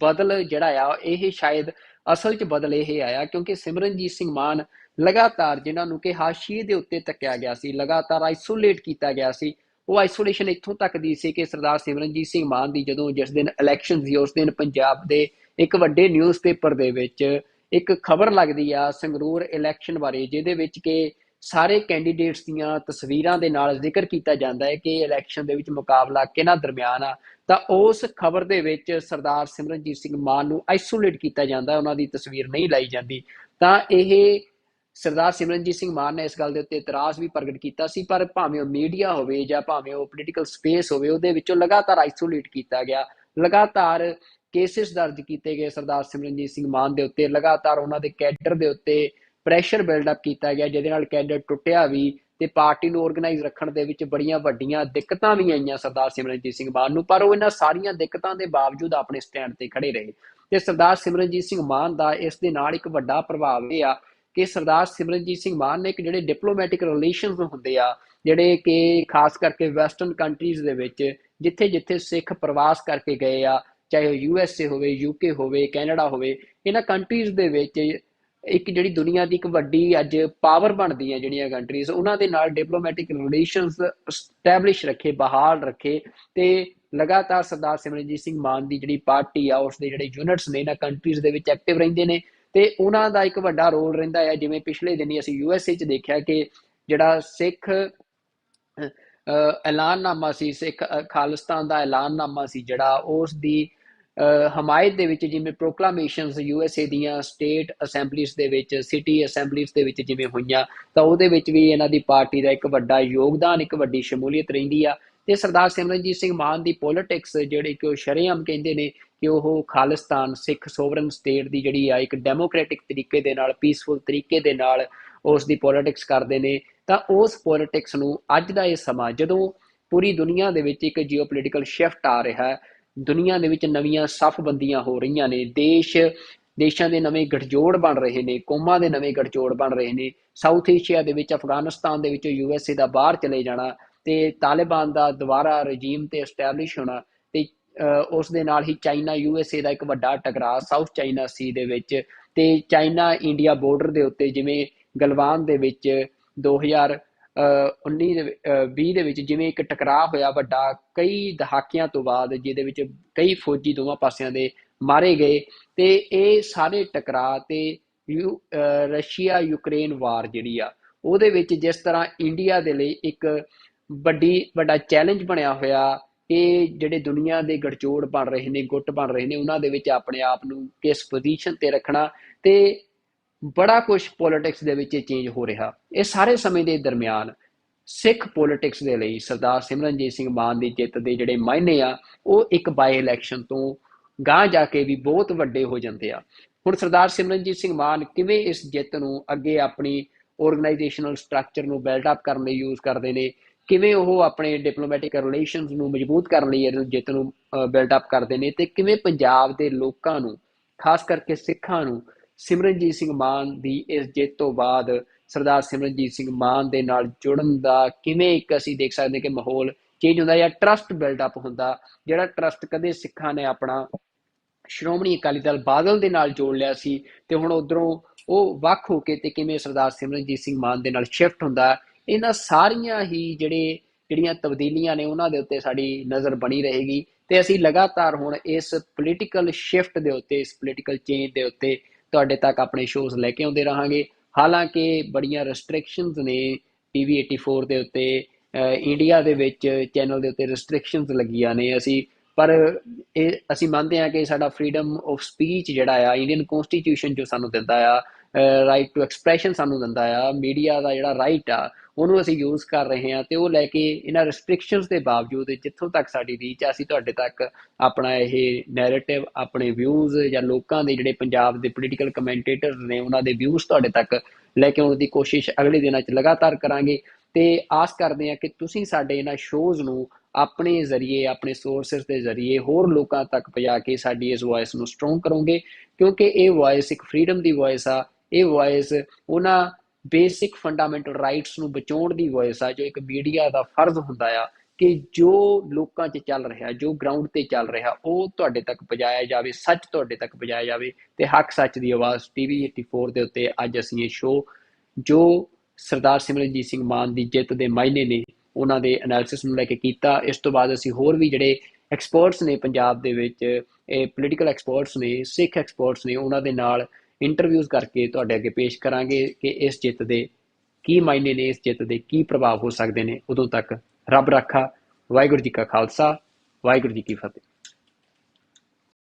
ਬਦਲ ਜਿਹੜਾ ਆ, ਇਹ ਸ਼ਾਇਦ ਅਸਲ 'ਚ ਬਦਲ ਇਹ ਆਇਆ ਕਿਉਂਕਿ ਸਿਮਰਨਜੀਤ ਸਿੰਘ ਮਾਨ ਲਗਾਤਾਰ, ਜਿਨ੍ਹਾਂ ਨੂੰ ਕਿ ਹਾਸ਼ੀਏ ਦੇ ਉੱਤੇ ਤੱਕਿਆ ਗਿਆ ਸੀ, ਲਗਾਤਾਰ ਆਈਸੋਲੇਟ ਕੀਤਾ ਗਿਆ ਸੀ, ਉਹ ਆਈਸੋਲੇਸ਼ਨ ਇੱਥੋਂ ਤੱਕ ਦੀ ਸੀ ਕਿ ਸਰਦਾਰ ਸਿਮਰਨਜੀਤ ਸਿੰਘ ਮਾਨ ਦੀ ਜਦੋਂ ਜਿਸ ਦਿਨ ਇਲੈਕਸ਼ਨ ਸੀ, ਉਸ ਦਿਨ ਪੰਜਾਬ ਦੇ ਇੱਕ ਵੱਡੇ ਨਿਊਜ਼ਪੇਪਰ ਦੇ ਵਿੱਚ ਇੱਕ ਖਬਰ ਲੱਗਦੀ ਆ ਸੰਗਰੂਰ ਇਲੈਕਸ਼ਨ ਬਾਰੇ, ਜਿਹਦੇ ਵਿੱਚ ਕਿ ਸਾਰੇ ਕੈਂਡੀਡੇਟਸ ਦੀਆਂ ਤਸਵੀਰਾਂ ਦੇ ਨਾਲ ਜ਼ਿਕਰ ਕੀਤਾ ਜਾਂਦਾ ਹੈ ਕਿ ਇਲੈਕਸ਼ਨ ਦੇ ਵਿੱਚ ਮੁਕਾਬਲਾ ਕਿਹਨਾਂ ਦਰਮਿਆਨ ਆ। ਤਾਂ ਉਸ ਖਬਰ ਦੇ ਵਿੱਚ ਸਰਦਾਰ ਸਿਮਰਨਜੀਤ ਸਿੰਘ ਮਾਨ ਨੂੰ ਆਈਸੋਲੇਟ ਕੀਤਾ ਜਾਂਦਾ, ਉਹਨਾਂ ਦੀ ਤਸਵੀਰ ਨਹੀਂ ਲਾਈ ਜਾਂਦੀ। ਤਾਂ ਇਹ ਸਰਦਾਰ ਸਿਮਰਨਜੀਤ ਸਿੰਘ ਮਾਨ ਨੇ ਇਸ ਗੱਲ ਦੇ ਉੱਤੇ ਇਤਰਾਜ਼ ਵੀ ਪ੍ਰਗਟ ਕੀਤਾ ਸੀ, ਪਰ ਭਾਵੇਂ ਉਹ ਮੀਡੀਆ ਹੋਵੇ ਜਾਂ ਭਾਵੇਂ ਉਹ ਪੋਲੀਟੀਕਲ ਸਪੇਸ ਹੋਵੇ, ਉਹਦੇ ਵਿੱਚੋਂ ਲਗਾਤਾਰ ਆਈਸੋਲੇਟ ਕੀਤਾ ਗਿਆ, ਲਗਾਤਾਰ ਕੇਸਿਸ ਦਰਜ ਕੀਤੇ ਗਏ ਸਰਦਾਰ ਸਿਮਰਨਜੀਤ ਸਿੰਘ ਮਾਨ ਦੇ ਉੱਤੇ, ਲਗਾਤਾਰ ਉਹਨਾਂ ਦੇ ਕੈਡਰ ਦੇ ਉੱਤੇ ਪ੍ਰੈਸ਼ਰ ਬਿਲਡਅਪ ਕੀਤਾ ਗਿਆ, ਜਿਹਦੇ ਨਾਲ ਕੈਡਰ ਟੁੱਟਿਆ ਵੀ ਤੇ ਪਾਰਟੀ ਨੂੰ ਆਰਗੇਨਾਈਜ਼ ਰੱਖਣ ਦੇ ਵਿੱਚ ਬੜੀਆਂ ਵੱਡੀਆਂ ਦਿੱਕਤਾਂ ਵੀ ਆਈਆਂ ਸਰਦਾਰ ਸਿਮਰਨਜੀਤ ਸਿੰਘ ਮਾਨ ਨੂੰ, ਪਰ ਉਹ ਇਹਨਾਂ ਸਾਰੀਆਂ ਦਿੱਕਤਾਂ ਦੇ ਬਾਵਜੂਦ ਆਪਣੇ ਸਟੈਂਡ ਤੇ ਖੜੇ ਰਹੇ। ਤੇ ਸਰਦਾਰ ਸਿਮਰਨਜੀਤ ਸਿੰਘ ਮਾਨ ਦਾ ਇਸ ਦੇ ਨਾਲ ਇੱਕ ਵੱਡਾ ਪ੍ਰਭਾਵ ਇਹ ਆ ਕਿ ਸਰਦਾਰ ਸਿਮਰਨਜੀਤ ਸਿੰਘ ਮਾਨ ਨੇ ਇੱਕ ਜਿਹੜੇ ਡਿਪਲੋਮੈਟਿਕ ਰਿਲੇਸ਼ਨਸ ਹੁੰਦੇ ਆ, ਜਿਹੜੇ ਕਿ ਖਾਸ ਕਰਕੇ ਵੈਸਟਰਨ ਕੰਟਰੀਜ਼ ਦੇ ਵਿੱਚ ਜਿੱਥੇ ਜਿੱਥੇ ਸਿੱਖ ਪ੍ਰਵਾਸ ਕਰਕੇ ਗਏ ਆ, ਚਾਹੇ ਉਹ USA ਹੋਵੇ, UK ਹੋਵੇ, ਕੈਨੇਡਾ ਹੋਵੇ, ਇਹਨਾਂ ਕੰਟਰੀਜ਼ ਦੇ ਵਿੱਚ ਇੱਕ ਜਿਹੜੀ ਦੁਨੀਆ ਦੀ ਇੱਕ ਵੱਡੀ ਅੱਜ ਪਾਵਰ ਬਣਦੀ ਹੈ ਜਿਹੜੀਆਂ ਕੰਟਰੀਜ਼, ਉਹਨਾਂ ਦੇ ਨਾਲ ਡਿਪਲੋਮੈਟਿਕ ਰਿਲੇਸ਼ਨਸ ਸਟੈਬਲਿਸ਼ ਰੱਖੇ, ਬਹਾਲ ਰੱਖੇ, ਤੇ ਲਗਾਤਾਰ ਸਰਦਾਰ ਸਿਮਰਨਜੀਤ ਸਿੰਘ ਮਾਨ ਦੀ ਜਿਹੜੀ ਪਾਰਟੀ ਆ, ਉਸ ਦੇ ਜਿਹੜੇ ਯੂਨਿਟਸ ਨੇ ਇਹਨਾਂ ਕੰਟਰੀਜ਼ ਦੇ ਵਿੱਚ ਐਕਟਿਵ ਰਹਿੰਦੇ ਨੇ, ਤੇ ਉਹਨਾਂ ਦਾ ਇੱਕ ਵੱਡਾ ਰੋਲ ਰਹਿੰਦਾ ਹੈ। ਜਿਵੇਂ ਪਿਛਲੇ ਦਿਨੀ ਅਸੀਂ USA 'ਚ ਦੇਖਿਆ ਕਿ ਜਿਹੜਾ ਸਿੱਖ ਐਲਾਨਨਾਮਾ ਸੀ, ਸਿੱਖ ਖਾਲਿਸਤਾਨ ਦਾ ਐਲਾਨਨਾਮਾ ਸੀ ਜਿਹੜਾ, ਉਸ ਦੀ ਹਮਾਇਤ ਦੇ ਵਿੱਚ ਜਿਵੇਂ ਪ੍ਰੋਕਲਾਮੇਸ਼ਨਸ USA ਦੀਆਂ ਸਟੇਟ ਅਸੈਂਬਲੀਜ਼ ਦੇ ਵਿੱਚ, ਸਿਟੀ ਅਸੈਂਬਲੀਜ਼ ਦੇ ਵਿੱਚ ਜਿਵੇਂ ਹੋਈਆਂ, ਤਾਂ ਉਹਦੇ ਵਿੱਚ ਵੀ ਇਹਨਾਂ ਦੀ ਪਾਰਟੀ ਦਾ ਇੱਕ ਵੱਡਾ ਯੋਗਦਾਨ, ਇੱਕ ਵੱਡੀ ਸ਼ਮੂਲੀਅਤ ਰਹਿੰਦੀ ਆ। ਤੇ ਸਰਦਾਰ ਸਿਮਰਨਜੀਤ ਸਿੰਘ ਮਾਨ ਦੀ ਪੋਲੀਟਿਕਸ ਜਿਹੜੀ ਕਿ ਉਹ ਸ਼ਰੇਆਮ ਕਹਿੰਦੇ ਨੇ ਕਿ ਉਹ ਖਾਲਿਸਤਾਨ ਸਿੱਖ ਸੋਵਰਨ ਸਟੇਟ ਦੀ ਜਿਹੜੀ ਆ ਇੱਕ ਡੈਮੋਕ੍ਰੈਟਿਕ ਤਰੀਕੇ ਦੇ ਨਾਲ, ਪੀਸਫੁਲ ਤਰੀਕੇ ਦੇ ਨਾਲ ਉਸ ਦੀ ਪੋਲੀਟਿਕਸ ਕਰਦੇ ਨੇ। ਤਾਂ ਉਸ ਪੋਲੀਟਿਕਸ ਨੂੰ ਅੱਜ ਦਾ ਇਹ ਸਮਾਂ, ਜਦੋਂ ਪੂਰੀ ਦੁਨੀਆ ਦੇ ਵਿੱਚ ਇੱਕ ਜੀਓਪੋਲੀਟੀਕਲ ਸ਼ਿਫਟ ਆ ਰਿਹਾ ਹੈ, ਦੁਨੀਆ ਦੇ ਵਿੱਚ ਨਵੀਆਂ ਸਫਬੰਦੀਆਂ ਹੋ ਰਹੀਆਂ ਨੇ, ਦੇਸ਼ਾਂ ਦੇ ਨਵੇਂ ਗਠਜੋੜ ਬਣ ਰਹੇ ਨੇ, ਕੌਮਾਂ ਦੇ ਨਵੇਂ ਗਠਜੋੜ ਬਣ ਰਹੇ ਨੇ, ਸਾਊਥ ਏਸ਼ੀਆ ਦੇ ਵਿੱਚ ਅਫਗਾਨਿਸਤਾਨ ਦੇ ਵਿੱਚੋਂ USA ਦਾ ਬਾਹਰ ਚਲੇ ਜਾਣਾ, ਤੇ ਤਾਲਿਬਾਨ ਦਾ ਦੁਬਾਰਾ ਰਜੀਮ ਤੇ ਐਸਟੈਬਲਿਸ਼ ਹੋਣਾ, ਤੇ ਉਸ ਦੇ ਨਾਲ ਹੀ ਚਾਈਨਾ USA ਦਾ ਇੱਕ ਵੱਡਾ ਟਕਰਾਅ ਸਾਊਥ ਚਾਈਨਾ ਸੀ ਦੇ ਵਿੱਚ, ਤੇ ਚਾਈਨਾ ਇੰਡੀਆ ਬਾਰਡਰ ਦੇ ਉੱਤੇ ਜਿਵੇਂ ਗਲਵਾਨ ਦੇ ਵਿੱਚ 2019-20 ਦੇ ਵਿੱਚ ਜਿਵੇਂ ਇੱਕ ਟਕਰਾਅ ਹੋਇਆ ਵੱਡਾ ਕਈ ਦਹਾਕਿਆਂ ਤੋਂ ਬਾਅਦ, ਜਿਹਦੇ ਵਿੱਚ ਕਈ ਫੌਜੀ ਦੋਵਾਂ ਪਾਸਿਆਂ ਦੇ ਮਾਰੇ ਗਏ। ਤੇ ਇਹ ਸਾਰੇ ਟਕਰਾਅ ਤੇ ਰਸ਼ੀਆ ਯੂਕਰੇਨ ਵਾਰ ਜਿਹੜੀ ਆ, ਉਹਦੇ ਵਿੱਚ ਜਿਸ ਤਰ੍ਹਾਂ ਇੰਡੀਆ ਦੇ ਲਈ ਇੱਕ ਵੱਡਾ ਚੈਲੰਜ ਬਣਿਆ ਹੋਇਆ ਕਿ ਜਿਹੜੇ ਦੁਨੀਆ ਦੇ ਗਠਜੋੜ ਬਣ ਰਹੇ ਨੇ, ਗੁੱਟ ਬਣ ਰਹੇ ਨੇ, ਉਹਨਾਂ ਦੇ ਵਿੱਚ ਆਪਣੇ ਆਪ ਨੂੰ ਕਿਸ ਪੋਜੀਸ਼ਨ ਤੇ ਰੱਖਣਾ, ਤੇ ਬੜਾ ਕੁਛ ਪੋਲੀਟਿਕਸ ਦੇ ਵਿੱਚ ਚੇਂਜ ਹੋ ਰਿਹਾ। ਇਹ ਸਾਰੇ ਸਮੇਂ ਦੇ ਦਰਮਿਆਨ ਸਿੱਖ ਪੋਲੀਟਿਕਸ ਦੇ ਲਈ ਸਰਦਾਰ ਸਿਮਰਨਜੀਤ ਸਿੰਘ ਮਾਨ ਦੀ ਜਿੱਤ ਦੇ ਜਿਹੜੇ ਮਾਇਨੇ ਆ, ਉਹ ਇੱਕ ਬਾਈ ਇਲੈਕਸ਼ਨ ਤੋਂ ਗਾਂਹ ਜਾ ਕੇ ਵੀ ਬਹੁਤ ਵੱਡੇ ਹੋ ਜਾਂਦੇ ਆ। ਹੁਣ ਸਰਦਾਰ ਸਿਮਰਨਜੀਤ ਸਿੰਘ ਮਾਨ ਕਿਵੇਂ ਇਸ ਜਿੱਤ ਨੂੰ ਅੱਗੇ ਆਪਣੀ ਆਰਗੇਨਾਈਜੇਸ਼ਨਲ ਸਟਰਕਚਰ ਨੂੰ ਬਿਲਡ ਅਪ ਕਰਨ ਲਈ ਯੂਜ਼ ਕਰਦੇ ਨੇ, ਕਿਵੇਂ ਉਹ ਆਪਣੇ ਡਿਪਲੋਮੈਟਿਕ ਰਿਲੇਸ਼ਨਸ ਨੂੰ ਮਜ਼ਬੂਤ ਕਰਨ ਲਈ ਇਹ ਜਿੱਤ ਨੂੰ ਬਿਲਡ ਅਪ ਕਰਦੇ ਨੇ, ਤੇ ਕਿਵੇਂ ਪੰਜਾਬ ਦੇ ਲੋਕਾਂ ਨੂੰ, ਖਾਸ ਕਰਕੇ ਸਿੱਖਾਂ ਨੂੰ, ਸਿਮਰਨਜੀਤ ਸਿੰਘ ਮਾਨ ਦੀ ਇਸ ਜਿੱਤ ਤੋਂ ਬਾਅਦ ਸਰਦਾਰ ਸਿਮਰਨਜੀਤ ਸਿੰਘ ਮਾਨ ਦੇ ਨਾਲ ਜੁੜਨ ਦਾ ਕਿਵੇਂ ਇੱਕ ਅਸੀਂ ਦੇਖ ਸਕਦੇ ਕਿ ਮਾਹੌਲ ਚੇਂਜ ਹੁੰਦਾ ਜਾਂ ਟਰਸਟ ਬਿਲਡ ਅਪ ਹੁੰਦਾ, ਜਿਹੜਾ ਟਰਸਟ ਕਦੇ ਸਿੱਖਾਂ ਨੇ ਆਪਣਾ ਸ਼੍ਰੋਮਣੀ ਅਕਾਲੀ ਦਲ ਬਾਦਲ ਦੇ ਨਾਲ ਜੋੜ ਲਿਆ ਸੀ, ਤੇ ਹੁਣ ਉਧਰੋਂ ਉਹ ਵੱਖ ਹੋ ਕੇ ਤੇ ਕਿਵੇਂ ਸਰਦਾਰ ਸਿਮਰਨਜੀਤ ਸਿੰਘ ਮਾਨ ਦੇ ਨਾਲ ਸ਼ਿਫਟ ਹੁੰਦਾ। ਇਹਨਾਂ ਸਾਰੀਆਂ ਹੀ ਜਿਹੜੀਆਂ ਤਬਦੀਲੀਆਂ ਨੇ ਉਹਨਾਂ ਦੇ ਉੱਤੇ ਸਾਡੀ ਨਜ਼ਰ ਬਣੀ ਰਹੇਗੀ, ਤੇ ਅਸੀਂ ਲਗਾਤਾਰ ਹੁਣ ਇਸ ਪੋਲੀਟੀਕਲ ਸ਼ਿਫਟ ਦੇ ਉੱਤੇ, ਇਸ ਪੋਲੀਟੀਕਲ ਚੇਂਜ ਦੇ ਉੱਤੇ ਤੁਹਾਡੇ ਤੱਕ ਆਪਣੇ ਸ਼ੋਜ਼ ਲੈ ਕੇ ਆਉਂਦੇ ਰਹਾਂਗੇ। ਹਾਲਾਂਕਿ ਬੜੀਆਂ ਰੈਸਟ੍ਰਿਕਸ਼ਨਸ ਨੇ TV 84 ਦੇ ਉੱਤੇ, ਇੰਡੀਆ ਦੇ ਵਿੱਚ ਚੈਨਲ ਦੇ ਉੱਤੇ ਰੈਸਟ੍ਰਿਕਸ਼ਨਸ ਲੱਗੀਆਂ ਨੇ, ਅਸੀਂ ਪਰ ਇਹ ਅਸੀਂ ਮੰਨਦੇ ਹਾਂ ਕਿ ਸਾਡਾ ਫਰੀडम ਆਫ ਸਪੀਚ ਜਿਹੜਾ ਆ, ਇੰਡੀਅਨ ਕਨਸਟੀਟਿਊਸ਼ਨ ਜੋ ਸਾਨੂੰ ਦਿੰਦਾ ਆ, ਰਾਈਟ ਟੂ ਐਕਸਪ੍ਰੈਸ਼ਨ ਸਾਨੂੰ ਦਿੰਦਾ ਆ, ਮੀਡੀਆ ਦਾ ਜਿਹੜਾ ਰਾਈਟ ਆ ਉਹਨੂੰ ਅਸੀਂ ਯੂਜ਼ ਕਰ ਰਹੇ ਹਾਂ, ਤੇ ਉਹ ਲੈ ਕੇ ਇਹਨਾਂ ਰਿਸਟ੍ਰਿਕਸ਼ਨਸ ਦੇ ਬਾਵਜੂਦ ਜਿੱਥੋਂ ਤੱਕ ਸਾਡੀ ਰੀਚ ਆ, ਅਸੀਂ ਤੁਹਾਡੇ ਤੱਕ ਆਪਣਾ ਇਹ ਨੈਰੇਟਿਵ, ਆਪਣੇ ਵਿਊਜ਼ ਜਾਂ ਲੋਕਾਂ ਦੇ ਜਿਹੜੇ ਪੰਜਾਬ ਦੇ ਪੋਲੀਟੀਕਲ ਕਮੈਂਟੇਟਰ ਨੇ ਉਹਨਾਂ ਦੇ ਵਿਊਜ਼ ਤੁਹਾਡੇ ਤੱਕ ਲੈ ਕੇ ਆਉਣ ਦੀ ਕੋਸ਼ਿਸ਼ ਅਗਲੇ ਦਿਨਾਂ 'ਚ ਲਗਾਤਾਰ ਕਰਾਂਗੇ। ਤੇ ਆਸ ਕਰਦੇ ਹਾਂ ਕਿ ਤੁਸੀਂ ਸਾਡੇ ਇਹਨਾਂ ਸ਼ੋਜ਼ ਨੂੰ ਆਪਣੇ ਜ਼ਰੀਏ, ਆਪਣੇ ਸੋਰਸਿਸ ਦੇ ਜ਼ਰੀਏ ਹੋਰ ਲੋਕਾਂ ਤੱਕ ਪਹੁੰਚਾ ਕੇ ਸਾਡੀ ਇਸ ਵੌਇਸ ਨੂੰ ਸਟਰੋਂਗ ਕਰੋਗੇ, ਕਿਉਂਕਿ ਇਹ ਵੌਇਸ ਇੱਕ ਫਰੀडम ਦੀ ਵੌਇਸ ਆ। ਇਹ ਵੌਇਸ ਉਹਨਾਂ ਬੇਸਿਕ ਫੰਡਾਮੈਂਟਲ ਰਾਈਟਸ ਨੂੰ ਬਚਾਉਣ ਦੀ ਵੌਇਸ ਆ ਜੋ ਇੱਕ ਮੀਡੀਆ ਦਾ ਫਰਜ਼ ਹੁੰਦਾ ਆ ਕਿ ਜੋ ਲੋਕਾਂ 'ਚ ਚੱਲ ਰਿਹਾ, ਜੋ ਗਰਾਊਂਡ ਤੇ ਚੱਲ ਰਿਹਾ, ਉਹ ਤੁਹਾਡੇ ਤੱਕ ਪਹੁੰਚਾਇਆ ਜਾਵੇ, ਸੱਚ ਤੁਹਾਡੇ ਤੱਕ ਪਹੁੰਚਾਇਆ ਜਾਵੇ। ਤੇ ਹੱਕ ਸੱਚ ਦੀ ਆਵਾਜ਼ TV 84 ਦੇ ਉੱਤੇ ਅੱਜ ਅਸੀਂ ਇਹ ਸ਼ੋਅ, ਜੋ ਸਰਦਾਰ ਸਿਮਰਨਜੀਤ ਸਿੰਘ ਮਾਨ ਦੀ ਜਿੱਤ ਦੇ ਮਾਇਨੇ ਨੇ, ਉਹਨਾਂ ਦੇ ਐਨਾਲਿਸਿਸ ਨੂੰ ਲੈ ਕੇ ਕੀਤਾ। ਇਸ ਤੋਂ ਬਾਅਦ ਅਸੀਂ ਹੋਰ ਵੀ ਜਿਹੜੇ ਐਕਸਪਰਟਸ ਨੇ ਪੰਜਾਬ ਦੇ ਵਿੱਚ, ਇਹ ਪੋਲੀਟੀਕਲ ਐਕਸਪਰਟਸ ਨੇ, ਸਿੱਖ ਐਕਸਪਰਟਸ ਨੇ, ਉਹਨਾਂ ਦੇ ਨਾਲ ਇੰਟਰਵਿਊਜ਼ ਕਰਕੇ ਤੁਹਾਡੇ ਅੱਗੇ ਪੇਸ਼ ਕਰਾਂਗੇ ਕਿ ਇਸ ਜਿੱਤ ਦੇ ਕੀ ਮਾਇਨੇ ਨੇ, ਇਸ ਜਿੱਤ ਦੇ ਕੀ ਪ੍ਰਭਾਵ ਹੋ ਸਕਦੇ ਨੇ। ਉਦੋਂ ਤੱਕ ਰੱਬ ਰਾਖਾ। ਵਾਹਿਗੁਰੂ ਜੀ ਕਾ ਖਾਲਸਾ, ਵਾਹਿਗੁਰੂ ਜੀ ਕੀ ਫਤਿਹ।